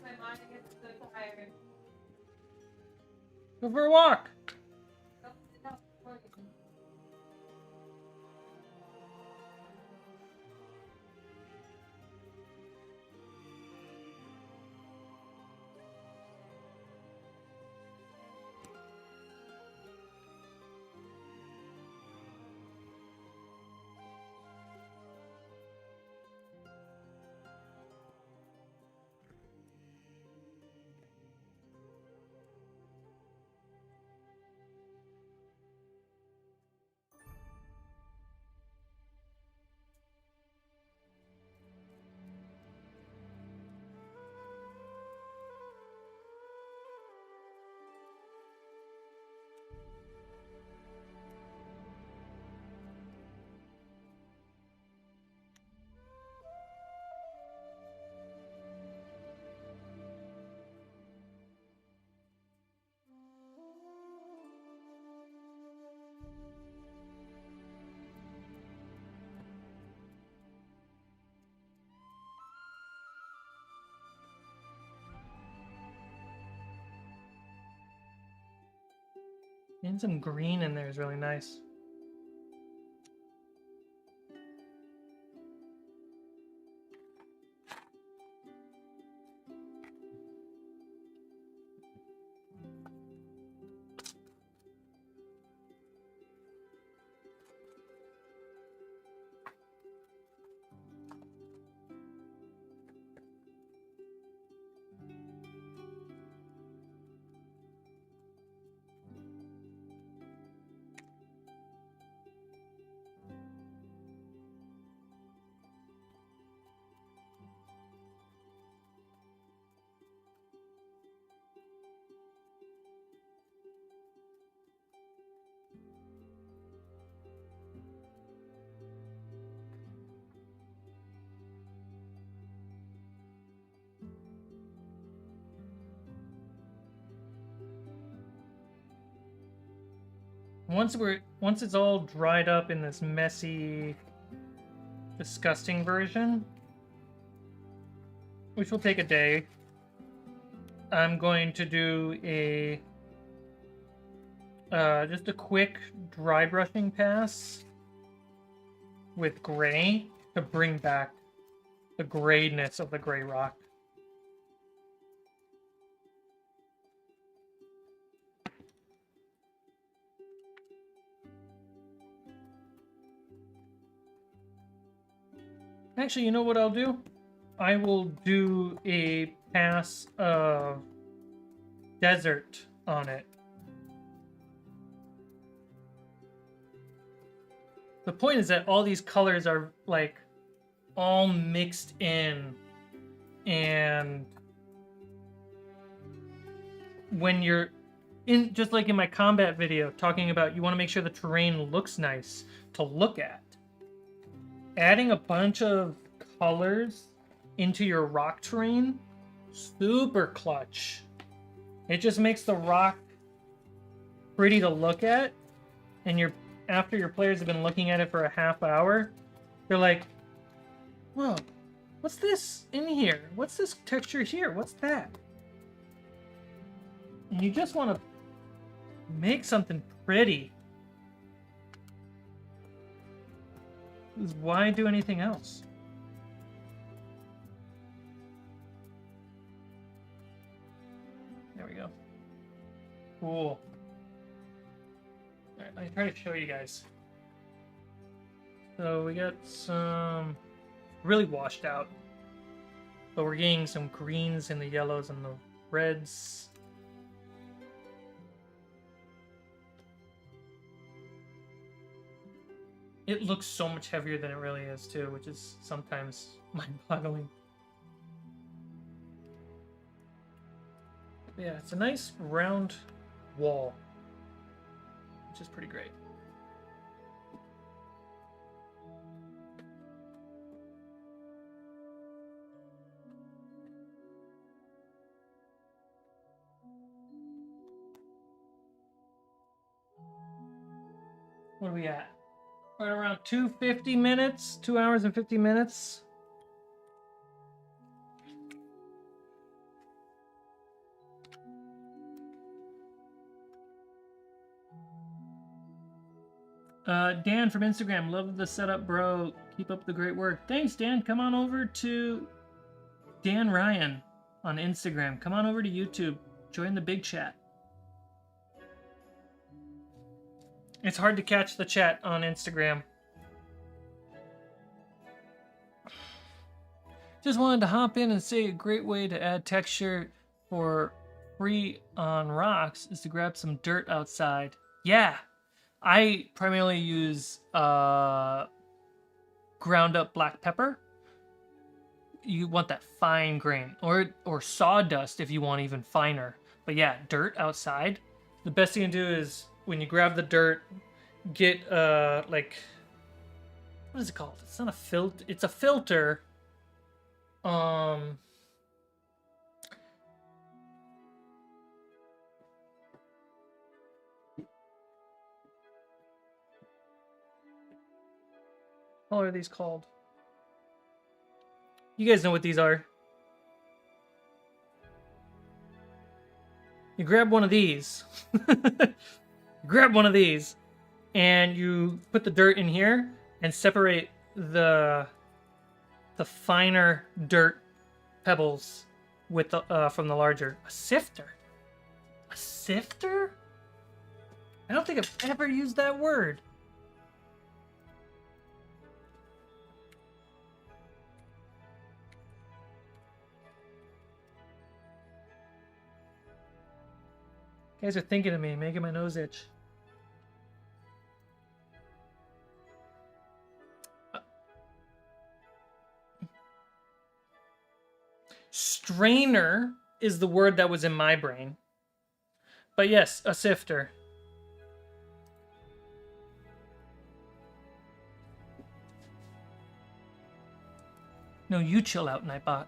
My mind gets so tired. Go for a walk! Getting some green in there is really nice. Once it's all dried up in this messy, disgusting version, which will take a day, I'm going to do a just a quick dry brushing pass with gray to bring back the grayness of the gray rock. Actually, you know what I'll do? I will do a pass of desert on it. The point is that all these colors are like all mixed in, and when you're in, just like in my combat video talking about, you want to make sure the terrain looks nice to look at. Adding a bunch of colors into your rock terrain, super clutch. It just makes the rock pretty to look at, and after your players have been looking at it for a half hour, they're like, whoa, what's this in here? What's this texture here? What's that? And you just want to make something pretty. Because why do anything else? There we go. Cool. Alright, let me try to show you guys. So we got some really washed out. But we're getting some greens and the yellows and the reds. It looks so much heavier than it really is too, which is sometimes mind-boggling. Yeah, it's a nice round wall, which is pretty great. What are we at? Right around 250 minutes, 2 hours and 50 minutes. Dan from Instagram, love the setup, bro. Keep up the great work. Thanks, Dan. Come on over to Dan Ryan on Instagram. Come on over to YouTube. Join the big chat. It's hard to catch the chat on Instagram. Just wanted to hop in and say a great way to add texture for free on rocks is to grab some dirt outside. Yeah, I primarily use ground up black pepper. You want that fine grain, or sawdust if you want even finer. But yeah, dirt outside. The best thing to do is when you grab the dirt, get like, what is it called? It's not a filter. It's a filter. What are these called? You guys know what these are. You grab one of these. Grab one of these, and you put the dirt in here and separate the finer dirt pebbles with the from the larger. A sifter. A sifter? I don't think I've ever used that word. You guys are thinking of me, making my nose itch. Strainer is the word that was in my brain. But yes, a sifter. No, you chill out, Nightbot.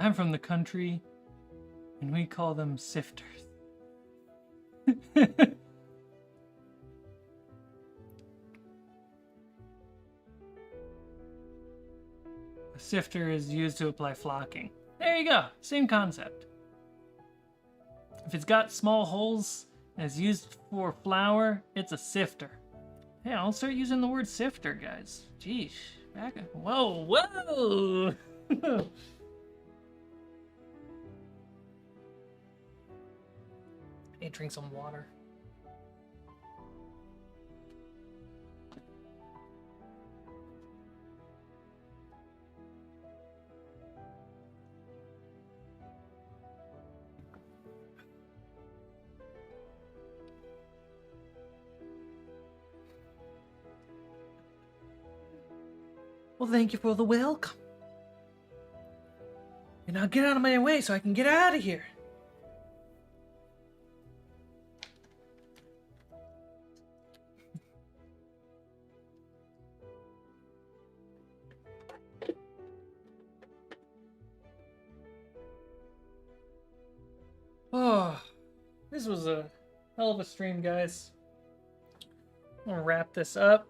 I'm from the country, and we call them sifters. A sifter is used to apply flocking. There you go, same concept. If it's got small holes and is used for flour, it's a sifter. Hey, I'll start using the word sifter, guys. Jeez, whoa, whoa! I need to drink some water. Well, thank you for the welcome. And now get out of my way so I can get out of here. Oh, this was a hell of a stream, guys. I'm gonna wrap this up.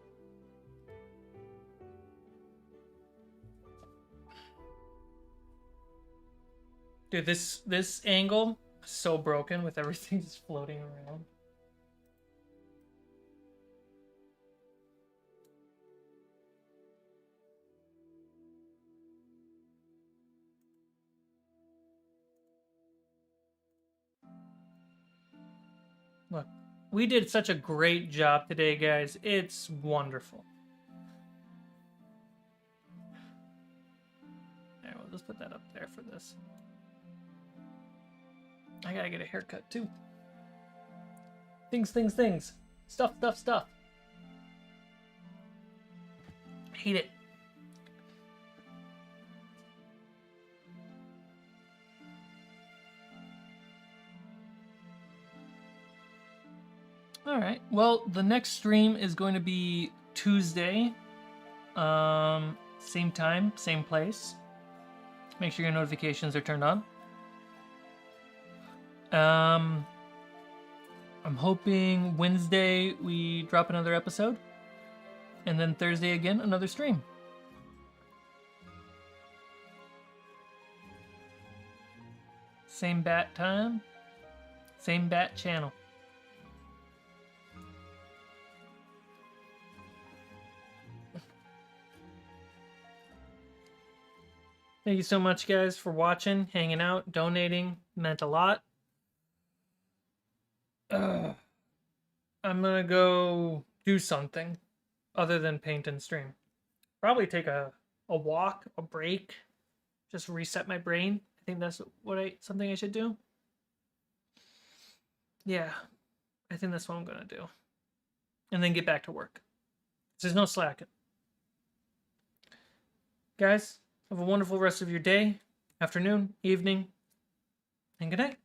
Dude, this angle is so broken with everything just floating around. Look, we did such a great job today, guys. It's wonderful. There, we'll just put that up there for this. I gotta get a haircut too. Things. Stuff. Hate it. Alright, well, the next stream is going to be Tuesday. Same time, same place. Make sure your notifications are turned on. I'm hoping Wednesday we drop another episode. And then Thursday again, another stream. Same bat time, same bat channel. Thank you so much, guys, for watching, hanging out, donating. Meant a lot. I'm gonna go do something other than paint and stream. Probably take a walk, a break, just reset my brain. I think that's something I should do. Yeah, I think that's what I'm gonna do. And then get back to work. There's no slacking. Guys, have a wonderful rest of your day, afternoon, evening, and good night.